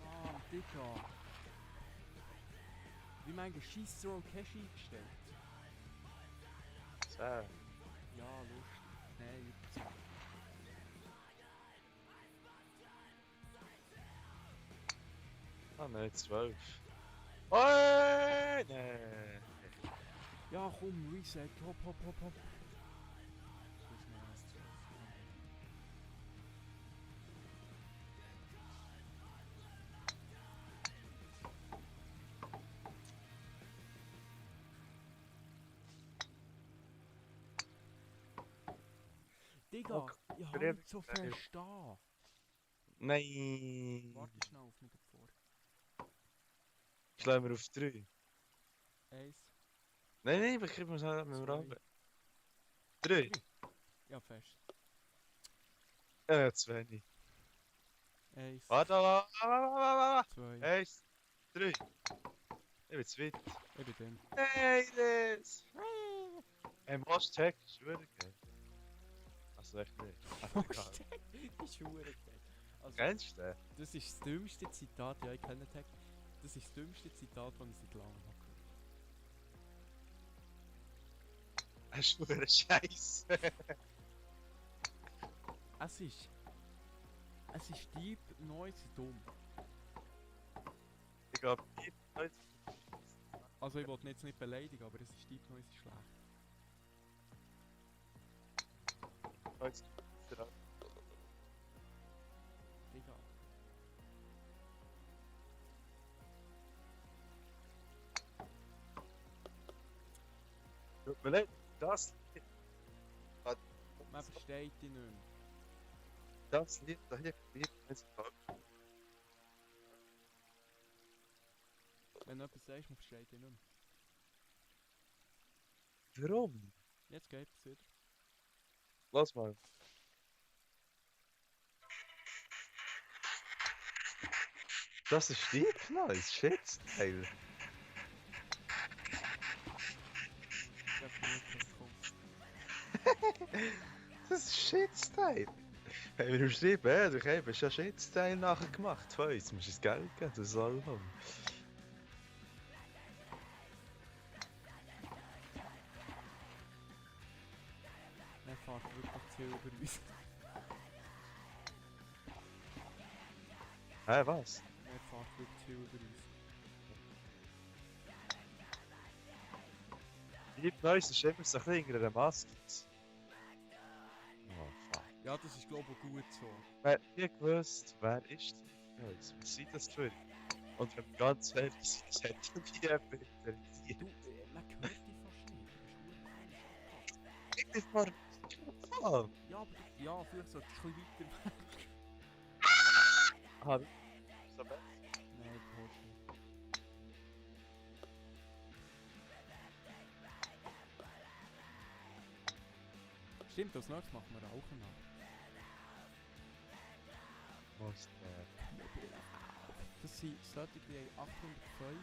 Mann, Digga. Wie mein Scheiss-Throw Cash eingestellt? So. Ja, lustig. Nein, überzeugt. Ah, nein, 12. Oh, nein. Ja, komm, Reset. Hopp, hopp, hopp, hopp. Das ist noch erst 12. Digga, Okay. ich hab nicht so fest da. Nein. Warte schnell auf mich vor. Schlagen wir auf 3. 1, Nein, ich muss halt mit dem Zwei. Rahmen. 3. ja fest. Ja, 2. 1, Warte. 2, 1, 3. Ich bin zu weit. ich bin drin. Hey, das! Most Tech ist wirklich geil. Also echt nicht. Das ist verdammt geil. Also, Kennst du den? das ist das dümmste Zitat, ja ich kenne Tag. Das ist das dümmste Zitat, das ich seit langem habe gehört. Das ist nur ein Scheiß. Es ist deep, noise, dumm. Ich glaube, ich Also ich wollte ihn jetzt nicht beleidigen, aber es ist deep, noise ist schlecht. weiß Digga. Tut mir leid, das Man versteht dich nicht mehr. das Lied da hier geblieben ist. Wenn du etwas sagst, man versteht dich nicht mehr. Warum? Jetzt geht es wieder. Lass mal. Das ist deep nice, shit, Teil. Ich hab genug bekommen. Das ist Shit-Style. Haben wir geschrieben, du hast ja Shit-Style nachher gemacht von uns. Du musst uns Geld geben, das Album. Er fährt wirklich zu viel über uns. Hä, was? Er fährt wirklich zu viel über uns. Deep Noise ist immer so ein bisschen in einer Maske. Oh, fuck. Ja, das ist glaube ich gut so. Wer nie gewusst, wer ist Deep Noise? Was sind das für? Und wenn wir ganz ehrlich sind, das hätte mich jemand interessiert. Du, man hört dich fast nicht. Du bist nur ein Ich bin vor... Oh, Ja, aber ja, vielleicht sollte ich ein bisschen weiter weg. ah, so besser. Nein, du hörst nicht. Stimmt, als nächstes machen wir Rauchen an. Was der? Das sind solche, die haben 805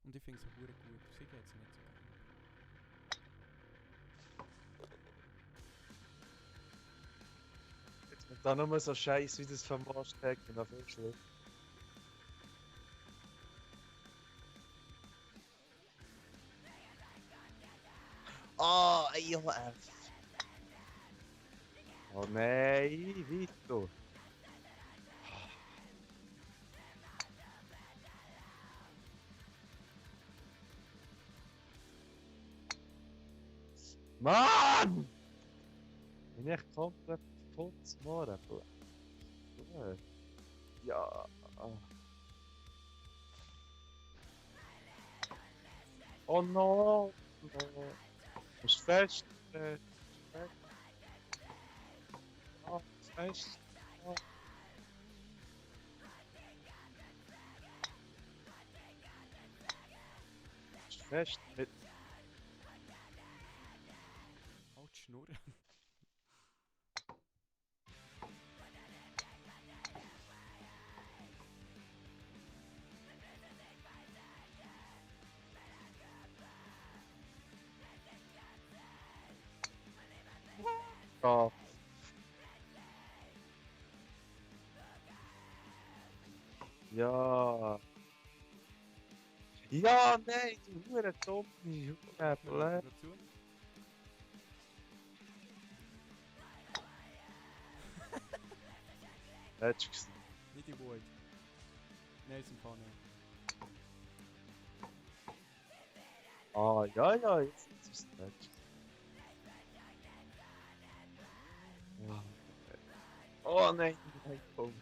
und ich finde sie hure gut. Für sie geht es nicht so gut. Jetzt mit da nur so Scheiß wie das vom Hashtag und auf viel schlimm. Ah, IOF! Oh nein, Vito! Mann! Bin ich komplett putz morgen. Ja. Oh no! No. Ist fest. Fest. Ah, ist fest. Ah. Ist fest. Mit. Halt die Schnurren. Ah. Ja. Ja, nein, du hure dumme Hurenblä. Dazu. Hättest du gesehen. Nicht in Wut. Nein, ist im Fall nicht. Ah, ja, ja, jetzt ist es nicht. Ja. Oh nein, nein, komm.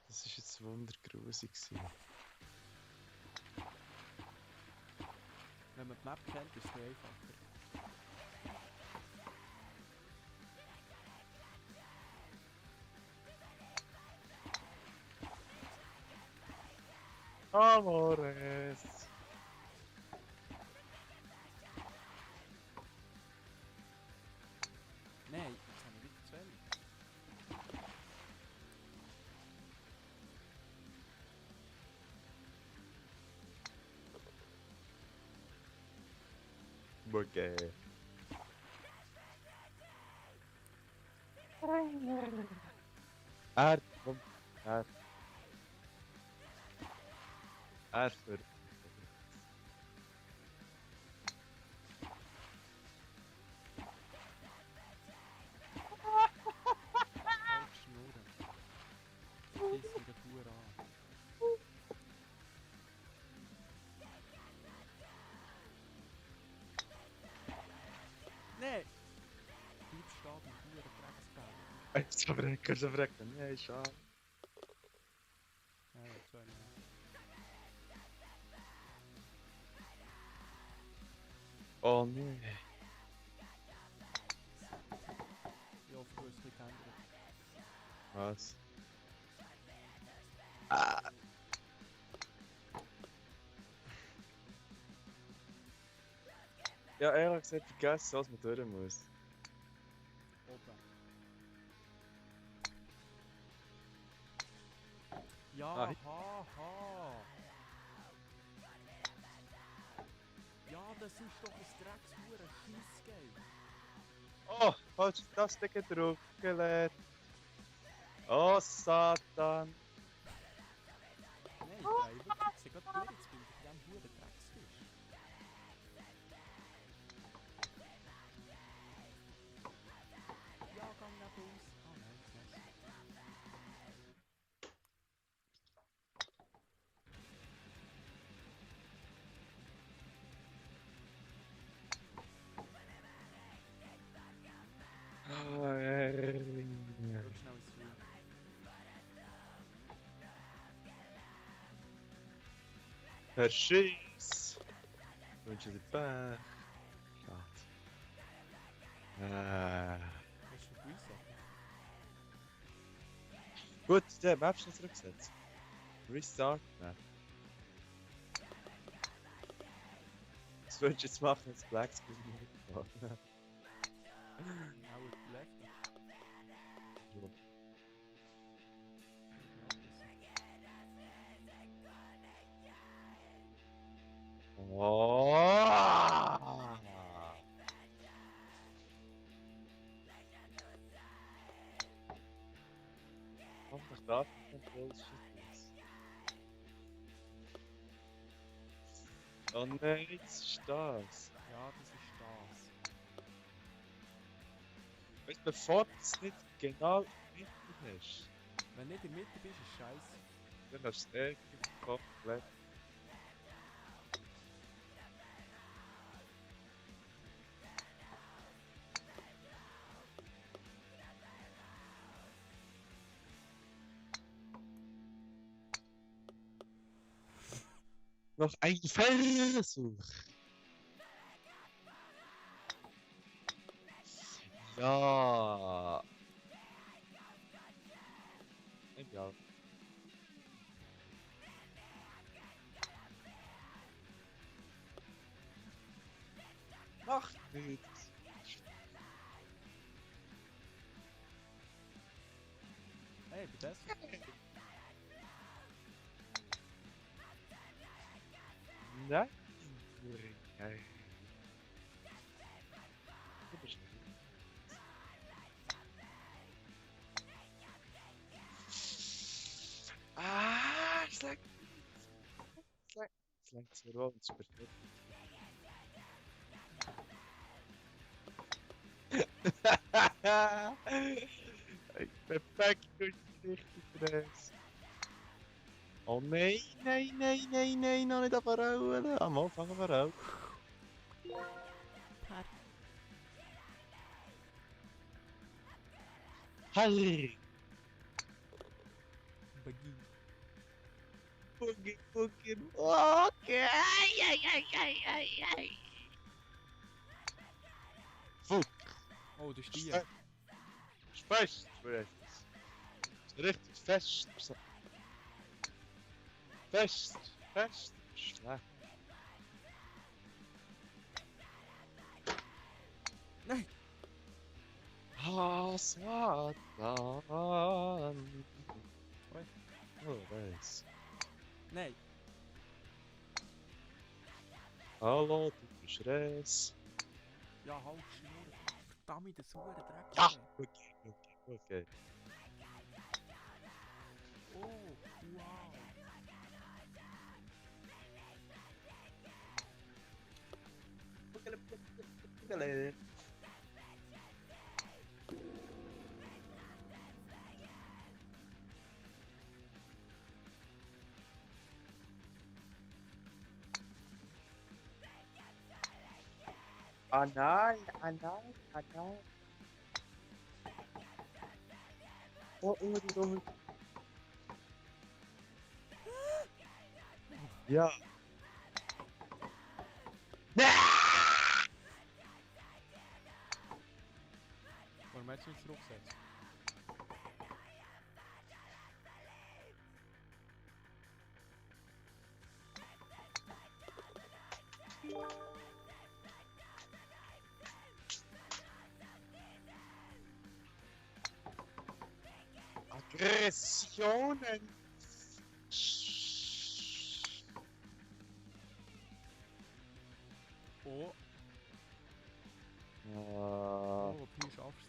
Das ist jetzt wundergrusig gewesen. Wenn man die Map kennt, ist es viel einfacher. Amores. Nein, jetzt haben wir wieder zu wenig. Okay. Komm. Für. Halt die Schnurren. Piss mir den Tour an. Nein! Bleib stehen, du Huren Drecksbell. Jetzt verrecken. Nein, schade. Ja, ja, zwei mehr. Oh nein. Ich hoffe, du hast es nicht geändert. Was? Ah. Ja, ehrlich gesagt, vergessen, was man durch muss. Oben. Ja, Ah, haha! Ja, das ist doch ein Dreckshuren Scheissgeld. Oh, falsche Taste gedrückt, gelegt. Oh, Satan. Nein, ich drehe wirklich, ich sehe gerade durch, jetzt bin ich auf diesem Huren Drecksfisch. Ja, gang neben uns. Ah nein, das ist Schau schnell ins Spiel. Herr Schiss. Ich wünsche dir Pech. Schade. Äh. Was ist für Reset? Gut, der Map schon zurückgesetzt. Restart Map. Was würdest du jetzt machen, wenn das Black Screen nicht Auch Left. Oh! Komm doch da, Control Shit. Oh nein, jetzt ist das. Ja, das ist das. Weißt du, bevor du es nicht genau richtig hast, Wenn du nicht in der Mitte bist, ist scheiße. dann hast du es irgendwie komplett. Noch ein Versuch. Ja. Ja. Mach nichts. Hey, bei das? Nein. Nein. Du bist Ah, schlag. Schlag. Schlag zu roll, das ist perfekt. Perfekt durch die richtige Presse. Oh nein, nein, nein, nein, nein, noch nicht abverhauen. Mal fangen wir an. Halli. Bagi. Boogie, boogie. Okay. Ay, ay, ay, ay, ay, ay. Fuck. Oh, das ist die. Fest. Fest. Richtig fest. Fest. Fest. Schlecht. Nein! Satan. Oh, weiß. Nein! Hallo, du bist Res. Ja, halt Schnur. Verdammt, das hure Dreck. Ja, okay. Oh, wow. Ah nein, ah nein, ah nein. Oh, oh. Ja. Warum hast du nicht zurückgesetzt? Aggressionen. Oh, Ah. oh, du schaffst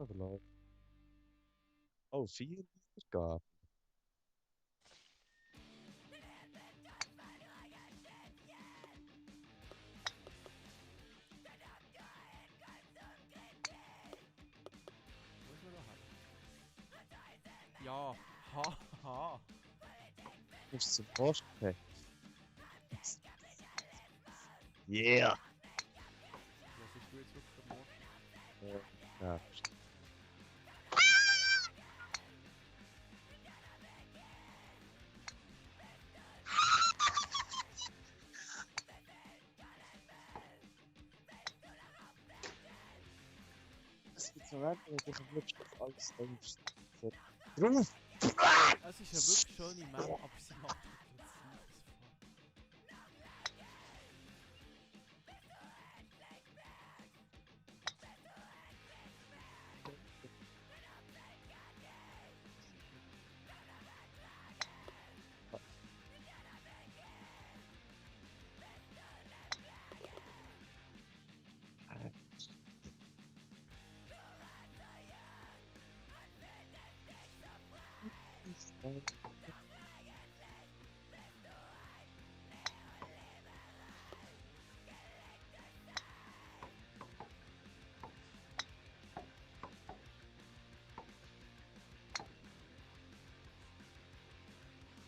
Verlauf. Oh, 4 Wiedergaben. Wo ist man noch? Ja, haha. Musst zum Postpack. Yeah! Was bist du jetzt wirklich am Morgen? Ja. Es gibt so Momente, wo du wirklich auf alles denkst. Drum! Es ist ja wirklich schöne Mem, aber sie macht aggressives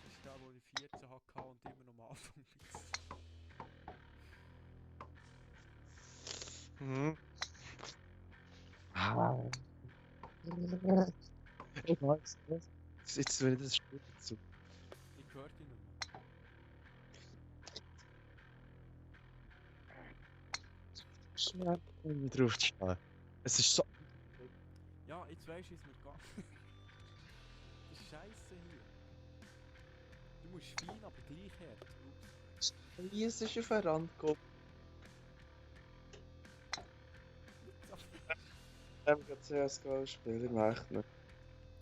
Das ist der, wo ich 14 hatte und immer noch am Anfang bin. Mhm. Ich weiß nicht. Jetzt, wenn ich das Spiel dazu Ich höre dich nicht mehr. schnell drauf zu stehen. Es ist so. Ja, jetzt weisst du, wie es mir geht. Das ist scheiße hier. Du musst fein, aber gleich hart. Hier ist es auf den Rand gekommen. Ich habe gerade CSGO spielen, ich möchte nicht.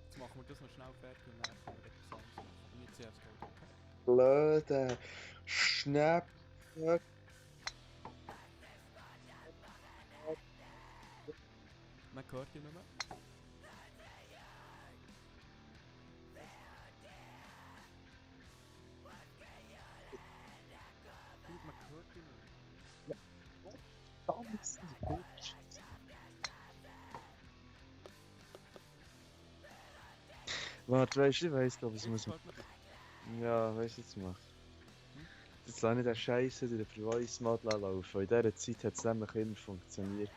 Jetzt machen wir das noch schnell fertig und dann können wir etwas anderes machen. Aber nicht zuerst Gold, okay? Blöde Schnapp. Man hört dich nicht mehr. Gut, man hört dich nicht mehr. Damals ist gut. Warte, weißt du, ich weiss, glaube ich, was Jetzt man. hört man dich. Ja, weißt du, was ich mache? Jetzt lasse ich den Scheiße durch den Voice-Mod laufen. In dieser Zeit hat es nämlich immer funktioniert.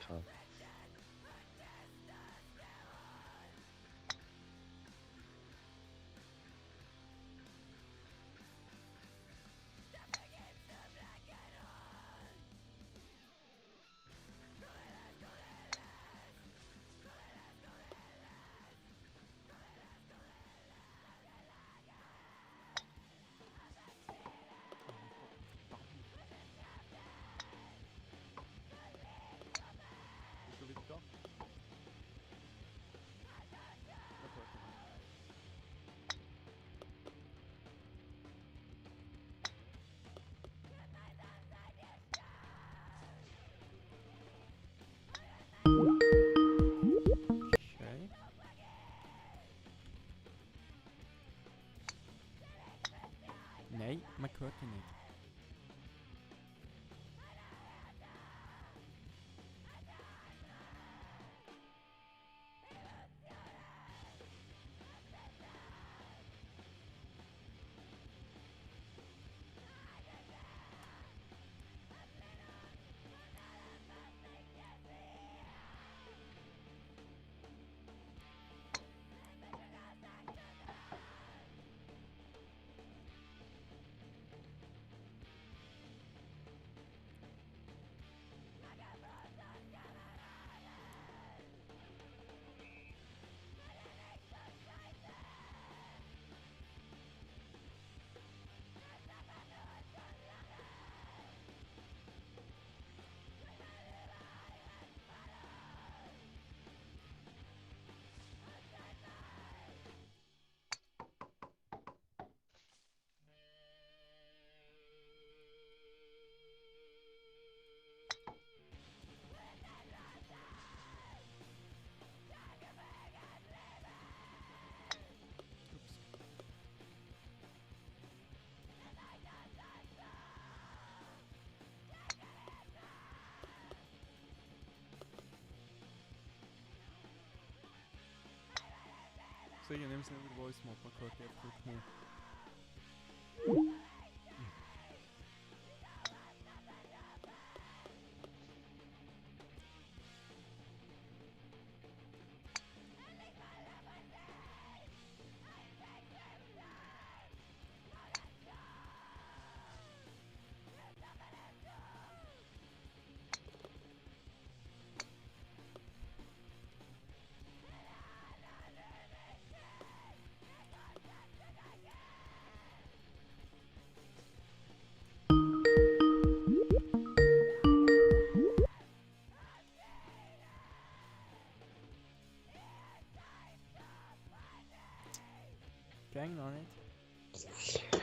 Bist du wieder da? Man hört dich nicht. Okay. Nein, man hört dich nicht. Ups. So, ich nehme es nicht über Voice Mod, man hört dich einfach wirklich nicht. Gang noch nicht.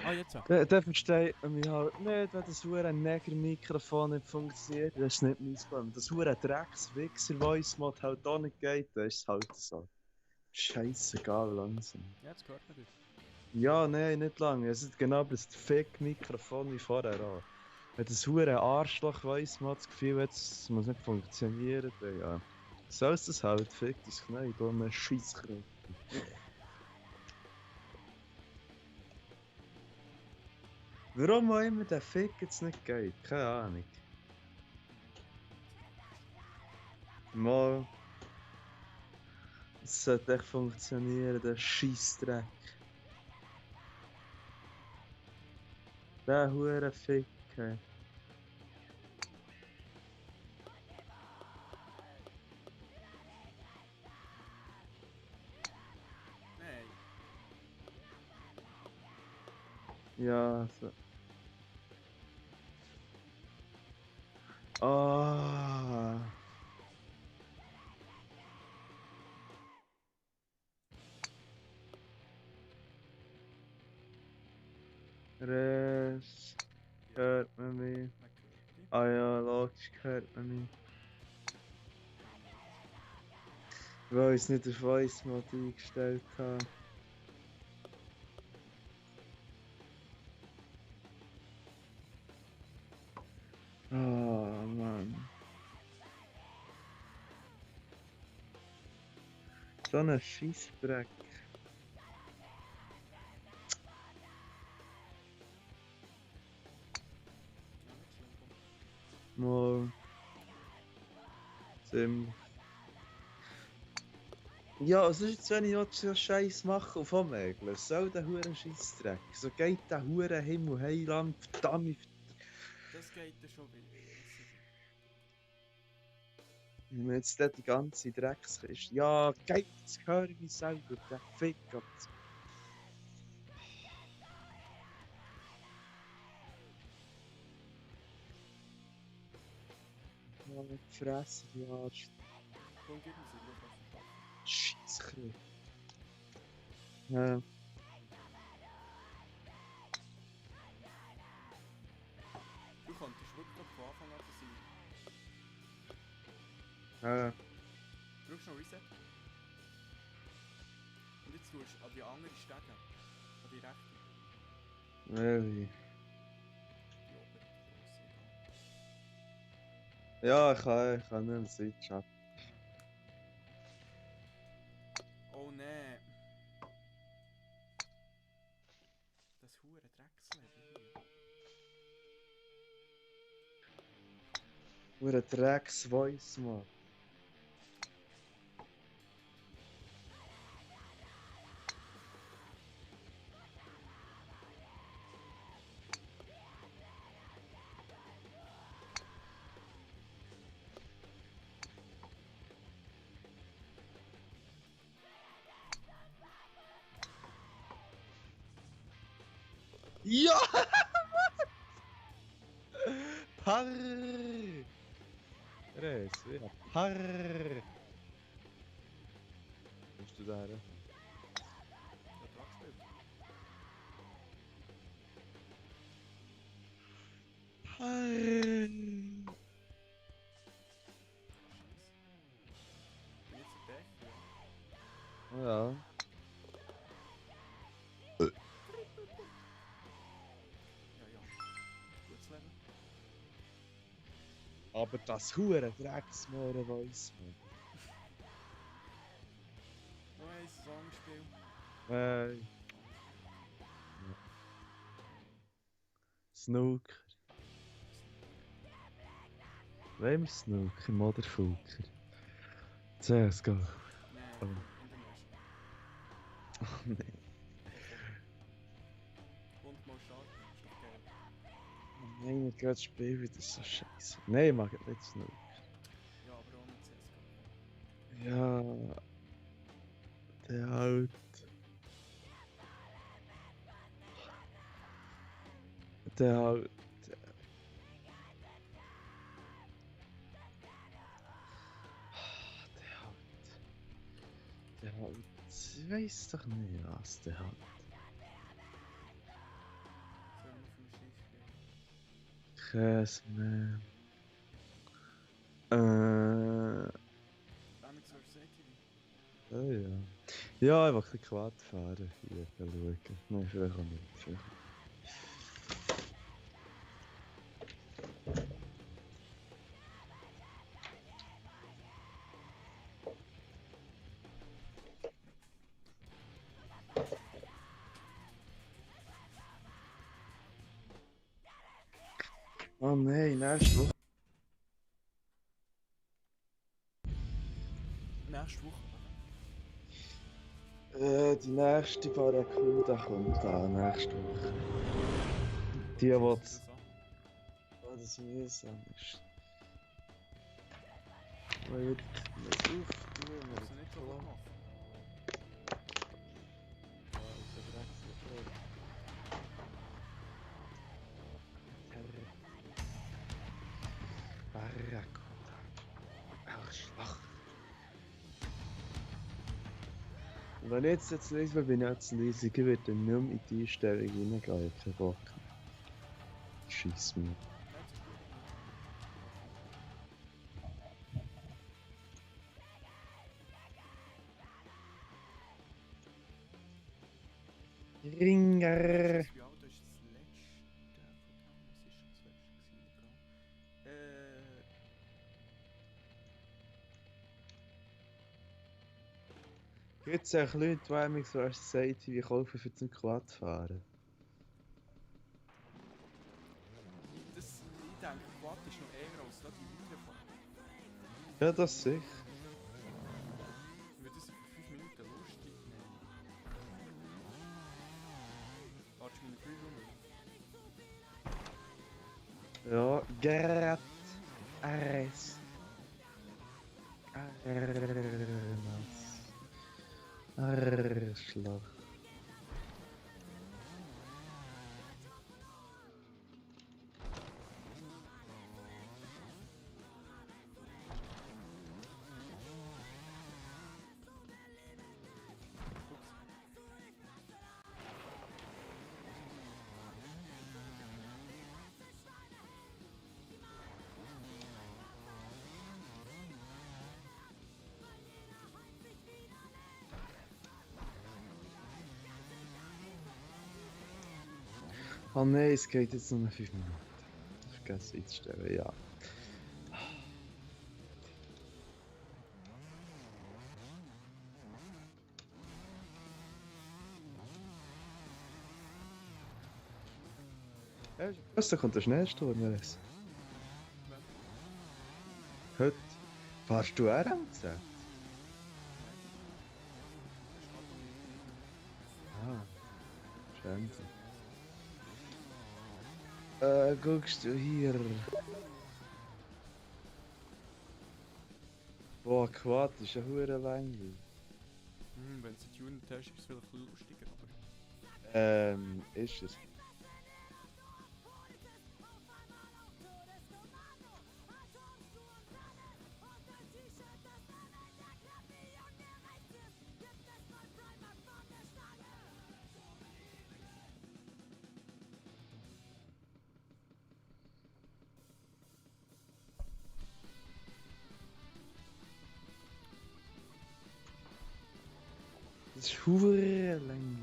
Ah, jetzt auch. Der versteht man mich halt nicht, wenn das hure Neger-Mikrofon nicht funktioniert. Das ist nicht mein Problem. Das hure Drecks-Wichser-Voice-Mod halt auch nicht geht, dann ist es halt so. Scheißegal langsam. Jetzt gehört man dich. Ja, nein, nicht lange. Es ist genau das Fick-Mikrofon wie vorher auch. Wenn das hure Arschloch-Voice-Mod das Gefühl hat, es muss nicht funktionieren, dann ja. Soll es das halt, fick dein Knie, dumme Scheisskröte. Warum auch immer der Fick jetzt nicht geht, keine Ahnung. Mal. Es sollte echt funktionieren, der Scheissdreck. Der hure Fick. Hey. Nein. Ja, so. Ah. Res. Hört man mich? Man hört dich. Ah ja, logisch hört man mich. Weil ich es nicht auf Voice Mod eingestellt habe. Ah, Mann. So ein Scheissdreck. Ja, nicht schlimm. Komm. Mal. Ziemlich. Ja, es ist jetzt, wenn ich noch so Scheiß mache auf Omegle, soll der Huren Scheissdreck. So geht der Huren Himmel Heiland, verdammt. Das geht ja schon wieder. Wenn man jetzt dort die ganze Dreckskiste. Ja, geht, das höre ich mich selber, der Fick. Ja, mit Fresse, die Arsch. Komm, gib mir sie, schau, was du schaffst. Scheisskrieg. Ja. Du könntest wirklich von Anfang an sein. Ja. Drückst noch Reset. Und jetzt tust du an die andere Stege. An die rechte. Really. Die obere, die grosse, egal. Ja, ich kann nicht mehr Zeit schaffen. Oh nee. Das hure Drecksleben hier. Hure Drecks-Voice, Mann. Ja! Parr! Res, ja. Parr! Bist du da? Der Draht gespielt. Parr! Bin jetzt der Deck, ja. Oh ja. Ja, ja. Gutes Leben. Aber das hure Drecksmoore Voice, Mann. Noch ein Saisonspiel. Hey. Snooker. Wem Snooker? Motherfucker. CSGO. Nein, Oh. International. Oh nein. Und mal starten. Ist doch geil. Nein, ich gerade das Spiel wieder so scheiße. Nein, ich mag nicht Snooker. Ja, aber ohne CSGO. Ja. Der halt. Der halt. Der halt. Ich weiß doch nicht, was der halt. Käse, Alex vs. ATV. oh ja. Ja, einfach ein bisschen Quad fahren. Hier, schauen. Nein, vielleicht auch nicht. Vielleicht. Oh nein, nächste Woche. Nächste Woche. Die nächste Barracuda kommt da nächste Woche. Die, was das mühsam ist. Weil nicht auftun, Also nicht so gut machen. Barracuda. Auch schwach. Und wenn ich jetzt lese, weil bin ich jetzt leise, ich werde dann nicht mehr in die Einstellung reingehen, ich habe keinen Bock. Scheiss mir. Ringer. Wie alt ist das letzte von dem? Was ist das letzte gewesen? Gibt es auch Leute, die einem so als sagt, wie kaufen für zum Quad fahren? Ich denke, Quad ist noch eher als da die Mikrofon. Ja, das sicher. Ich würde das für 5 Minuten lustig nehmen. Warte, meine Früh Ja, Gerrit Ares. Arschloch. Oh nein, es geht jetzt nur noch 5 Minuten. Ich vergesse einzustellen, ja. Was, da kommt der Schneesturm, Meres. Heute fahrst du RMZ? Ah, schön. Guckst du hier? Boah, Quad ist ja hure langweilig. Wenn es getunet hast, ist es vielleicht ein bisschen lustiger, aber... Ist es. Das ist hure langweilig.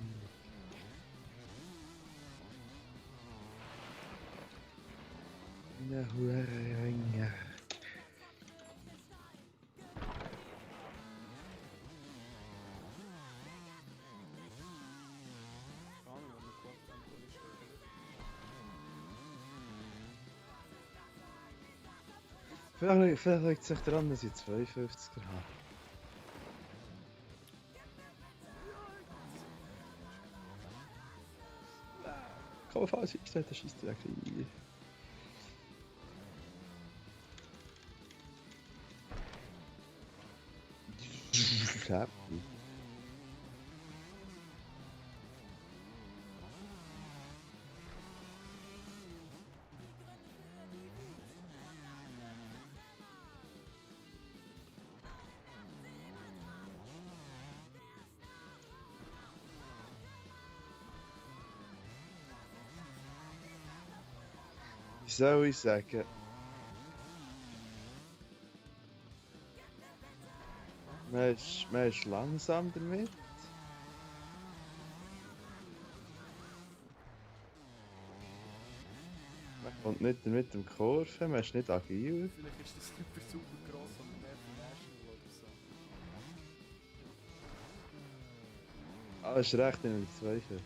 Ja, hure langweilig. Keine Ahnung, wenn man Quad Tempo ist. Vielleicht liegt es sich daran, dass ich 52er habe. Komm auf, alles eingestellt, das schießt direkt rein. Happy. soll ich sagen? Man ist langsam damit. Man kommt nicht mit dem Kurven, man ist nicht agil. Vielleicht ist das nicht für super gross, sondern mehr für National oder so. Ah, ist recht in den 52.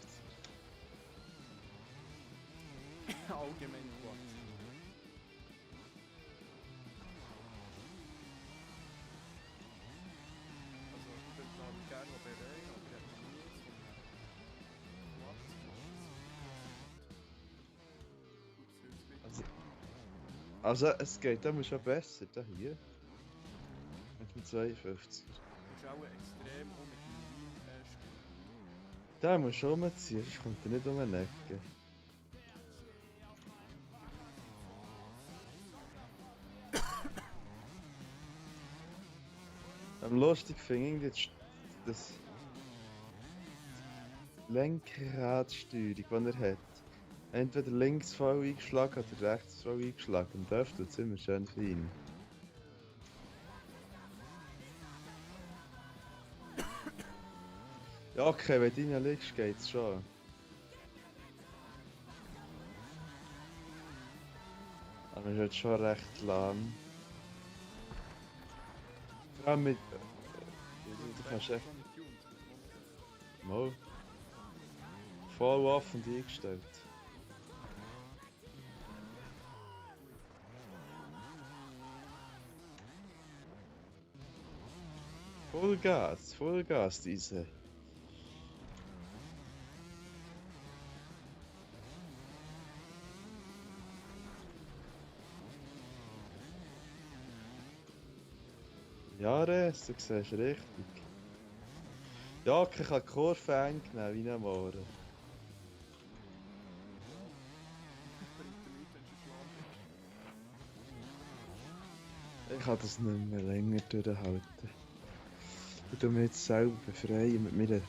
Allgemein Platz. Also, ich würde glaube ich gerne noch bereuen, aber ich habe noch nie jetzt von einem Platz Gut, das Also es geht immer schon besser, da hier. Mit dem 52. ist auch extrem auch mit dem Rhein spielen. Da muss schon rumziehen, sonst kommt er nicht um eine Ecke. Am lustig finde ich jetzt das Lenkradsteuerung, die er hat. Entweder links voll eingeschlagen oder rechts voll eingeschlagen. Und das tut es immer schön fein. Ja, okay, wenn du rein liegst, geht's schon. Aber es ist jetzt schon recht lang. Vor allem mit. Du kannst echt. Schon getuned, das Mal. Voll offen eingestellt. Voll Gas, diese. Ja, Res, du siehst richtig. Ja, ich kann die Kurve eng nehmen, wie ein Mohren. bringt dir nichts, wenn du schlafen. Ich kann das nicht mehr länger durchhalten. Ich tue mich jetzt selber befreien mit meiner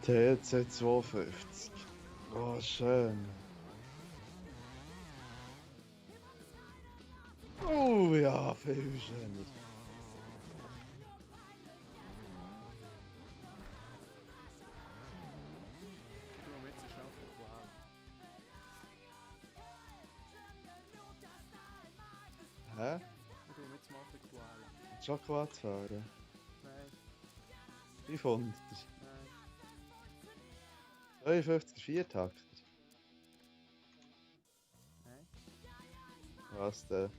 TC 52. Oh, schön. Oh ja, viel schöner. Du musst jetzt schnell verquälen. Hä? Du musst jetzt mal verquälen. Schokolade fahren? Nein, 500. nein. 52 Viertakter. Nein. Was denn?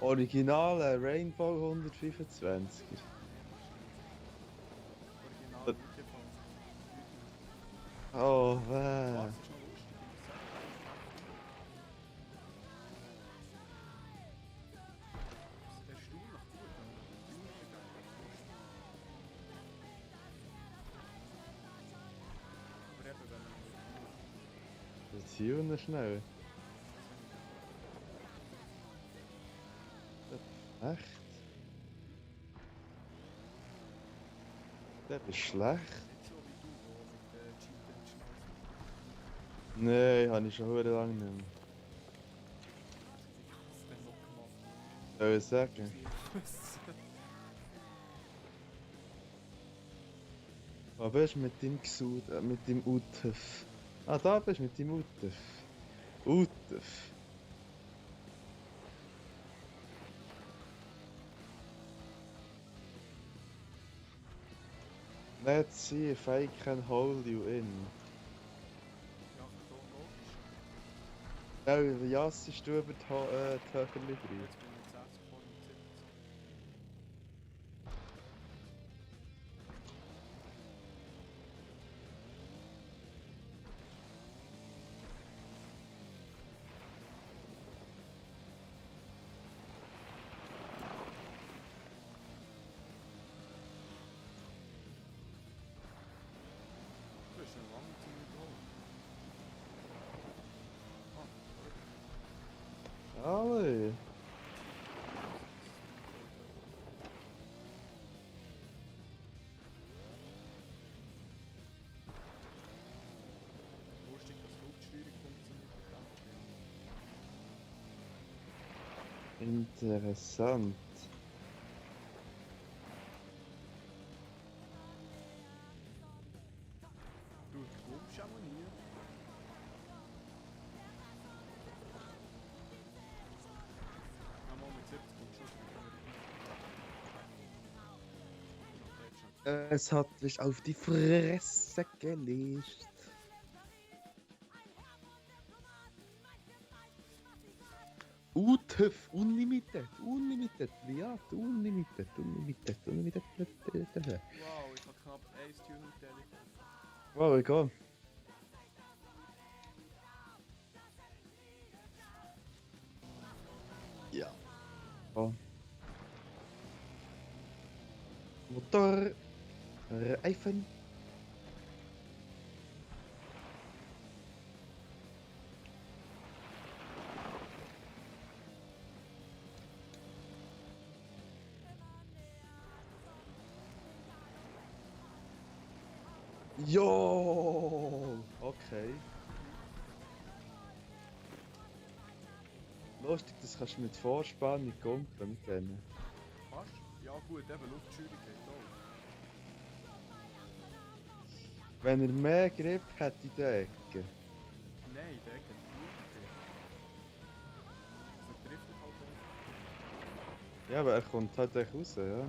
Originale Rainbow 125er. Original Äh. Mikrofon. Oh, Was weh. ist noch lustig? Es ist erstaunlich gut, wenn man die Tuning aber eben, wenn man Das Tunen schnell. Echt? Der ist schlecht. nicht so wie du, wo mit Cheat Schnauze Nein, habe ich schon sehr lange nicht mehr. das dann noch gemacht. Soll ich sagen? Wo bist du mit dem Gesud, mit dem UTF? Ah, da bist du mit dem UTF. UTF. Let's see if I can hold you in. Ja, so logisch. Ja, wie jassest du über die Högerli drüber? Jetzt bin ich 60 vor und 70. Du bist schon lange zu mir geholt. Alle. Interessant. Du, kommst auch mal nie. Einmal mit 70 kommst du schon. Es hat dich auf die Fresse gelegt. UTF, Unlimited, Liat, Unlimited. Wow, ich habe knapp 1 Tune mit denen. Wow, egal. Ja. Oh. Motor. Reifen. Jo, okay. Lustig, das kannst du mit Vorspannung gonkeln mit denen. Fast? Ja gut, eben Luftschürung geht auch. Wenn er mehr Grip hätte in der Ecke. Nein, der geht gut. Also trifft er halt auch. Ja, aber er kommt halt echt raus, ja.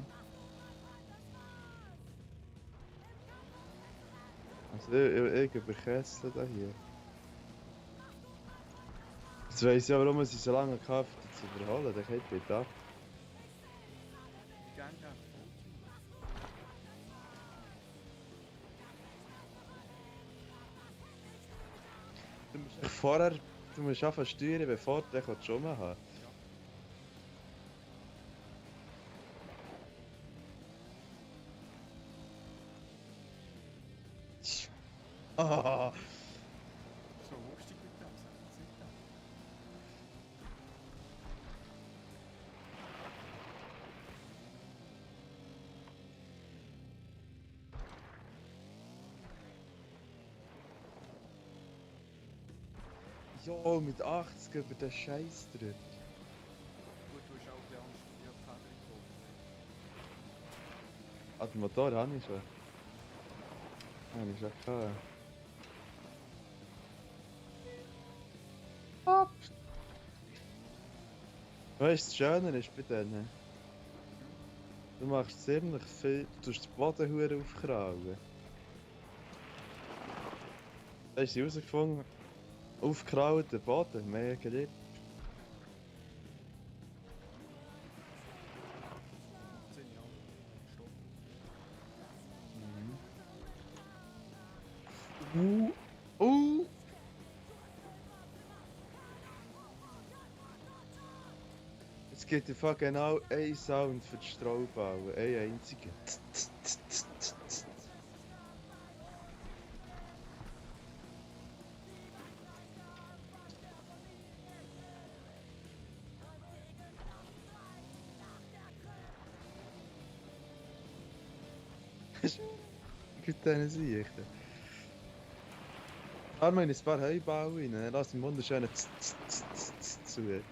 Also ich überkessle da hier. Jetzt weiss ich ja, warum sie so lange gehabt haben, zu überholen. Der geht bitte ab. Die Gang hat voll. Du musst echt vorher, du musst anfangen steuern, bevor du den schon mal haben. Ah, So lustig mit dem, sagt man sich dann. jo, mit 80 über den Scheiß drüber. Gut, du hast auch ein bisschen Angst vor dir Patrick gekommen. Ah, den Motor habe ich schon. Habe ich schon gehabt. Ab! Weißt du, das Schöne ist bei denen? Du machst ziemlich viel, du tust den Boden hure aufkrauen. Da hast du herausgefunden, aufkrauen den Boden, mehr Grip. 10 Jahre. Stopp. Uh! Es gibt einfach genau einen Sound für die Strohbauen, einen einzigen. Gibt einen Sicher. Da haben wir ein paar Heubau rein, dann lass den wunderschönen zu.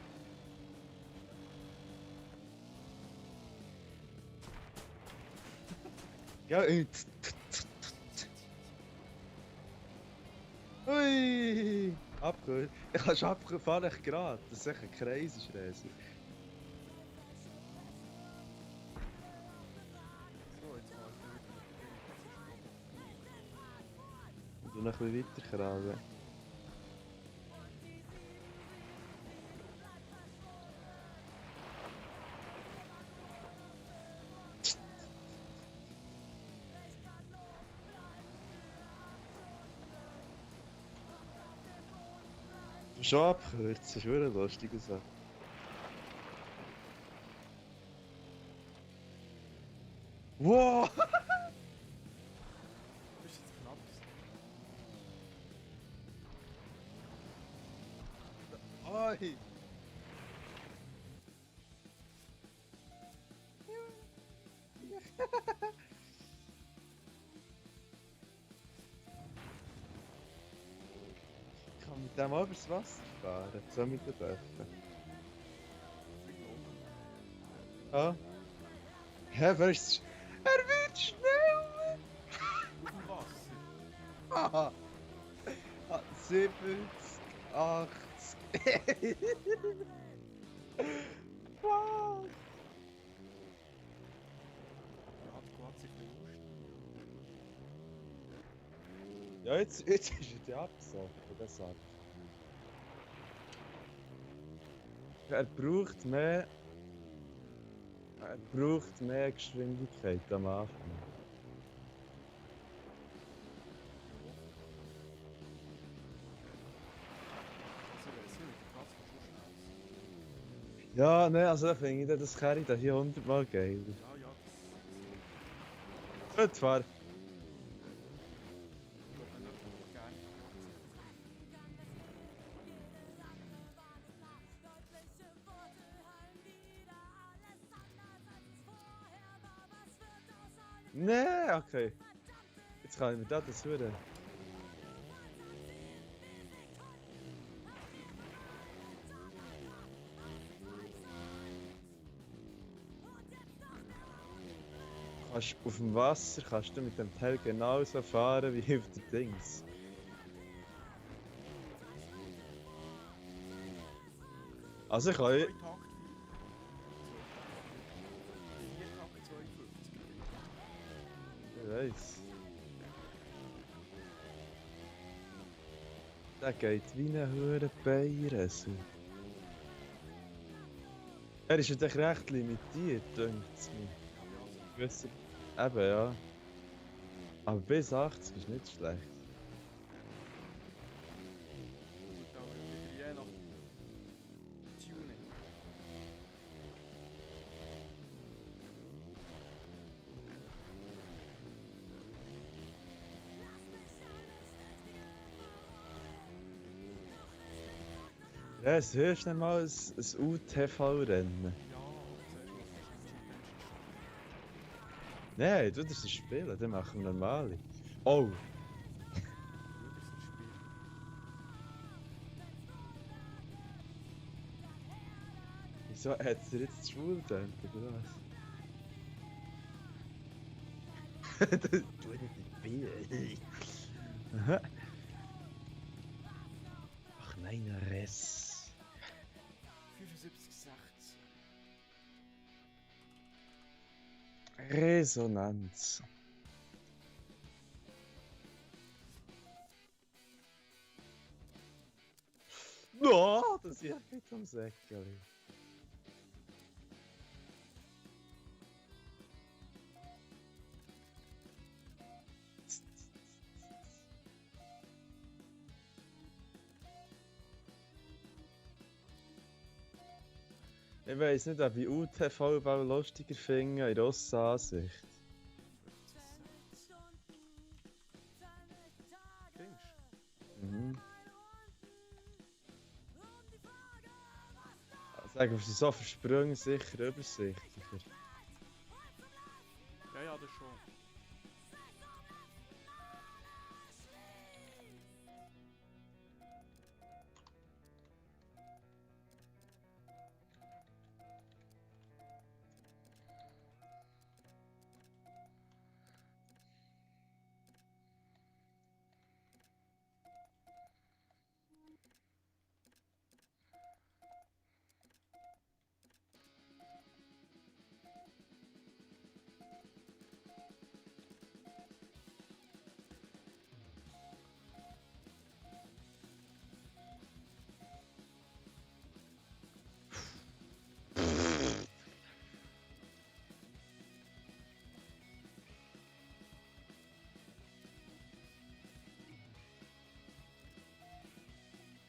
Ja, Ui! Abgeholt. Ich kann schon abgefahren gerade. Das ist echt ein crazy Schräser. So, jetzt mal wieder mit dem. Und noch ein bisschen weiter kragen. Schon abgekürzt, das ist wirklich lustig. So. Wow! Das ist jetzt knapp. Oi! Ich kann mit dem auch übers Wasser fahren, so mit der Böffe. Ich glaube. Ja. Hä, wer ist... Er wird schneller! Auf dem Wasser. Haha. 70, 80. Fuck! Ja, die Quad sich bewusst. Ja, jetzt ist er ja abgesoffen, das sagt. Er braucht mehr... Er braucht mehr Geschwindigkeit am Anfang. Also, ich weiss nicht, der Platz kann schon schnell. Ja, ne, also da finde ich das Carry da hier 100-mal geil. Ja, ja, Gut, fahr. ich glaube, wenn jemand gerne Ne, okay. Jetzt kann ich mir das hören. Kannst auf dem Wasser kannst du mit dem Teil genauso fahren wie auf den Dings. Also ich kann... Zwei Takt 4 Takt 52. Ich weiss. Der geht wie ein hure Beieressel. Er ist ja doch recht limitiert, denkt es mir. Gewisser... Eben, ja. Aber bis 80 ist nicht schlecht. Da wieder je nach Tuning. Ja, es hörst nicht mal ein UTV-Rennen. Ja, zuerst muss ich Nein, du darfst es spielen, dann machen wir normale. Oh! das Spiel. Wieso hat er jetzt schwul gedacht, oder was? Du nicht Bier. Aha. Ach nein, Rest. 75, 16. Resonanz. No, das ist nicht am Säckeli. Ich weiss nicht, ob ich UTV-Bau lustiger finde in Rossa-Ansicht. Findest du? Mhm. Sagen wir so Versprünge sicher übersichtlicher. Ja, ja, das schon.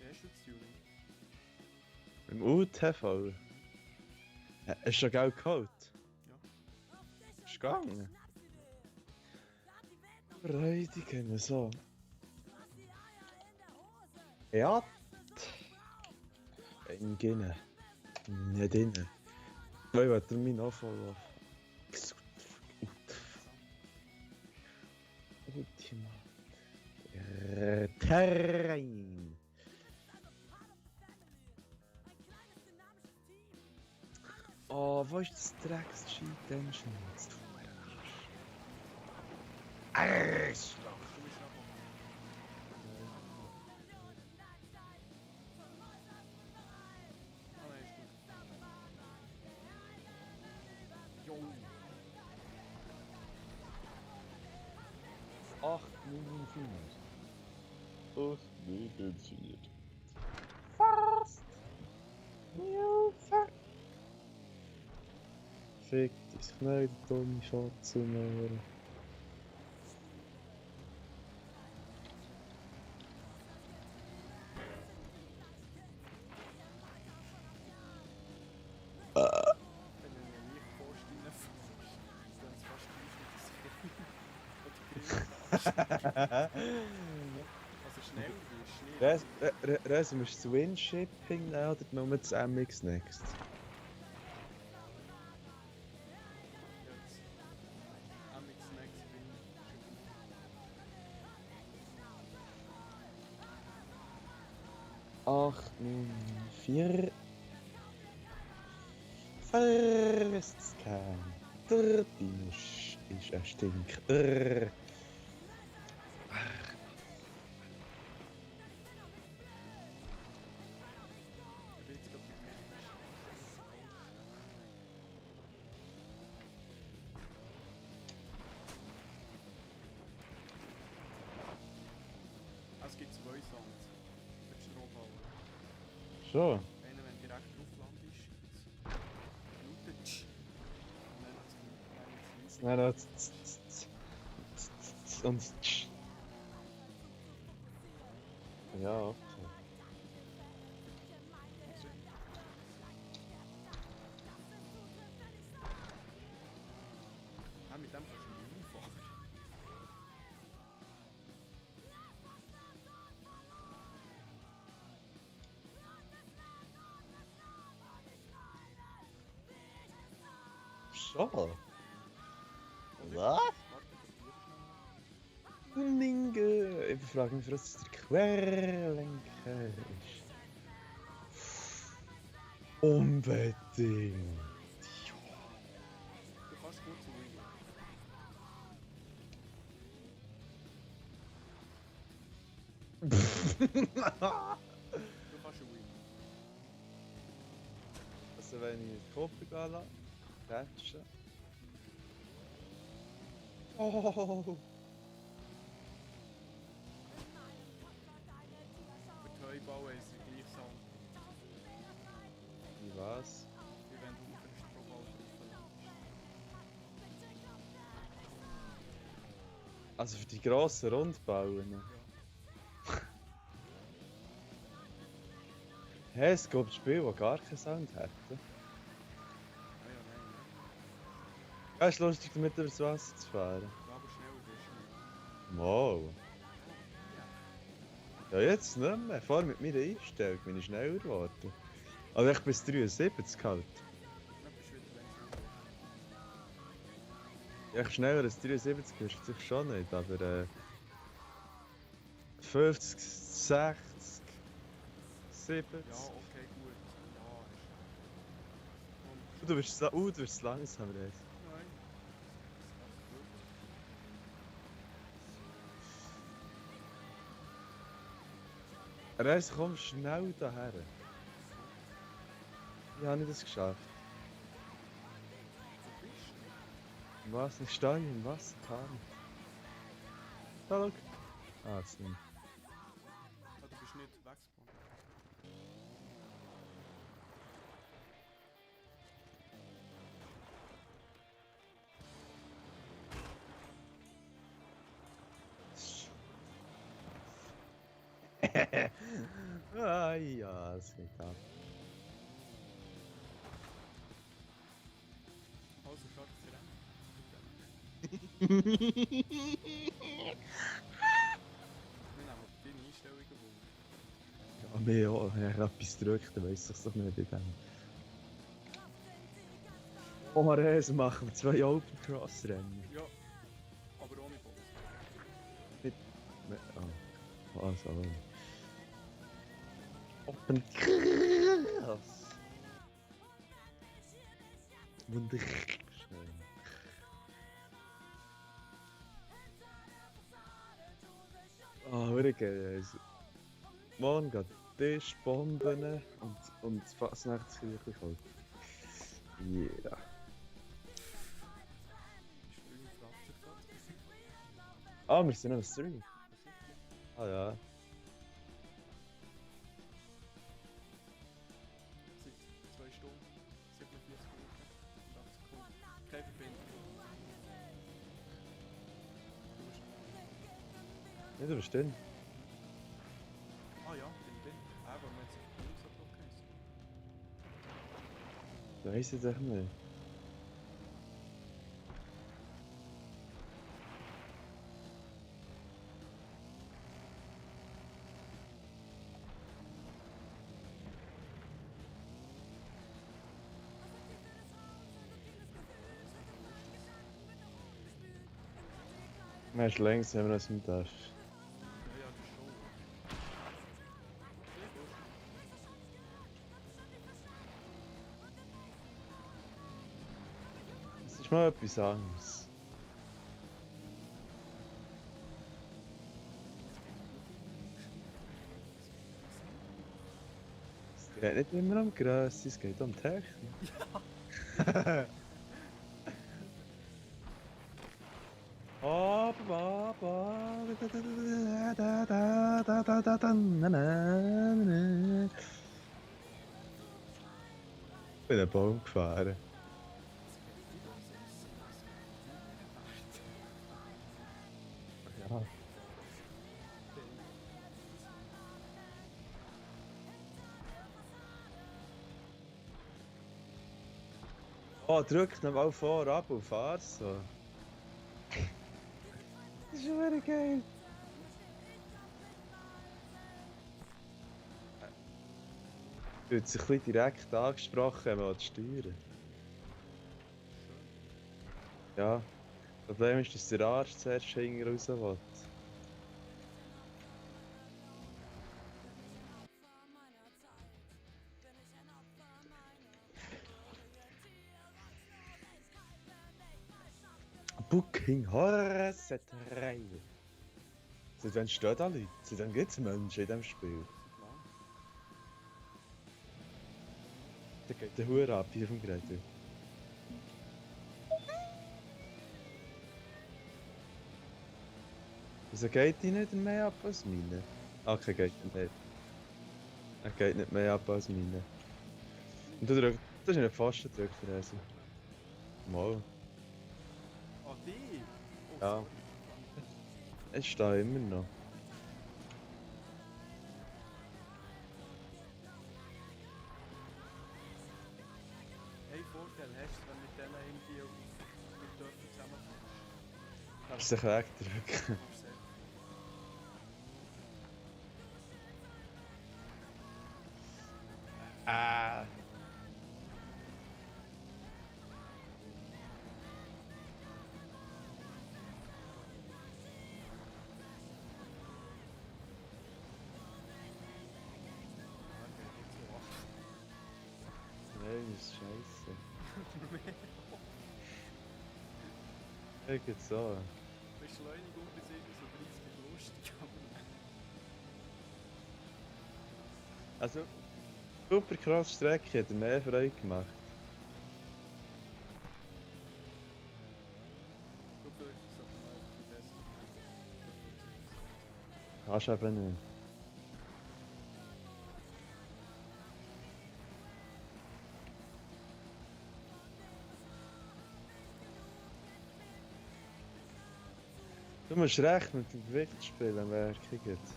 Wie hast du das Tuning? Im UTV? Ja, hast du schon Geld geholt? Ja. Ist gegangen? Freudig haben wir so. Ja. Engine. Nicht innen. Ich wollte mich noch voll Ultima. Terrain. Oh, wo ist das Drecksscheid, dann schnitzt du Arschloch! Du bist noch oben. Ah nein, ist gut. Jo. 8 Minuten 4. 8 Minuten 4. Fast! Hilfe! Fick dein Knäuel, dumme Schatzenöhren. Wenn du eine Lichtpost reinfährst, dann ist es fast gleich wie das Also schnell wirst du nicht. Resi, musst du das Windshipping nehmen oder nur das MX Next? Jetzt. Amix Next Win. 8, 9, 4. First Scan. Der Dinisch ist ein Stink. Ich bin jetzt gerade mit mir. Es gibt zwei Sounds. Für die Strohbauen. Schon? Einer, wenn du direkt drauf landest, lautet Tsch. Und dann hat es Nein, nein, und ja, okay. Mit dem kannst du nicht fahren. Schon? Oder? Was? Warte, probier es nochmal. Ninge! Ich frage mich, was der Querlenker ist. Unbedingt! Du kannst gut zu Win. Du kannst einen Win. Also wenn ich den Kopf gehen lasse, catchen. Oh! Für die Heubauen ist es gleich Sound, Wie was? wie wenn du auf einen Strohbau drauf landest. Also für die grossen Rundbauen. Ja. Hey, es gibt Spiele, die gar keinen Sound hätten. Ah ja, nein, nein. Ja, ist lustig, damit übers Wasser zu fahren. Ja, aber schneller wirst du nicht. Wow. Ja, jetzt nicht mehr. Vor mit meiner Einstellung bin ich schneller geworden. Also ich bis 73 halt. Dann bist du wieder langsam. Ja, ich schneller als 73 ist sicher schon nicht, aber 50, 60, 70. Ja, okay, gut. Ja, ist. Und Du wirst langsam reden. nein. Reis, komm schnell daher. Wie habe ich das geschafft? Wo bist du? Im Wasser, ich stehe im Wasser, kann. Da, schau. Ah, jetzt nicht. Ah, du bist nicht weggespawnt. Ah ja, es geht ab. Also, starkes Rennen. Wir nehmen deine Einstellungen wunder. Ja, mir auch. Wenn ich etwas drücke, dann weiss ich es doch nicht bei dem. Oh, Reis, machen wir 2 Open Cross Rennen. Ja, aber ohne Boss. Oh, also. Open Cross. wunderschön. Ah, wirklich geil. Also, morgen geht Tisch, Bomben und das Fasnachtskirche kommt. Yeah. Ist früher Fratzer gerade. Ah, wir sind am Stream. Ah ja. Seit 2 Stunden, 47 Minuten, 80 Sekunden. Keine Verbindung. Du bist... Nicht überstehen. Ah ja, bin drin. Aber wir haben sich nicht so geheißen. Weiss ich doch nicht. Mensch, längst haben wir das im Tasch. Ja, ja, das schon. Sehr gut. Das ist mal etwas anderes. Es geht nicht immer um Grösse, es geht um Technik. Ja. Ich bin einen Baum gefahren. Ja. Oh, drück noch mal vor, ab und fahr so. Das ist schon geil. Fühlt sich ein bisschen direkt angesprochen, wenn man steuern. Ja. Das Problem ist, dass der Arsch zuerst hinten raus will. Booking Horse 3. Seit wann stehen da Leute? Seit wann gibt es Menschen in diesem Spiel? Da geht der Hure ab hier vom Gerät. Wieso geht die nicht mehr ab als meine? Okay, geht nicht. Er geht nicht mehr ab als meine. Und du drückst, das ist nicht fast gedrückt, also. Mal. Ah, die? Oh, Ja. sorry. Es steht immer noch. Hey, Vorteil hast du, wenn mit denen irgendwie mit Dörfern zusammenkommst. Kannst du dich wegdrücken? Kannst du sehr. Ah. Ah, geht nicht so ab. Nein, das ist scheiße. Ja, geht's so. Beschleunigung bis irgendwie so 30 ist lustig, aber... Also, super krasse Strecke, hat mehr Freude gemacht. Du fürchtest es aber mal ein bisschen besser. Kannst eben nicht. Du musst recht mit dem Gewicht spielen, merke ich jetzt.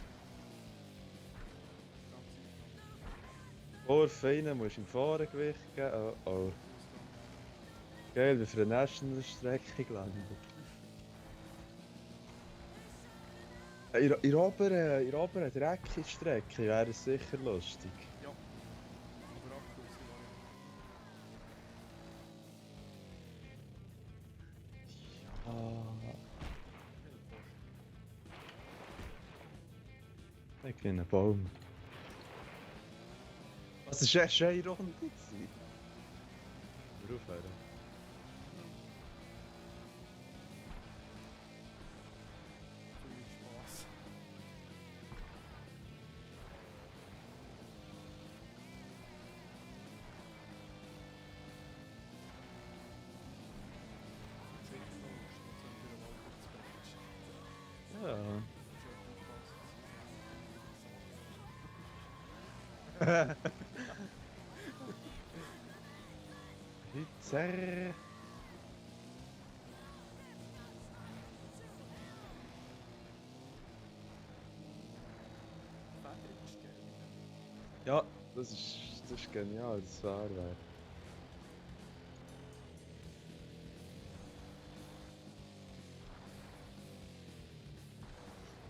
Vor Feinen musst du im Vordergewicht geben. Oh oh. Geil, wie für eine National-Strecke gelandet. In der oberen dreckigen Strecke wäre es sicher lustig. Ja. Aber Abkürzung war Ja. ja. Ich bin ein Baum. Was ist echt eine Runde gewesen? Wir aufhören. Hitzer. Ja, das ist genial, das Fahrwerk.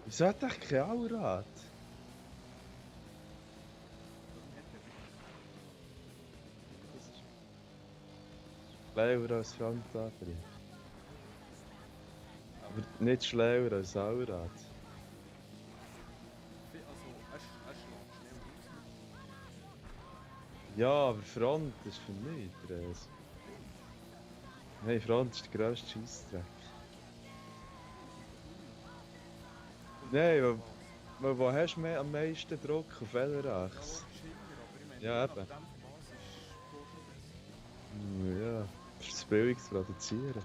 Wieso hat er kein Allrad? Schlauer als Frontlader. Aber nicht schlauer als Allrad. Also, er schlägt schnell aus. Ja, aber Front ist für mich Dres. Nein, Front ist der grösste Scheissdreck. Nein, wo hast du am meisten Druck? Auf welcher Ja, Achse? logisch hinter, aber ich meine, Ja, nach eben. dem Maß ist Porsche besser. Ja, für das billig zu produzieren.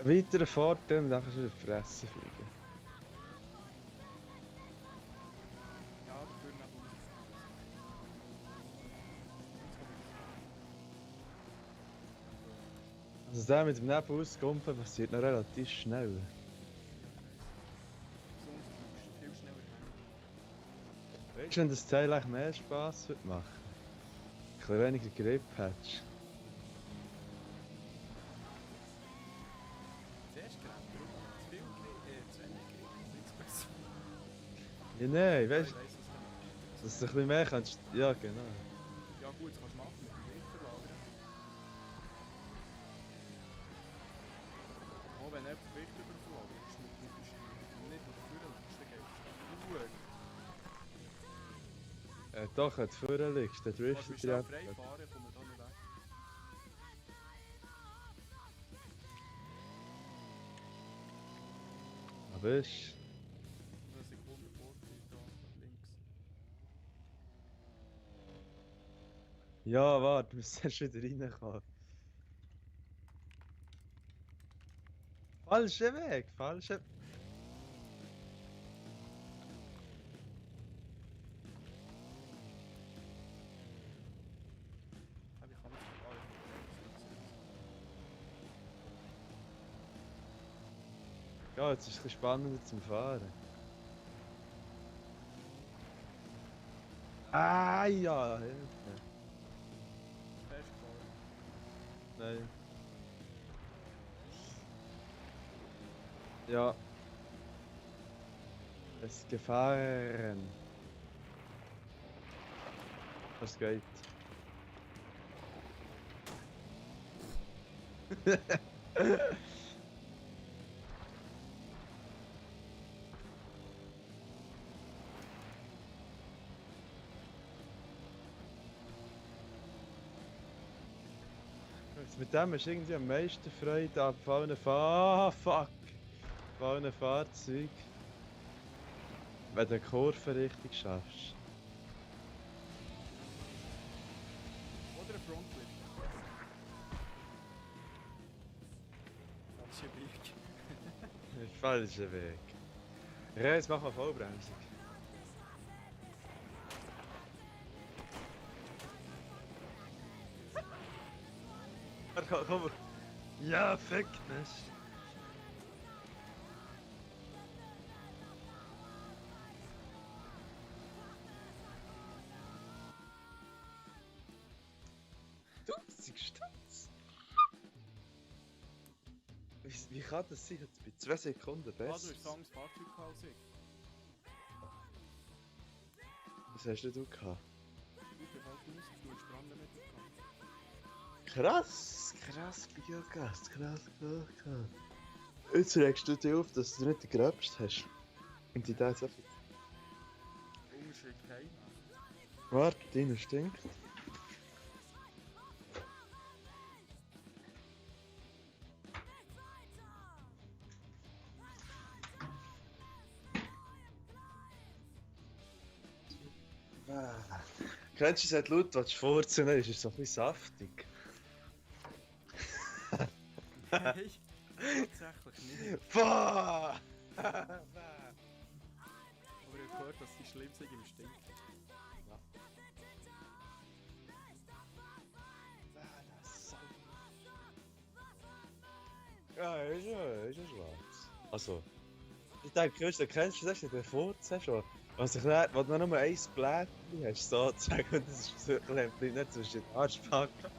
Ein weiterer Vorteil und dann kannst du in die Fresse fliegen. Ja, dafür nach unten. Also der mit dem Nebenauskumpeln passiert noch relativ schnell. Sonst bleibst du viel schneller hängen. Weißt du, wenn das Teil echt mehr Spass wird machen? Ein bisschen weniger Grip hättest. Zuerst gerannt, zu viel zu wenig Griff, nichts besser. Ja, nein, weißt Ich du, weiss, was du dass du ein bisschen mehr kannst. Ja, genau. Ja gut, das kannst du machen mit dem Griff verlagern. Auch wenn er das Gewicht überverlagert, ist mit dem Steuer nicht auf Führer liegst, dann geht es. Doch, wenn du vorne liegst, dann Du driftet kannst er schnell ab. frei fahren, kommt man da nicht weg. Aber weißt Eine Sekunde vor da links. du, ja, warte, du musst erst wieder reinkommen. Falscher Weg, falscher. Aber ich kann nicht Ja, jetzt ist es ein bisschen spannender zum Fahren. Ah, ja, Hilfe. festgefahren. Nein. Ja. Es ist gefahren. Was geht? Mit dem hast du irgendwie am meisten Freude ab allen fuck! Auf allen Fahrzeugen. Wenn du die Kurve richtig schaffst. Oder ein Frontflip. Falsche Weg. Falscher Weg. Reis, mach mal Vollbremsung. Komm. Ja, fick mich. Stutz. Wie kann das sein? Jetzt bei 2 Sekunden Ah, du besser. hast Songs Fahrzeug gehabt als ich. Was hast denn du gehabt? Gut, ich halte Musik, du hast Branden mitbekommen. Krass, krass, Biogas, krass. Jetzt regst du dich auf, dass du nicht den Gröbsten hast. Und die da so viel. Deiner schickt heim. Warte, deiner stinkt. Kennst du es, wenn laut was furzen ist es so ein bisschen saftig. Nein, tatsächlich nicht. Boah! Aber ich habe gehört, dass die schlimm sind im Stinken. Ja, ist ja schwarz. Also, ich denke, du kennst das nicht, den Furzen schon. Was ich nicht, wenn du nur ein Blättchen hast, sozusagen, und das ist so, bleibt nicht zwischen den Arschbacken.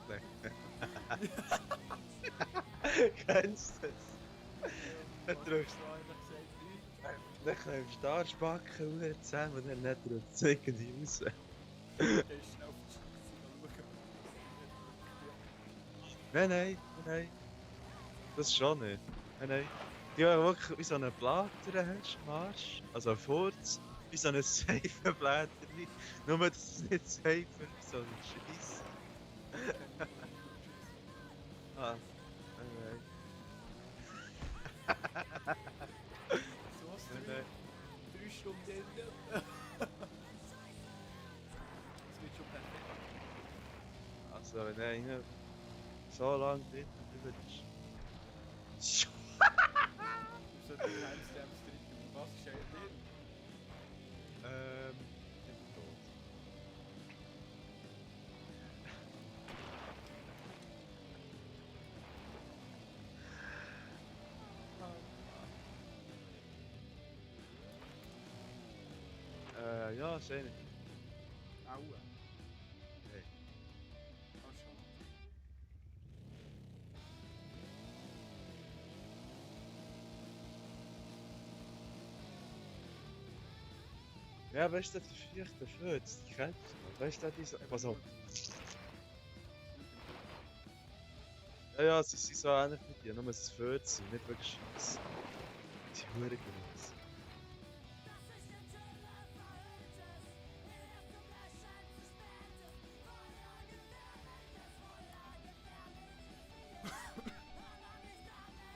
Kennst du das? Dann drückst dann klebst du die Arschbacken wieder zusammen und dann nicht drückt es irgendwie raus. Gehst schnell auf die Straße schauen. Nein. Das schon nicht. Nein. Die haben wirklich wie so eine Blätter hast am Arsch, also ein Furz, wie so ein Seifenblätter. Nur, dass es nicht Seife ist, sondern Scheiss. Ah, nein. So was Nein. 3 Stunden Ende. Das wird schon perfekt. Also, wenn einer so lange drin ist. Wir sollten Timestamps drin tun. Was ist eigentlich drin? Ich bin tot. Ja, schön. Aua. Hey. Ah, schade. Ja, weißt du, das ist vielleicht der Fötz, die kennst du. Weißt du, diese. Also, ja, sie sind so ähnlich wie dir, nur dass es Fötz sind, nicht wirklich Scheiß. Die sind verdammt groß.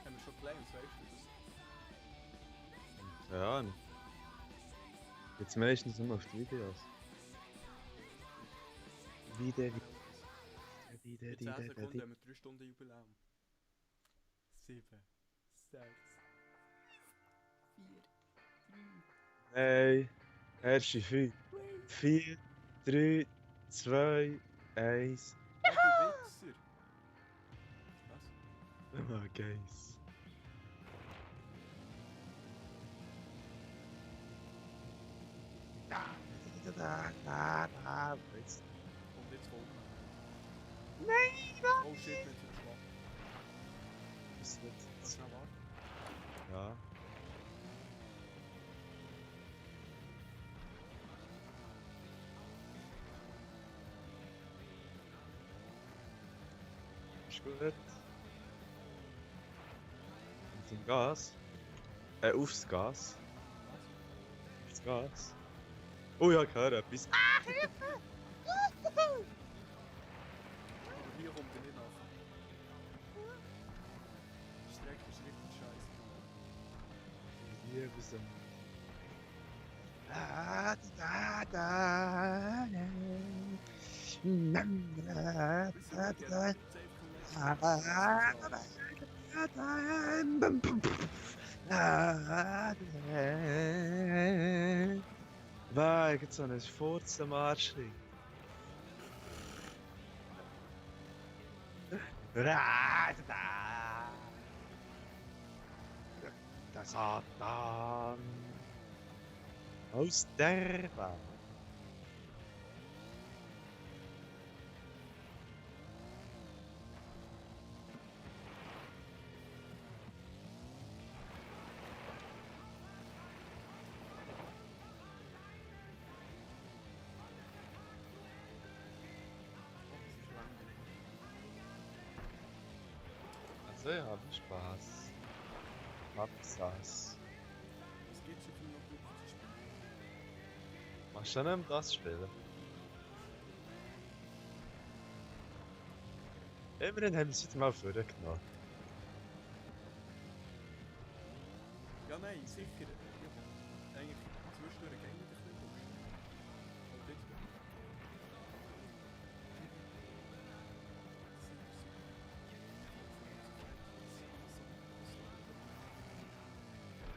Haben wir schon gelernt, weißt du das? Ja, nicht. Jetzt meistens nur auf die Videos. Wieder. In 10 Sekunden haben wir 3 Stunden Jubiläum. 7, 6, 4, 3. Hey, erste 5. 4, 3, 2, 1. Oh, du Wichser! Was? Oh, Guys. Jetzt. Und jetzt voll. Nein, Oh shit, wir sind schwach. ist nicht. Kannst du noch warten? Ja. Ist gut. Und zum Gas. Aufs Gas. Aufs Gas. Oh ja, ich höre etwas. Aber hier kommt er nicht nach. Die Strecke ist richtig scheiße. Ich liebe es. Da. Wieso geht das Weil, jetzt so ein Furz am Arsch liegt. Der Satan aus der Welt. Also, ja, hab Spaß. Hab Sass. Was gibt's denn für noch gut zu spielen? Machst du nicht mehr das spielen? Immerhin haben wir es wieder mal vorgenommen. Ja, nein, sicher. Ich habe eigentlich zwischendurch gerne wieder ein bisschen Lust. Und jetzt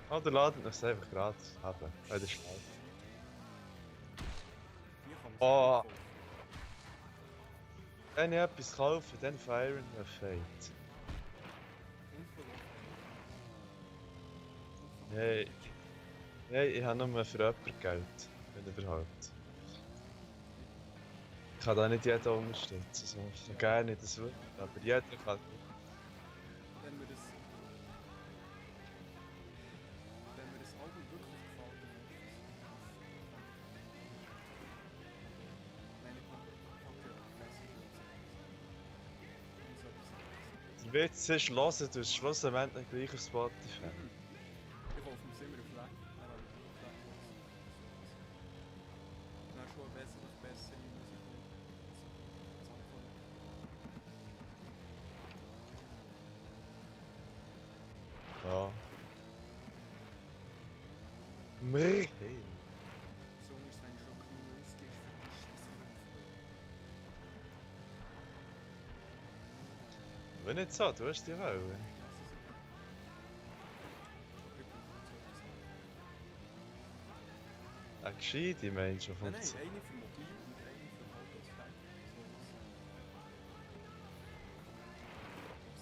Oh, der ladet uns einfach gratis haben. Das ist schnell. Hier kann man es Oh. kaufen. Wenn ich etwas kaufe, dann Fire in the Fate. Unverloren. Hey. Nein, ich habe nur für jemanden Geld. Wenn überhaupt. Ich kann da nicht jeden unterstützen. So. Ich kann gerne das wirklich, aber jeder kann. Wenn mir das Album wirklich gefällt, dann meine Der Witz ist, hören du es schlussendlich gleich auf Spotify. Ich hoffe, wir sind immer auf Fleck. Dann habe ich Fleck los. Dann schon eine wesentlich bessere Musik. Ja. Hey. So ist wenn schon genug Whisky ist für die Scheiße. Wenn nicht so, du hast die Welle. Eine gescheite Mensch, die Nein, funktioniert. eine für Mobil und eine für halt das Stack. So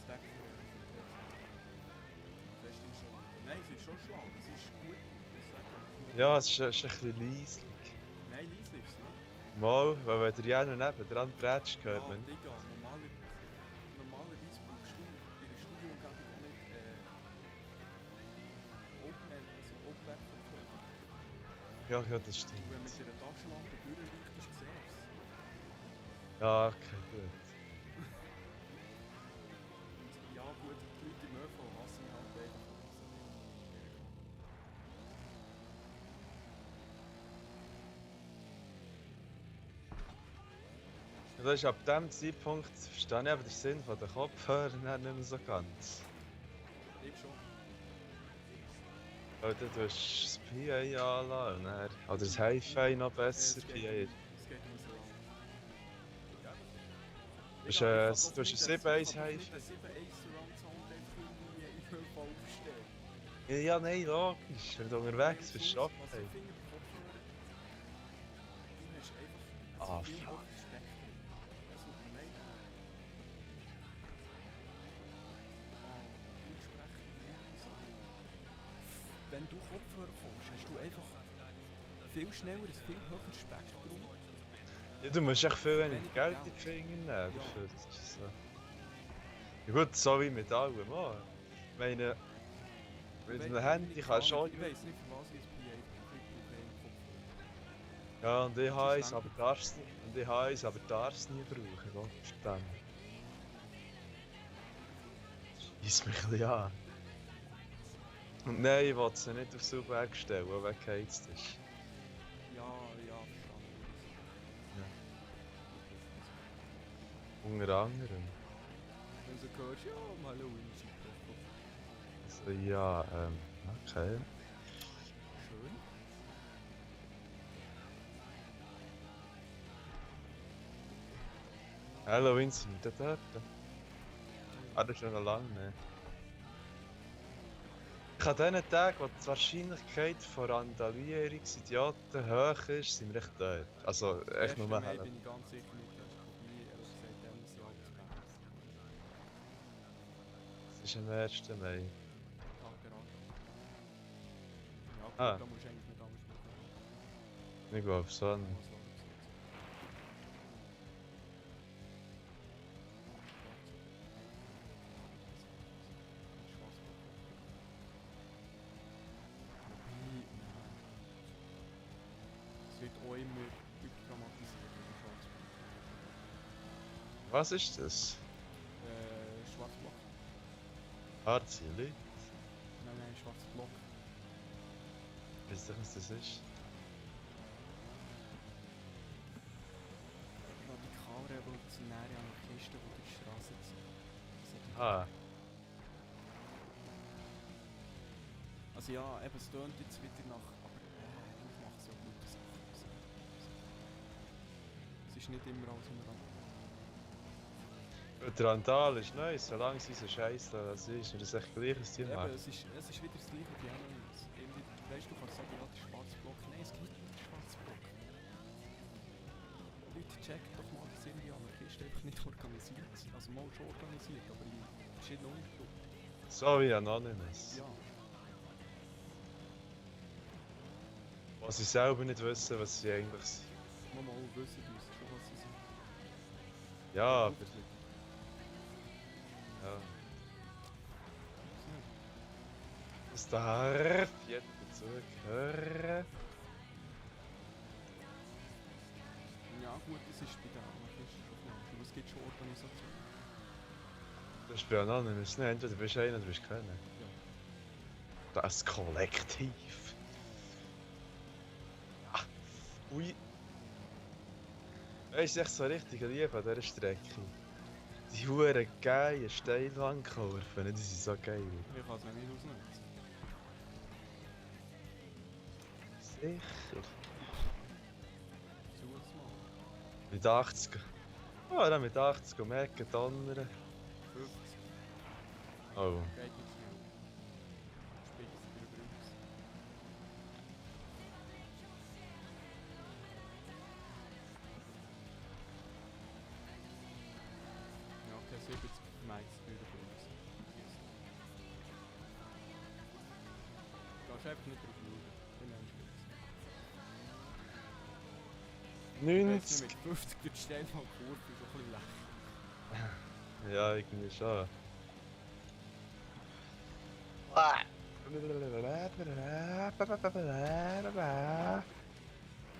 Stack für Fest ist schon. Nein, sie ist schon schlau, es ist gut. Ja, es ist ein bisschen leislich. Nein, leise ist sie nicht. Mal, weil wenn der Jano nebendran prätscht, hört man. Digga, normalerweise brauchst du in der Studioumgebung auch nicht Open-Back Control. Ja, ja, das Und stimmt. wenn mit einer Taschenlampe durchleuchtest, siehst du es. Ja, okay, gut. Und ja, gut, die Leute im ÖV hassen mich halt einfach. Ja, das ist ab dem Zeitpunkt, verstehe ich aber den Sinn von den Kopfhörern nicht mehr so ganz. Ich schon. Weil du tust das PA anlassen und dann, oder das Hi-Fi noch besser, Es PA. geht nicht so lang. Du hast ein 7.1 Hi-Fi. Ich kann 7.1 Surround Sound einfach irgendwie in ÖV aufstellen. Ja, nein, logisch, wenn du unterwegs bist, schon. Was ich finde, bei Kopfhörern, du hast einfach Ah, viel fuck. höheres Spektrum. Das tut mir leid. Wenn du Kopfhörer kommst, hast du einfach viel schneller ein viel höheres Spektrum. Ja, du musst echt viel weniger Geld in die Finger nehmen dafür. Das ist so. Ja gut, so wie mit allem auch. Ich meine, mit einem Handy kannst du schon... Ich weiss nicht, für was ich PA Ja, und ich habe es, aber darf's nicht. Und ich habe es, aber darf's nie brauchen, Gott verdammt. Scheiss mich ein bisschen an. Und nein, ich will sie nicht auf Subwerk stellen, weil weggeheizt ist. Ja, verstanden. Unter anderem. Wenn du hörst, ja, mal Halloween-Musik. Also ja, okay. Schön. Halloween sind wir dort. Ah, das ist schon noch lange nicht. Ich an diesen Tagen, wo die Wahrscheinlichkeit von Randalierungsidioten hoch ist, sind wir echt dort. Also echt nur Mai Halloween. bin ich ganz sicher nicht, dass ich vorbei, ehrlich gesagt, dann muss ich alles geben. Es ist am 1. Mai. Tag Ja, gut, Ah. da musst du eigentlich nicht anders machen. Ich glaube so nicht. Es wird auch immer überdramatisiert, wenn man schwarz Was ist das? Schwarzblock. Harzili? Nein, Schwarzblock. Weißt du, was das ist? revolutionäre Anarchisten, die durch die Straße ziehen. Ah, Also ja, eben, es tönt jetzt wieder nach, aber ich mache es ja gute Sachen. Es ist nicht immer alles im Rand. der Randal ist nice, solange sie so scheiße das ist. Und das ist echt gleich, was die Eben, machen. es ist wieder das gleiche wie Animals. Weißt du, kannst sagen, ja, der schwarze Block. Nein, es gibt nicht den schwarzen Block. Leute, checken doch mal, dass irgendwie Anarchisten einfach nicht organisiert sind. Also mal schon organisiert, aber in verschiedenen Untergruppen. So wie Anonymous. Ja, Wo sie selber nicht wissen, was sie eigentlich sind. mal wissen müssen schon, was sie sind. Ja, aber... Ja. Das darf jeder dazugehören. Ja gut, das ist bei den Anarchisten schon klar. Aber es gibt schon Organisationen. Das ist bei Anonymous nicht. Entweder bist du einer oder bist du keiner. Ja. Das Kollektiv. Ja. Ui. Weißt du, echt so richtig lieb an dieser Strecke. Die huren geilen Steilwandkurven, die sind so geil. Ich kann es nicht ausnutzen. Sicher. Such es mal. Mit 80. Oh, dann mit 80 um Ecke donnern. 50. Oh. Geht nicht schnell. Spitz drüber raus. Ja, okay, 70 Mics drüber raus. Du darfst einfach nicht drauf schauen. Dann nimmst du es. 90. Mit 50 durch die Stellfallkurve ist auch ein bisschen lächerlich. Ja, irgendwie schon.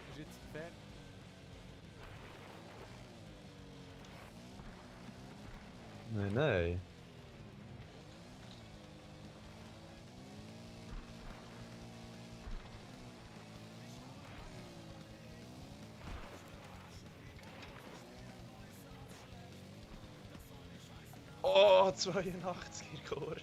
Ist jetzt fertig? Nein, nein. Oh, 82er Kurve.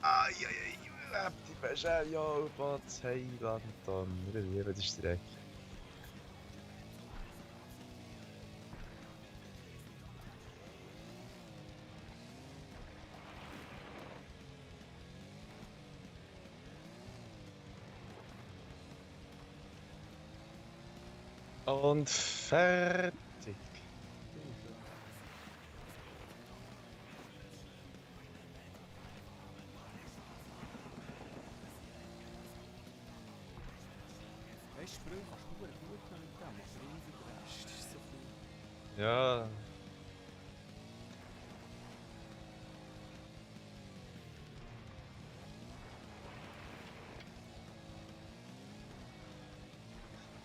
Ai, ai, ai, die Beschär, ja, Bats, Heiland, dann, wir lieben die Strecke. Und fertig. Weißt du, Sprüche kannst du verdammt gut mit dem, aber irgendwie der Rest ist so viel. Ja.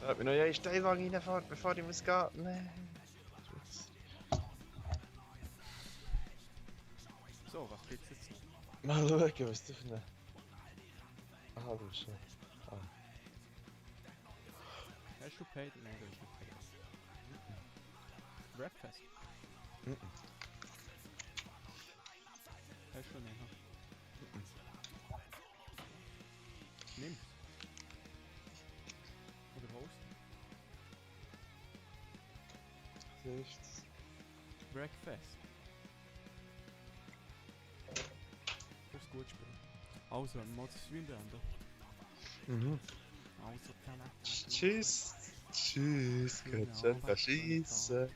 Da hat mir noch einen Steilwagen reinfahren, bevor ich muss gehen. Nein. So, was gibt's jetzt noch? Mal schauen, was du für eine... Ah, du schon. Ah. Hast du paid? Nein, du hast nicht paid. Rapfest? Mhm. Hast du nicht, ha? Nimm's. Oder holst Siehst du? Breakfast. Das ist gut spielen. Also, mal das Stream beenden. Mhm. Also, zusammen. Tschüss. Tschüss. Gut, schön schiessen.